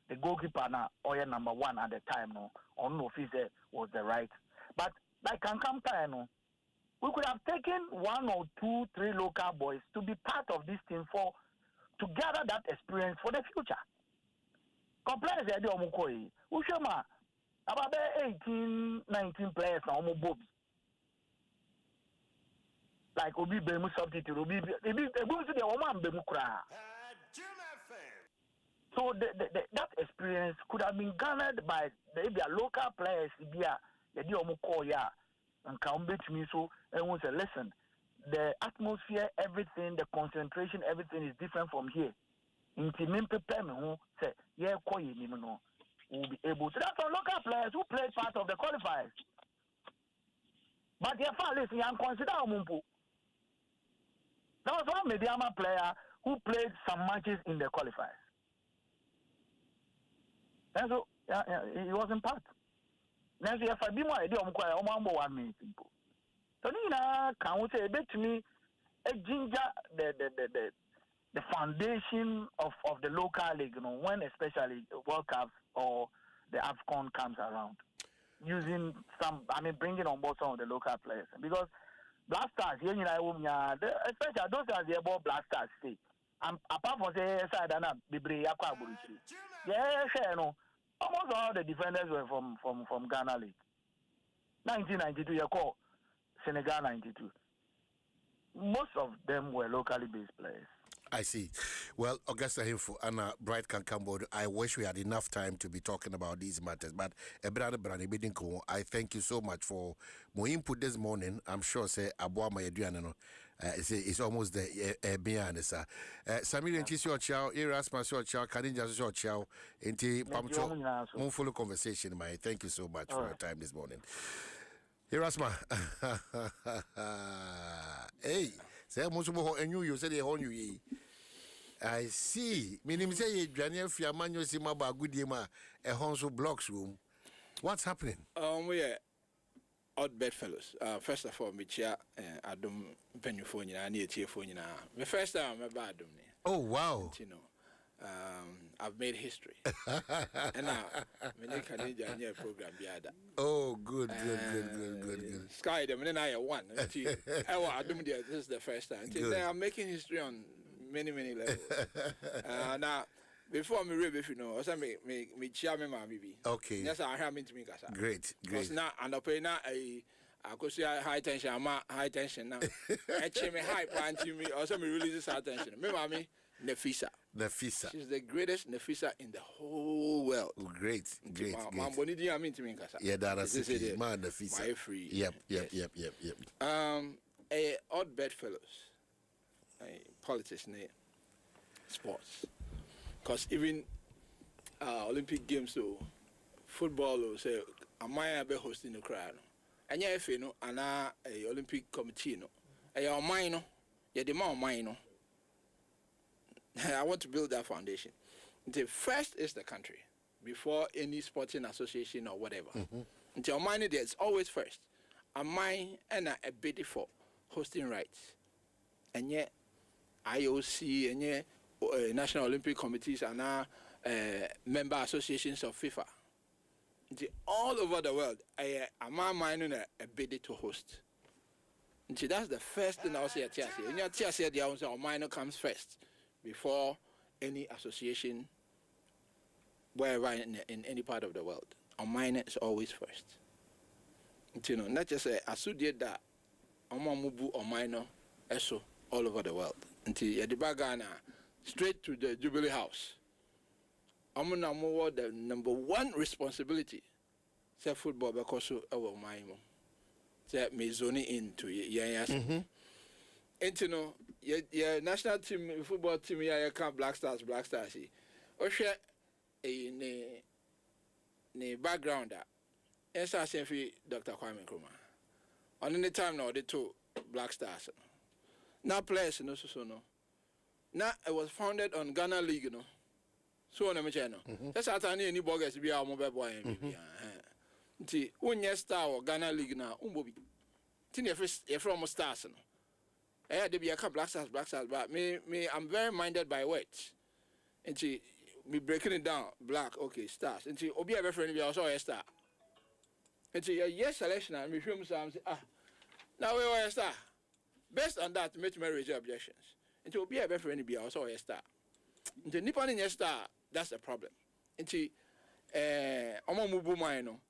the goalkeeper now, or number 1 at the time, on no officer was the right. But like can come time, we could have taken 1 or 2, 3 local boys to be part of this team to gather that experience for the future. Complaints are the Ushama about 18, 19 players now Bobby. Like Obi Bemu substitute, Obi the woman Bemukra. So that experience could have been garnered by maybe a local players here, the and come back to me so and was a lesson. The atmosphere, everything, the concentration, everything is different from here. In Timim prepare me who say, yeah, we'll be able to. That's our local players who played part of the qualifiers. But your father listen, I'm consider Mumpu. There was one Mediama player who played some matches in the qualifiers. And so he was in part. Now, if I be more idea, I'm quite 1 minute people. So, can we say a bit to me a ginger the foundation of the local league, when especially World Cup or the AFCON comes around, using bringing on board some of the local players. Because Black Stars, especially those guys, they bought Black Stars. Apart from the side, almost all the defenders were from Ghana League. 1992, you call Senegal 92. Most of them were locally based players. I see. Well, Augusta Hinfo, Anna Bright can come board. I wish we had enough time to be talking about these matters, but I thank you so much for my input this morning. I'm sure say Abua Mayaduano it's almost the beyond sir. Samir and Chisio Chow, Erasmus Chow, Kaninja Chow, Inti Pamcho, one full conversation, my thank you so much for your time this morning. Erasma. Hey, say Musubo and you said they own you. I see. Meaning say Daniel Fiamanyo Simaba Goodima a Honso Blocks room. What's happening? Yeah. Odd Bedfellows. First of all, me chair Adom Pennyphone and near Cheerphone. The first time I'm about Adom. Oh, wow. You know, I've made history. And now, I Canadian program. Oh, good. Sky, them, and I one. Adom, this is the first time. I'm making history on many levels. Now, before me read, if you know, also me chair me baby. Okay. Yes, I have to me. Great. Because now, and I pay now I could see high tension. I'm high tension now. Actually, me high point to me. Also, me releases high tension. Me mommy Nefisa. She's the greatest Nefisa in the whole world. Great. Man, boni di amin to me kasa. Yeah, that's it. Man, Nefisa. My free. Yep. Odd bedfellows. Politics, sports. Because even Olympic Games, so football, say, I might be hosting the crowd. And yeah, if you know, and a Olympic committee, no, a minor, yeah, the more minor. I want to build that foundation. The first is the country before any sporting association or whatever. Until mine, there's always first. A mine and a bid for hosting rights. And yet, IOC and yet. National Olympic Committees and now member associations of FIFA. All over the world, I'm minding a bid to host. That's the first thing I'll say at TSA. In your TSA, the our minor comes first before any association, wherever in any part of the world. Our minor is always first. You know, not just a did that, Mubu or minor, also all over the world. Until you Ghana. Straight to the Jubilee House. I'm the number one responsibility. Say football because of my say me zone into yes. And you know, your national team football team here can Black Stars. Or share a background that. Yes, I say for Dr. Kwame Nkrumah. On any time now, they two Black Stars. Now players no so no. Now it was founded on Ghana League, you know. So on a channel. That's how I any bogus be our mobile boy. See, when you star or Ghana League now, Umbobi. Tin you from stars. I had to be a couple Black Stars, but me, I'm very minded by words. And see, me breaking it down, black, okay, stars. And see, Obi a friend be also a star. And see, yes selection, and me film some say, now we are a star. Based on that, make me raise objections. It will be a better be also a star. The Nippon in a star, that's a problem. Into Omomubu Mino,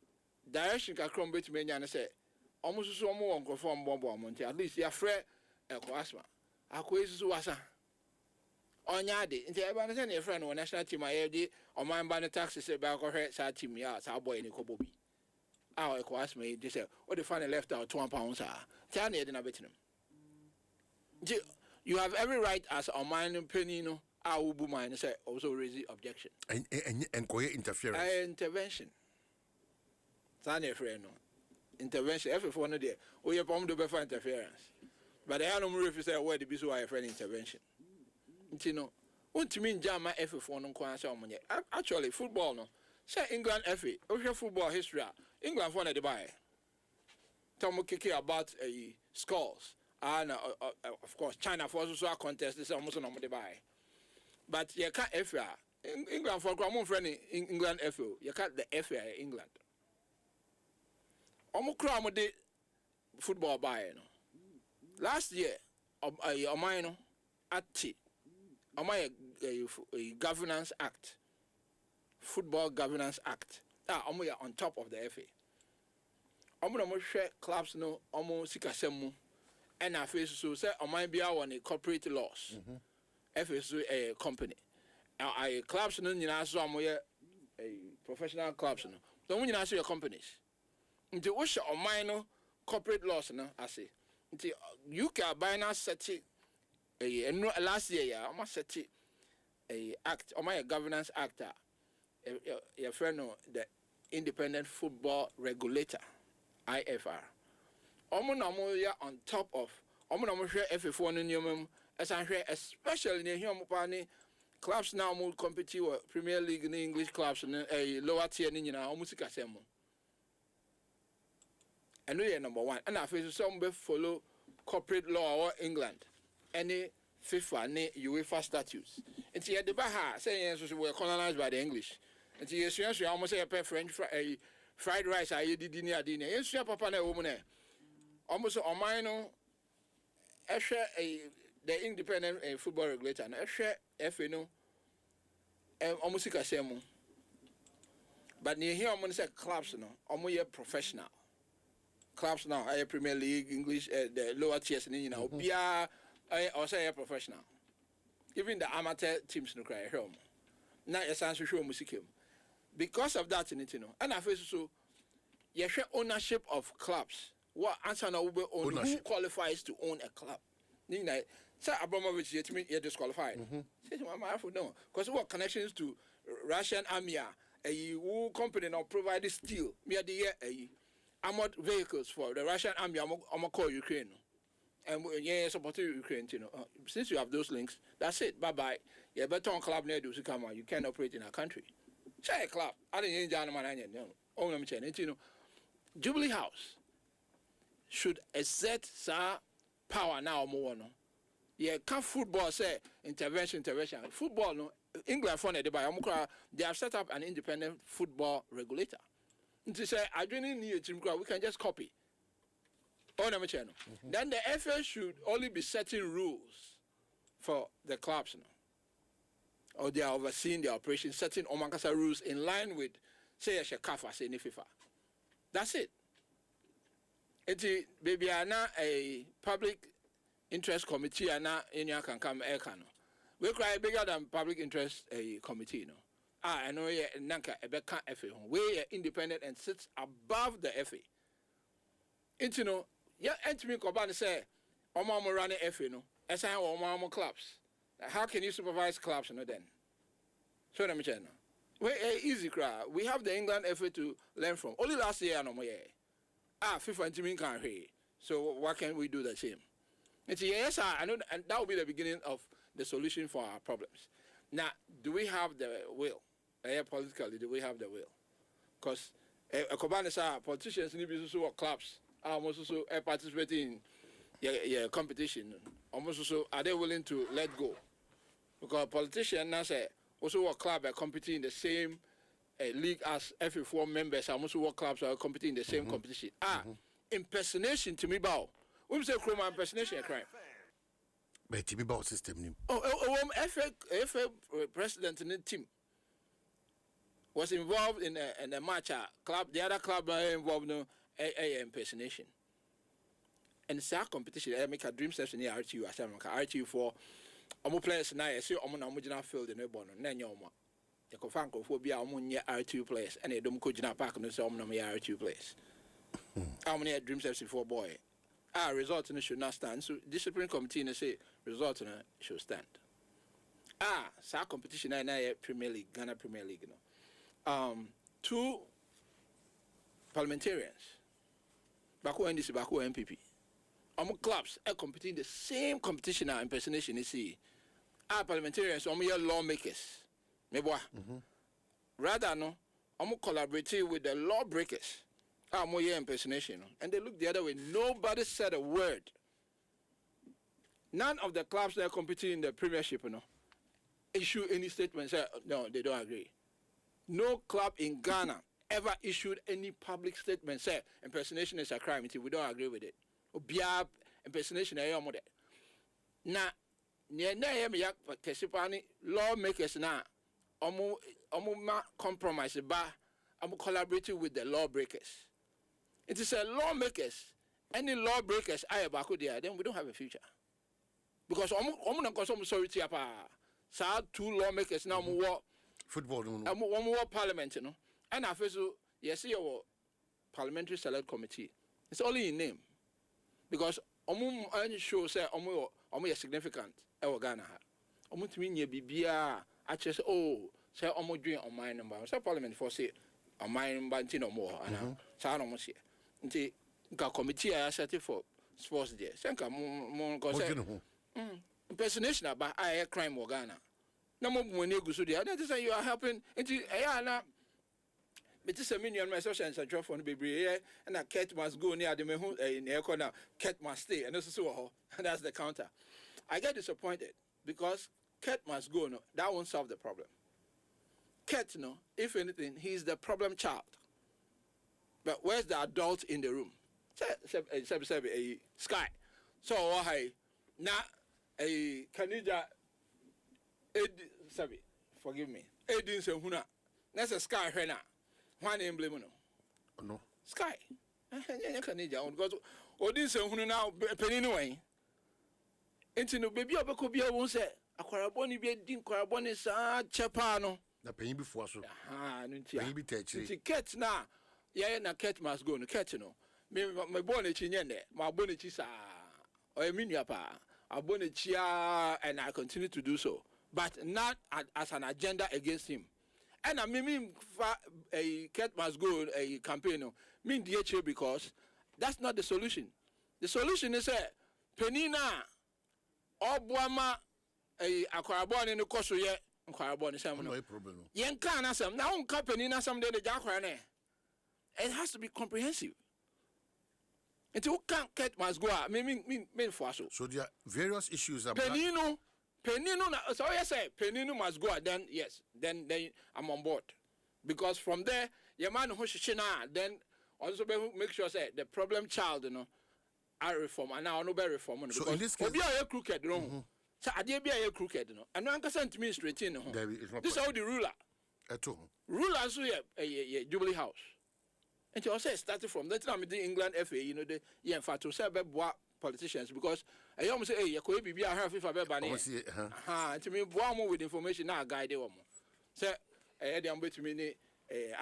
direction can crumble to me and say, almost so more on conform bomb, at least you're afraid of Quasma. I quiz Wassa. On Yadi, into everyone send a friend or national team, I had or my banner taxes about her side team yards, our boy in Kobobi. Our Quasma, they said, what the funny left out £2 are. Tell me, I didn't bet him. You have every right as a minor penino, I will be mine, say, also raise the objection. And interference. Intervention. Sandy friend, intervention. Every one of them, we have to be for interference. But I don't know if you say, where the biso are friend intervention. You know, what to mean, Jama every phone on Kwanzaa. Actually, football, no. Say England FA, okay, football history. England for the buy. Tom Kiki about scores. And of course, China for also a contest is almost on the buy. But you can't FA. England for common friend in England FA. You can't the FA England. Almost crowd the football buy. Last year, a minor at a governance act, football governance act. We are on top of the FA. Almost share clubs no almost sikasemu. And I face so say I might be on a corporate loss. FSU a company. I clubs no nyina so amoye a professional clubs no. So when you see your companies. Nti wo hye o man no corporate loss no ase. Nti UK buy na set last year ya almost set a act or my governance act your friend no the Independent Football Regulator IFR. On top of FA4 no especially in the clubs now will compete with Premier League in English clubs and a lower tier in almost And we are number one. And I feel some be follow corporate law or England. Any FIFA, any UEFA statutes. And see at the Baha saying we were colonized by the English. And see you almost say a French fried rice. I did dinner. Yes, you papa na woman. Almost on mine. The independent football regulator. And FA no. Almost like I say. But near here, I'm going to say clubs now. I'm going to professional. Clubs now, I Premier League, English, the lower tiers, and you know, I also professional. Even the amateur teams no cry home. Now it's answer show music. Because of that, you know, and I feel so. You share ownership of clubs. What answer now will own who qualifies to own a club? You know, say Abramovich, you're disqualified. Say to my wife, no, because what connections to Russian army? Who company now provide steel? Me at the armored vehicles for the Russian army. I'm gonna call Ukraine, and yeah, support Ukraine. You know, since you have those links, that's it. Bye bye. Yeah, better on club near do come on. You can't operate in our country. Say a club. I didn't know. Oh, I'm saying, you know, Jubilee House should exert power now more. No, yeah, can football say intervention? Football no. England funded by they have set up an independent football regulator. To say, I don't need a team crowd, we can just copy. Then the FA should only be setting rules for the clubs now. Or they are overseeing the operation, setting Omankasa rules in line with, say, a Shekafa, say, FIFA. That's it. It's baby, a public interest committee, and now can come air. We cry bigger than public interest committee, you know. I know Nanka Ebeka FA. We are independent and sits above the FA. And you know, yeah, and to me, Kobani say, Omama running FA, no, as I have Omama clubs. How can you supervise clubs, you know, then? So, let me tell you. We're easy cry. We have the England FA to learn from. Only last year, no more. FIFA and Jimmy can't hear. So, why can't we do the same? And so, yes, I know, and that will be the beginning of the solution for our problems. Now, do we have the will? Politically, do we have the will? Because politicians need to work clubs are also participating in competition. Almost also, are they willing to let go? Because politicians now say also work club are competing in the same league as every 4 members. Also work clubs are competing in the same competition. Impersonation to me, bow. We say chroma impersonation a crime. But TV about system. FA president in the team was involved in a match club. The other club involved in impersonation. And it's a competition. I make a dream session in RTU. I say RTU for players now. I see original field in the born. Nanyoma. You can find phobia RTU players, and they don't coach in a park and say RTU players. How many dream session for boy? Results in it should not stand. So discipline committee and say results in it should stand. So competition in Premier League, Ghana Premier League, you know. 2 parliamentarians, Baku NDC, Baku MPP. Clubs are competing in the same competition now impersonation. You see, parliamentarians, lawmakers. Rather no, collaborating with the lawbreakers. More impersonation, and they look the other way. Nobody said a word. None of the clubs that are competing in the Premiership, issue any statement. Say no, they don't agree. No club in Ghana ever issued any public statement. Say impersonation is a crime. We don't agree with it. Obia impersonation is more that. Now, lawmakers now, compromise ba, collaborating with the lawbreakers. It is a lawmakers. Any lawbreakers are back there, then we don't have a future. Because sorry, 2 lawmakers now more football, one more parliament, you know. And I feel so. Yes, your parliamentary select committee. It's only in name, because show say is significant. Ghana, to me bibia. I just say doing on my number. Say parliament for say on my number no more. And so no more say. Nti nka committee I set for sports there. Say nka mo go say impersonation about a crime in Ghana. Na mo money go so there. That is say you are helping. Nti na But this is a minion my social and central for the baby, and a cat must go near the mehu in the corner, cat must stay, and this is so, and that's the counter. I get disappointed because cat must go, no, that won't solve the problem. Cat, no, if anything, he's the problem child. But where's the adult in the room? A Sky. So, hey, now, a Canada, forgive me, Edin Sehuna, that's a Sky Hena. One name, blame no. Sky. Canada, because Odin Sehuna now, Penny. Enti no baby obeko bia won se akwaraboni bia din kwaraboni sa chepano na penyi before so no ntia penyi bi techiri ticket na ye na cat must go no cat no me born echi nyende ma born echi sa o eminia pa abon echi and I continue to do so but not as an agenda against him and I mean a cat must go a campaign no mean the because that's not the solution. The solution is penina Obuama a aquarabon no koso ye aquarabon sam no problem. Yen kan asam na un company na sam de jakwane. It has to be comprehensive. Until can't get must go out. Mean for so. So there are various issues about Penino na so yes say Penino must go out, then yes, then I'm on board. Because from there your man who shina then also make sure say the problem child, you know. I reform and now no better reform. So in this case, be a crooked, no. So I did be a crooked, no. And no one can send me straight in. This is how the ruler. At all. Ruler so a Jubilee House. And you also started from that time in England FA, you know, the in fact to say about politicians because I almost say, you could be a half if I be banning. To me, one more with information now guide them. So I had them to me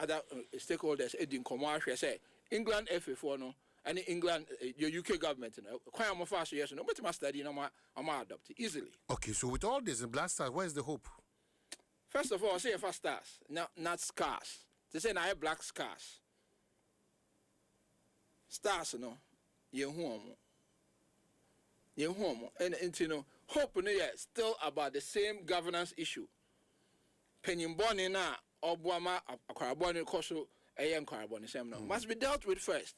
other stakeholders in commercial say England FA for no. And in England, your UK government, quite more fast, yes, no, but my study, I'm adopt easily. Okay, so with all this in Black Stars, where's the hope? First of all, I say first stars, not scars. They say I have black scars. Stars, no, you home. And you know, hope no, yeah, still about the same governance issue. Penny Bonnie na Obuama Akaraboni Koso AM Karaboni Sam no must be dealt with first.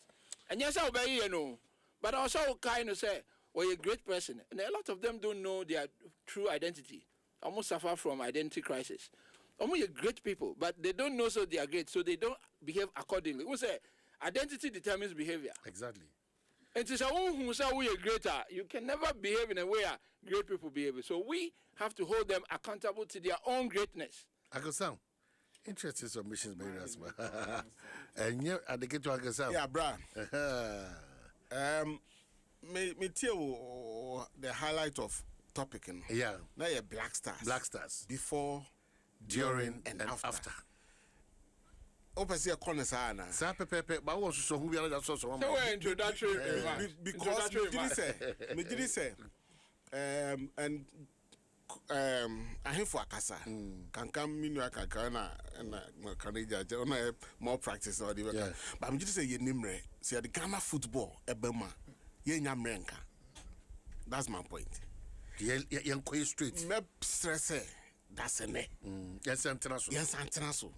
And yes, I'll be you know, but also kind of say, well, you're a great person, and a lot of them don't know their true identity. Almost suffer from identity crisis. Almost you're great people, but they don't know so they are great, so they don't behave accordingly. We say identity determines behavior. Exactly. And to say who say we are greater, you can never behave in a way great people behave. So we have to hold them accountable to their own greatness. Akosam, interesting submissions by Rasma. And you at the get to Akosam. Yeah, bra. Me tell you the highlight of topic. Yeah. Now you're Black Stars. Black Stars. Before, during, and after. Open see a corner sana. Sa pepe, but also so who we are just so So introductory because me did say and I have for akasa can come minu akaka na Canada na more practice or the but I'm just say ye nimre say the Ghana football ebema ye nyamrenka. That's my point. Ye quite straight. Me stress that's a ne. Yes, international.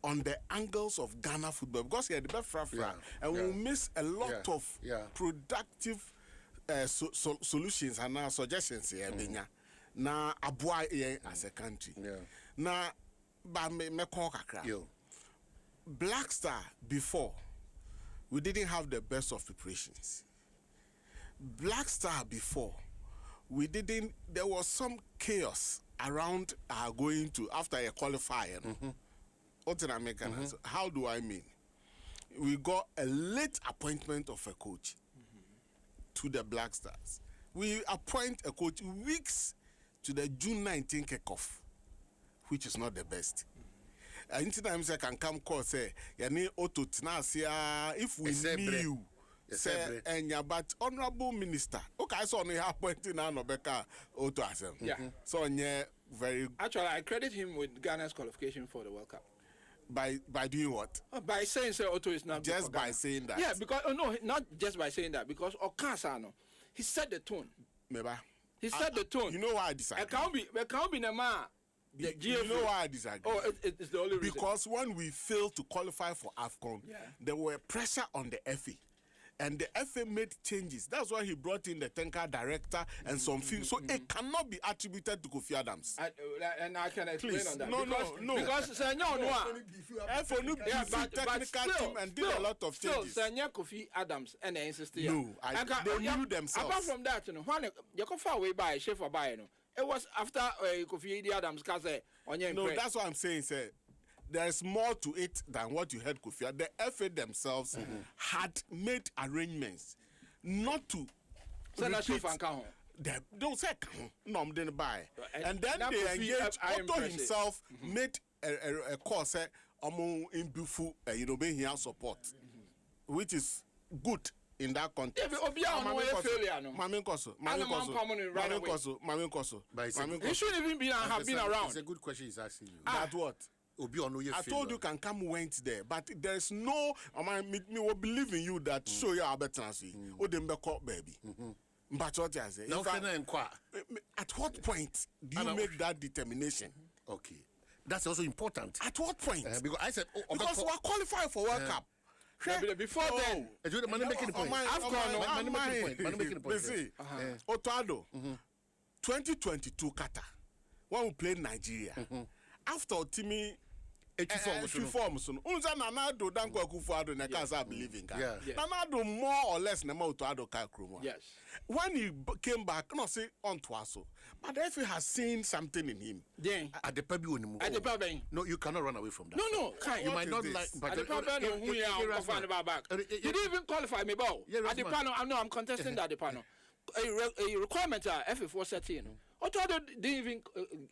On the angles of Ghana football because here the best frafra and we'll miss a lot of productive solutions and now suggestions here na aboa as a country. Na ba me call kakra. Black Star before we didn't have the best of preparations. Black Star before we didn't there was some chaos around going to after a qualifier. How do I mean? We got a late appointment of a coach to the Black Stars. We appoint a coach weeks to the June 19 kickoff, which is not the best. Sometimes I can come call say, "Yani auto tnasia if we knew." Say, but honorable minister, okay, I saw me appointing now Nobeka auto asem. Yeah. So very. Actually, I credit him with Ghana's qualification for the World Cup. By doing what? By saying so Otto is not just by saying that. Yeah, because no, not just by saying that, because Okasano, he set the tone. Meba. He set the tone. You know why I decided? I can't be the man You know why I disagree? Oh, it's the only reason. Because when we failed to qualify for AFCON, there were pressure on the FA. And the FA made changes. That's why he brought in the tanker director and some few. So it cannot be attributed to Kofi Adams. And I can explain Please. on that. No. Because FA no technical team and did a lot of changes. Still, Kofi Adams and they insisted. No, they knew themselves. Apart from that, when you come far away by Schaefer by, it was after Kofi Adams. No, that's what I'm saying, sir. There's more to it than what you heard, Kofi. The FA themselves had made arrangements not to repeat. Don't say no, I'm didn't buy. And then they engaged. Otto himself made a call, say, in Bufu, being here support, which is good in that context. He shouldn't even have been around. It's a good question he's asking you. That what? I told you can come went there, but there's no. Me will believe in you that show you our better see. Baby. But what I say? At what point do you make that determination? Okay, that's also important. At what point? Because I said because we are qualified for World Cup. Before then, money making the point. Money making the point. See, Otoado, 2022 Qatar, when we played Nigeria. After Timmy, forms. Unza Nanado Danko Kufuado Nakasa believing. Nanado more or less Nama Otoado Kakruma. Yes. When he came back, not say on Dwaso, but if he has seen something in him. Then at the Pebu no, you cannot run away from that. No, you might not like. But at the panel, he didn't even qualify me. At the panel, I'm contesting that the panel. A requirement FA4 setting. Otoado didn't even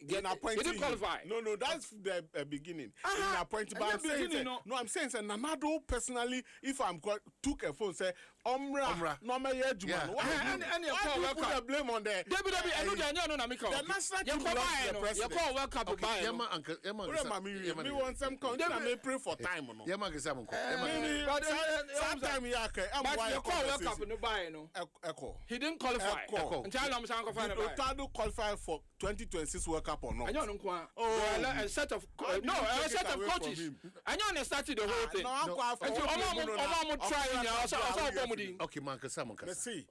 get appointed. He didn't qualify. No, that's the beginning. In appointing, but I'm saying, Nanado personally, if I'm took a phone, say, Omra, no me Juma. And you call World Cup. Blame on the the national team lost the president. You call World Cup by me want some content. I may pray for time. But you call World Cup no buy no. He didn't qualify. Otoado qualified for 2026 World Cup or not? I don't know. A set of coaches. I know started the whole thing. Okay, man, let's see.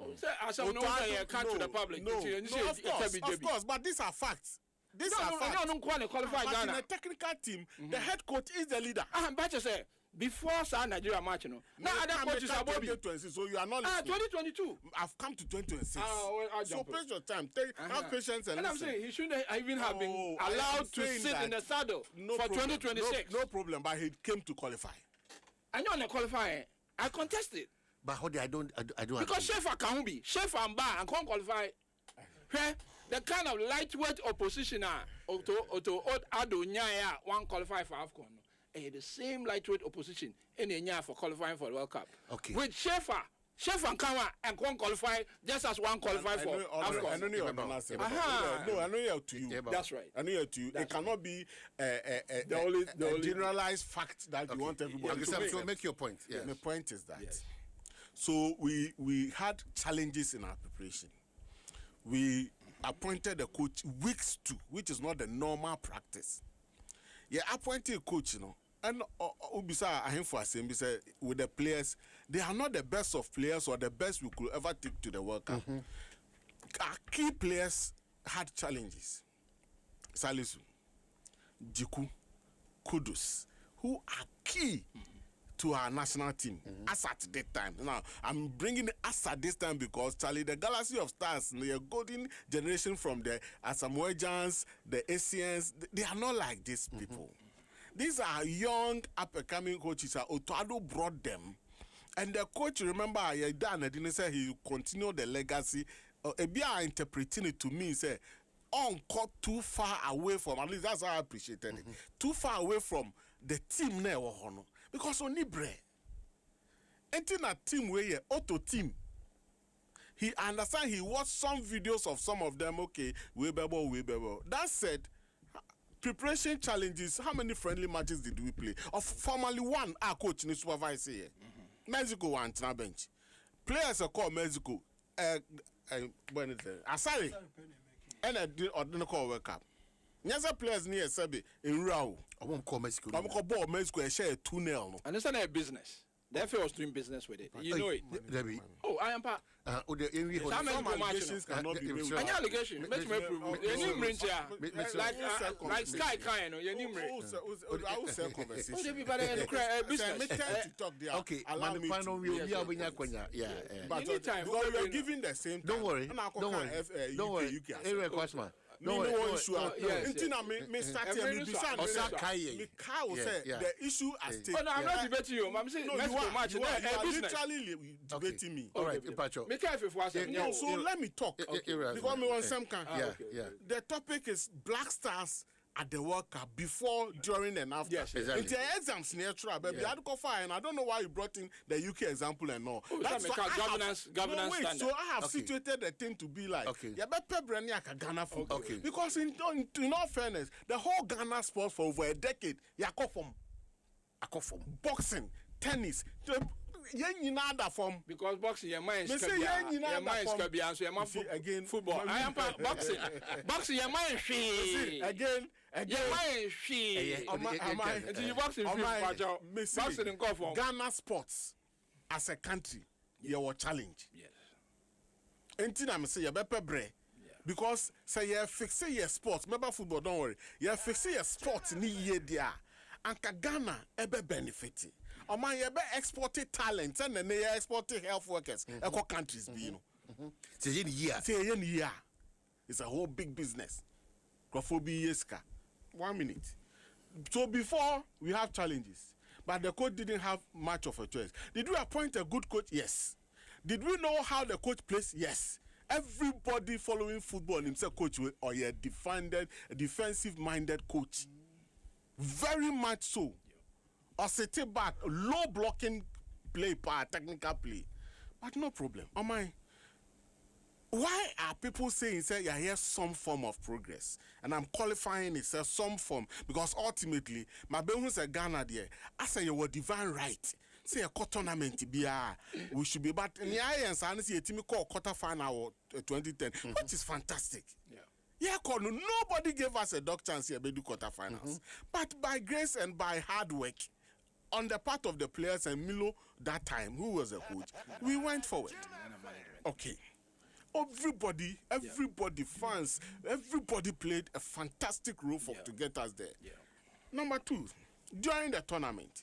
As I know, I can't to the public. No, of course, but these are facts. These are facts. I don't qualify Ghana. In a technical team, the head coach is the leader. But you say, before Nigeria match, now other coaches are Bobby. So you are not listening. 2022. I've come to 2026. So take your time. Have patience and I'm saying he shouldn't even have been allowed to sit in the saddle for 2026. No problem, but he came to qualify. I know they qualify. I contested. But how I don't because Schaefer can't be. Schaefer and Bar and can't qualify. The kind of lightweight opposition Oto Ado Nyaya one qualify for AFCON. The same lightweight opposition in the Nyaya for qualifying for the World Cup. Okay. With Schaefer and Kawa and one qualify just as one qualify for AFCON. I know you. No, I know you to you. That's right. I know you to you. It cannot be the generalized fact that you want everybody to make. So make your point. Yeah. The point is that. So we had challenges in our preparation. We appointed a coach weeks to, which is not the normal practice. Yeah, appointed a coach, and Ubisa Ahimfo Assembly said with the players, they are not the best of players or the best we could ever take to the World Cup. Our key players had challenges. Salisu, Jiku, Kudus, who are key to our national team as at that time. Now, I'm bringing us at this time because Charlie, the Galaxy of Stars, the golden generation from the Asamoahans, the Asians, they are not like these people. These are young, up-and-coming coaches. Otoado brought them. And the coach, remember, I didn't say he continued the legacy. Ebia interpreting it to me, say, cut too far away from, at least that's how I appreciated it, too far away from the team now. Because only bre. Ain't a team where auto team. He understand he watched some videos of some of them, okay, way better. That said, preparation challenges, how many friendly matches did we play? Of formally one, our coach in supervisor here. Mexico one na bench. Players are called Mexico. When it's Asari. And I didn't call World Cup. Nyasa players near Sabi in Rao. I'm call Mexico. I'm call ball Mexico share 2-0. And it's not a business. Therefore, I was doing business with it. You know it. Oh, I am part. Some allegations cannot be made. Any allegation? Make me prove. You need like Sky kind, you need me. I will say conversation. Oh, they be better than business. Me tell to talk there. Okay, man, final we are yeah. But anytime we are giving the same time. Don't worry. Don't worry. Area question. No issue. Until me start here, me say the issue at stake. Oh no, I'm not debating you. I'm saying you are literally debating me. All right, Ipacho. Make careful for us. No, so let me talk. Because me want some kind. Yeah. The topic is Black Stars at the World Cup before, during, and after. Yes, exactly. It's an exams near trial, but the article fine. I don't know why you brought in the UK example and all. That's governance standard. So I have situated the thing to be like, yeah, but Pebrania Ghana football. Okay. Because in all fairness, the whole Ghana sport for over a decade, yakofom, boxing, tennis. Because boxing, your mind is again football. I am boxing. Boxing, your mind again. Boxing in Kofor. Ghana sports as a country, your challenge. Yes. Anything I'm saying, you better bre. Because say you fix your sports. Remember football, don't worry. You fix your sports ni ye dia. Anka Ghana ebe benefit. Oman you be exporting talent and then they exporting health workers. Eco countries be you know. Say year. It's a whole big business. Graphobi yeska. 1 minute. So before we have challenges, but the coach didn't have much of a choice. Did we appoint a good coach? Yes. Did we know how the coach plays? Yes. Everybody following football himself coach or a defensive-minded coach. Very much so. Or sitting back, low blocking play, technical play. But no problem. Oh my. Why are people saying, say, yeah, here's some form of progress? And I'm qualifying it, say, some form. Because ultimately, my baby say Ghana there, I say you were divine right. Say a tournament, we should be, but in the IANS, I see a team called quarter final 2010, which is fantastic. Yeah, nobody gave us a dog chance here, but do quarterfinals. But by grace and by hard work, on the part of the players and Milo that time, who was a coach, we went forward. Okay. Everybody, fans, everybody played a fantastic role to get us there. Number 2, during the tournament,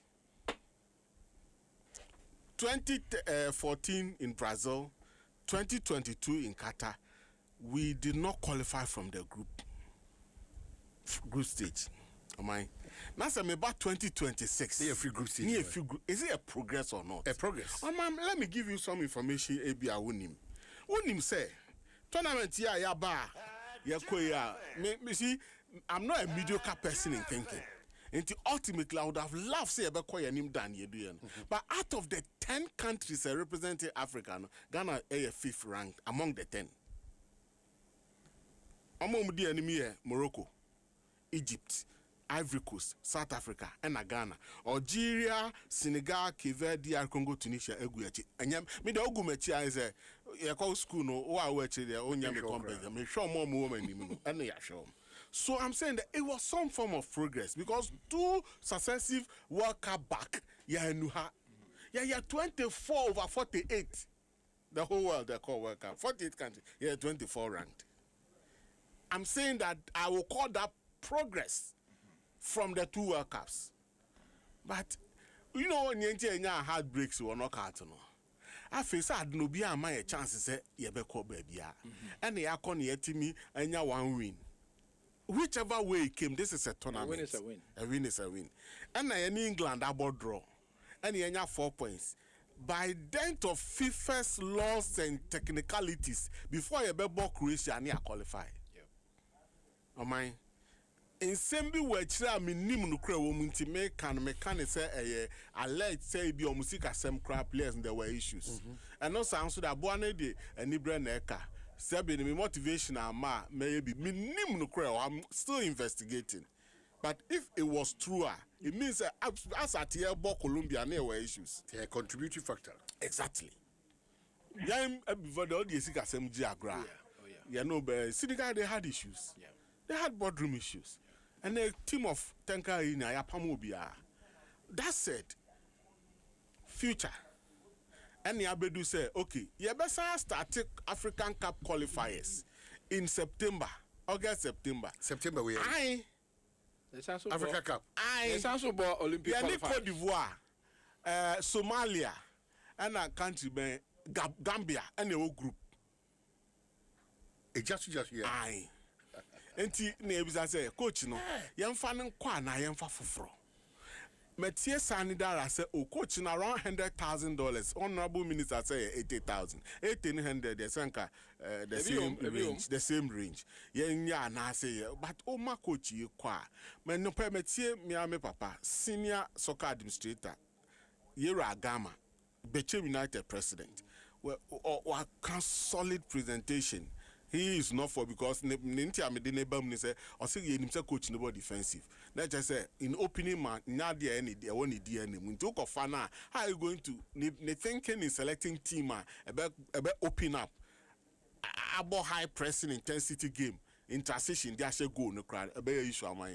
2014 in Brazil, 2022 in Qatar, we did not qualify from the group stage. Now, about 2026. Near free group stage. Is it a progress or not? A progress. Let me give you some information. Unim say tournament ya ba ya me see I'm not a mediocre person in thinking. And ultimately I would have loved say be koya nim dan ye do. But out of the 10 countries representing Africa, Ghana is 5th ranked among the 10. Among the enemy Morocco, Egypt, Ivory Coast, South Africa, and Ghana, Algeria, Senegal, Cape Verde, Congo, Tunisia, Eguachi. And me the Ogumechi is a call school no or watch the Onyame company. Me show more women and they are sure. So I'm saying that it was some form of progress because 2 successive World Cup back, yeah, 24 over 48. The whole world they call World Cup. 48 countries, 24 ranked. I'm saying that I will call that progress from the 2 World Cups. But you know when you heartbreaks will not out no. I feel sad no be a chance say ye be call baby. And they are con yetimi and 1 win. Whichever way it came, this is a tournament. A win is a win. A win is a win. And in England about draw. And you 4 points. By dint of FIFA's laws and technicalities, before you be Croatia and you qualify. Omai. In Sembi we chira me nim no kra wo munti me can say alert say bi o musika sem kra players and there were issues. And no sound so that boane de anibra na eka. Sebi me motivation ama maybe me nim no kra I'm still investigating. But if it was true, it means as at here Colombia there were issues. A contributing factor. Exactly. Before the audience sem jiagra. Yeah, no, but Senegal they had issues. They had boardroom issues. And a team of Tenka in Ayapamobia. That said, future. And Yabedu said, okay, you better start African Cup qualifiers in September, August, September. September, we are. Africa Cup. It's also about Olympic qualifiers. Cote d'Ivoire, Somalia, and a country, Gambia, and the whole group. Just here. Aye. Enti nebisa say coach no yemfa ne kwa na yemfa foforo Mathieu Sanidara say o coach na around $100,000 honorable minister say 80,000 1800 the sanka the same range yenya na say but o ma coach ye kwa me no pe Mathieu me papa senior soccer administrator Yera Agama Beche United president or solid presentation. He is not for because Ninti Amede Nebam say or say he himself coach no defensive. Let's just say in opening man not there any there only DNA. When talk of fana, how are you going to thinking in selecting team about open up about high pressing intensity game in transition there say go no crowd about issue am I.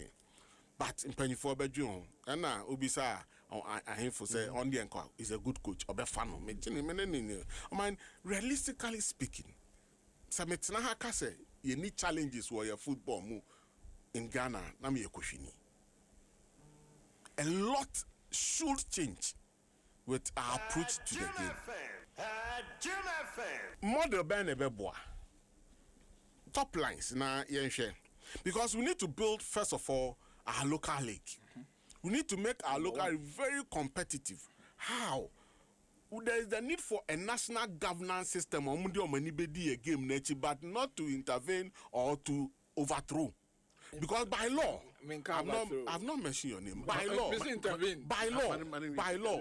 But in penny for bedroom and now Ubisa I him for say on the enco is a good coach or be fan. I mean realistically speaking. Sametina haka say you need challenges for your football move in Ghana na me yekohwini. A lot should change with our approach to the game. Model ben ebeboa. Top lines na yenhwe. Because we need to build first of all our local league. We need to make our local league very competitive. How? There is the need for a national governance system a game but not to intervene or to overthrow. Because by law, I've not mentioned your name. By law,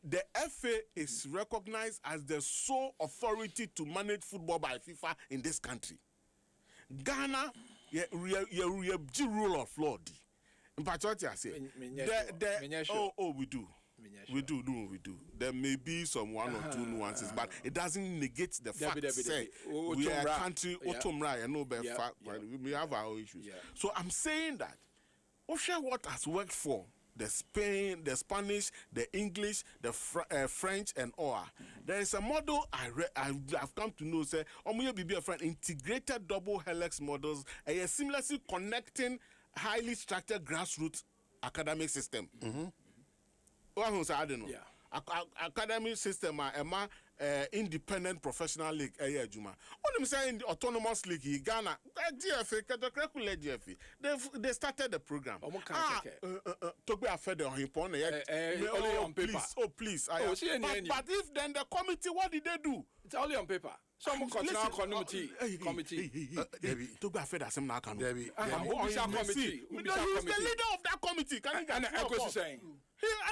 the FA is recognized as the sole authority to manage football by FIFA in this country. Ghana, rule of law. In particular, I say, we do. We do. There may be some one or two nuances, but it doesn't negate the fact that we are a country, we have our issues. So I'm saying that, what has worked for the Spain, the Spanish, the English, the French, and all. There is a model I've come to know, say, integrated double helix models, seamlessly connecting highly structured grassroots academic system. I don't know. Yeah. Academy system independent professional league juma. What I'm saying the autonomous league Ghana GFA they started the program. To be afraid of him only on paper. Please. But if then the committee, what did they do? It's only on paper. Some committee. To be afraid of some now can committee. He's the leader of that committee. Can you get saying?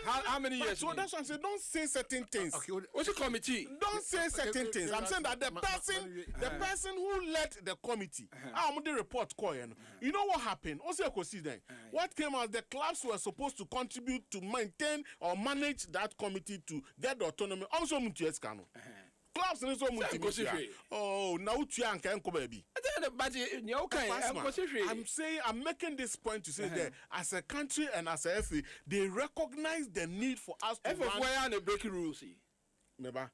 How many years? So that's why I say don't say certain things. Okay, what's the committee? Don't say certain things. I'm saying that the person who led the committee, I'm the report calling. You know what happened? Also, what came out? The clubs were supposed to contribute to maintain or manage that committee to get the autonomy. Also, clubs and so much. Oh, now you can come baby. I'm saying I'm making this point to say that as a country and as a FA, they recognize the need for us to run the breaking rules. Never.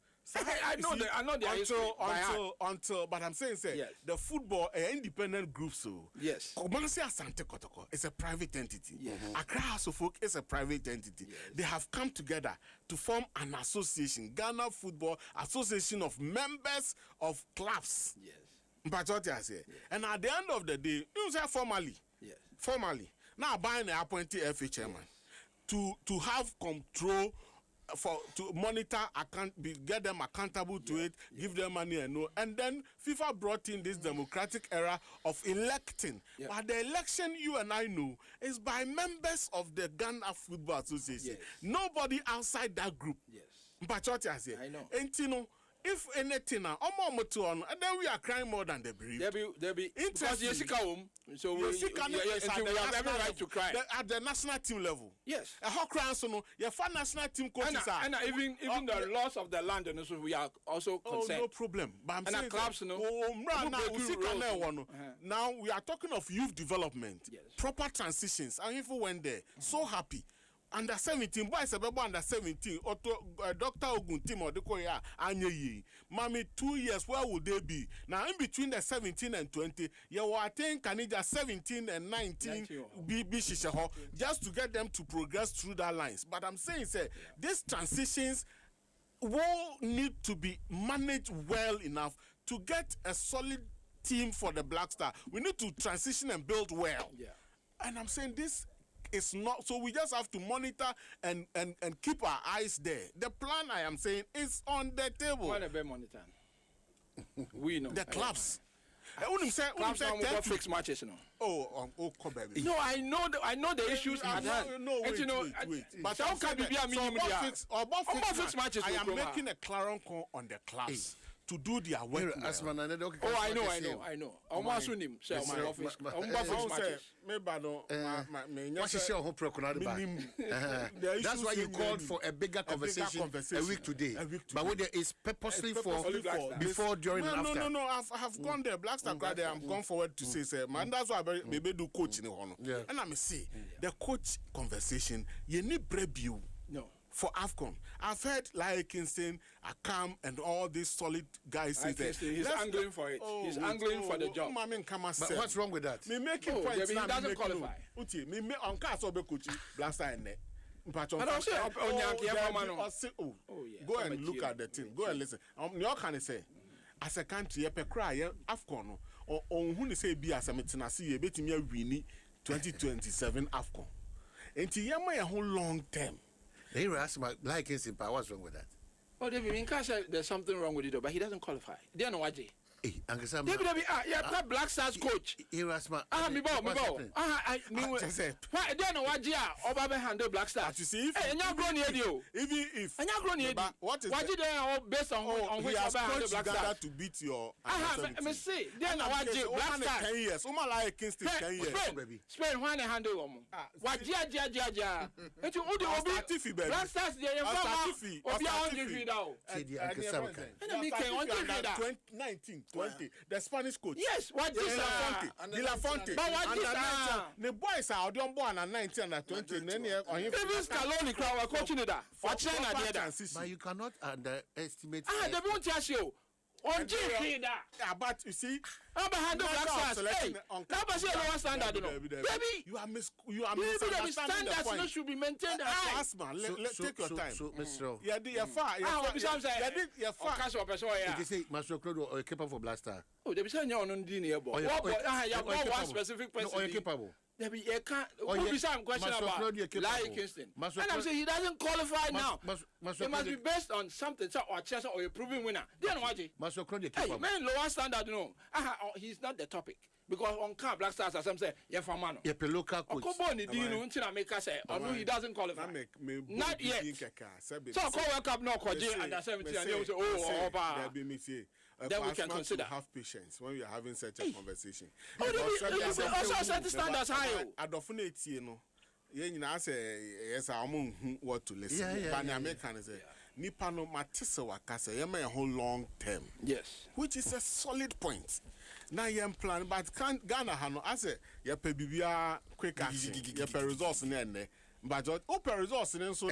I know until but I'm saying yes. The football independent group yes. Komansi Asante Kotoko is a private entity. Yes. Accra House of Folk is a private entity. Yes. They have come together to form an association, Ghana Football Association of members of clubs. Yes. Yes. And at the end of the day, you say formally. Now buying an appointee FA chairman to have control to monitor get them accountable to it, give them money and then FIFA brought in this democratic era of electing. But the election you and I know is by members of the Ghana Football Association. Nobody outside that group. Yes. I know. And if anything now, and then we are crying more than the bereaved. There be because Jessica so we have every right to cry at the national team level. Yes, a hot crown so no, your national team coaches and even the loss of the land and so we are also concerned. No problem. But I'm saying clubs, now we are talking of youth development, proper transitions. And if we went there, so happy. Under 17, boys under 17, Dr. Ogun team or the Korea, Anye. Mommy, 2 years, where would they be? Now, in between the 17 and 20, you will think Canada 17 and 19 be just to get them to progress through that lines. But I'm saying, say, these transitions will need to be managed well enough to get a solid team for the Black Star. We need to transition and build well. Yeah. And I'm saying this is not, so we just have to monitor and keep our eyes there. The plan, I am saying, is on the table. What about monitoring? We know. The clubs. Clubs don't fix matches, you know. Come baby. No, I know the issues at hand. No, wait. But how can be a minimum fix matches? I am making a clarion call on the clubs to do their work. I know. Almost him. Say my office. That's why you called for a bigger conversation a week today. But what there is purposely for before, during, and after. No. I have gone there. Black Star there. I'm going forward to say, man. That's why maybe do coach in the honor. And I'm say the coach conversation. You need preview. No. For AFCON, I've heard Larry Kingston, Akam, and all these solid guys say that he's angling for it. He's angling for the job. But what's wrong with that? Me making points now. He doesn't qualify. Me on cast obe coach Blaster and ne. Go and look at the team. Go and listen. You can say as a country, you cry AFCON or who say be as a metinasi ye betimi wini 2027 AFCON. And you a whole long term. They were asking about like his impact. What's wrong with that? Oh, David, in case there's something wrong with it, but he doesn't qualify. They don't know what they. David, Black Stars coach. He was my. Me bow. Why? They don't know what they are. Oba handle Black Stars. You see, and you're grown here, even if. And you're grown here. What is what did they based on which Oba handle Black Stars to beat your. Me see. They don't know what they Black Stars. 10 years. Oma like Kingston 10 years. Spain, why they handle them? What ja. And you Obi Black Stars they inform. Obi on the now. And me can on the 19. 20. The Spanish coach. Yes, what is De La Fonte. But what is the boys are on born at 19 and 20. Even Scaloni crowd coaching that. For China, but you cannot underestimate. They won't tell you. Yeah, but you see, I'm behind the Black Stars. Hey, that was your lower standard, baby. You are misunderstanding the point. Standards should be maintained. Take your time. So, Mr. You're far. You're far. You say Master Claude or capable for Blaster. Oh, they be saying you're on the ball. One specific person. Or capable. There be a can't. Who some question about Larry Kingston? And I'm saying he doesn't qualify now. It must be based on something or chess or a proven winner. Then what? Master Claude, hey, man, lower standard no. He's not the topic because on car Black Stars, as some say, yeah, for man. Yeah, the local coach. Okoboni dino until make us say, no, he doesn't qualify. Not yet. So call World Cup no Koji under 17 and they will say, oh, then we can consider. Have patience when we are having such a conversation. Also set the standards high. Adofune you know. You say yes, I'm what to listen. But American say nipa no matese wakase yema a whole long term. Yes. Which is a solid point. Now you plan but can't Ghana hano I say ye pe bibia quick action. Ye pe results na but open resource in so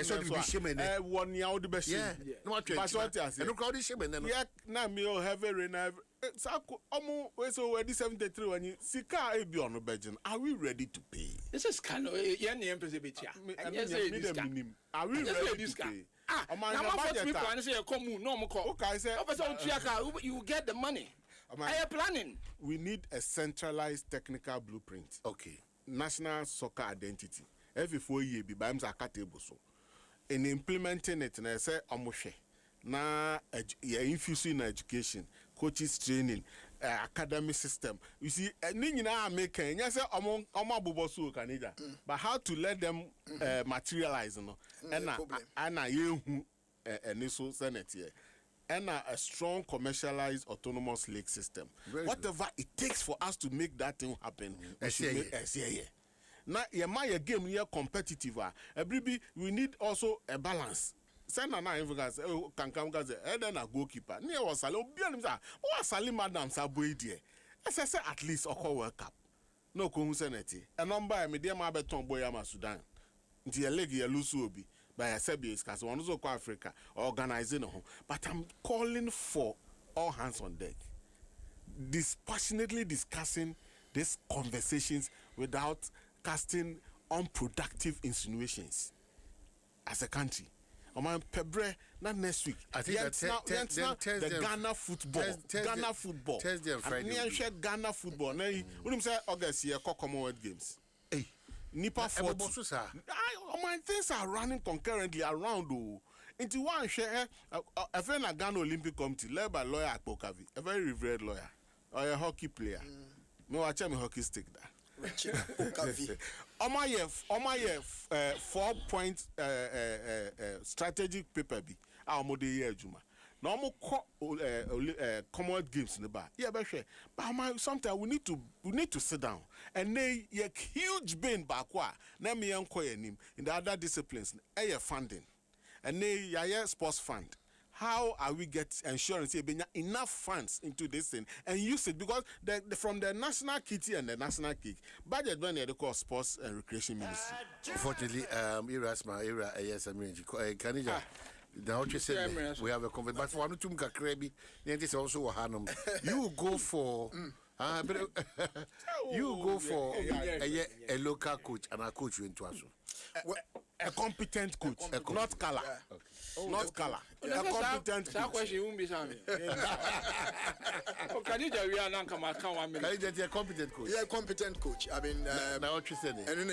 one year the best. Yeah. No what you say. No crowd shame then. Yeah, na me have a Sako omo so we 73 when you sika e bi ono budget. Are we ready to pay? This is kind of yen empese betia. Are we ready to pay? You get the money. Are you planning? We need a centralized technical blueprint. Okay. National soccer identity. Every 4 years, be by table so. In implementing it, na say omohwe na infusing education, coaches training, academic system. You see, ni nyina American. You say omo abubosu Canada, but how to let them materialize, no? And yehu eniso senate here. and a strong commercialized autonomous lake system. Whatever it takes for us to make that thing happen, now your game here competitive. We need also a balance. Send na even guys can come guys then a goalkeeper. Near was Sali Sali Madam Saboy dear. Say at least a World Cup. No consenity. A number media Mabeton Boyama Sudan. Nti leg ya lusu obi by a Sebius cause one also Africa organizing home. But I'm calling for all hands on deck. Dispassionately discussing these conversations without casting unproductive insinuations as a country. Pebre, not next week. I think the Ghana football. Ghana football. Test them Friday. Ghana football. Now, when you say August here, Commonwealth Games. Hey, Nipa 40. My things are running concurrently around. Into one share, a friend at Ghana Olympic Committee, led by lawyer Akpokavi, a very revered lawyer, or a hockey player. No, I tell me hockey stick that. On my 4-point strategic paper be our model year Juma. No more Commonwealth Games in the bar. Yeah, but sometimes we need to sit down and they huge pain backward. Name me in the other disciplines. Funding and they sports fund. How are we ensuring enough funds into this thing and use it? Because from the national kitty and the national kick, budget when they call sports and recreation ministry. Unfortunately, yes, I mean, Canada. Now what you said, we have a convert, but for one to Krabi, this also Hanum. You go for. You go for a local coach and a coach you into Dwaso. A competent coach, not color. Not color. A competent coach. Question won't be Sammy. Can you tell me a competent coach? Yeah, competent coach. I mean, now what you said? And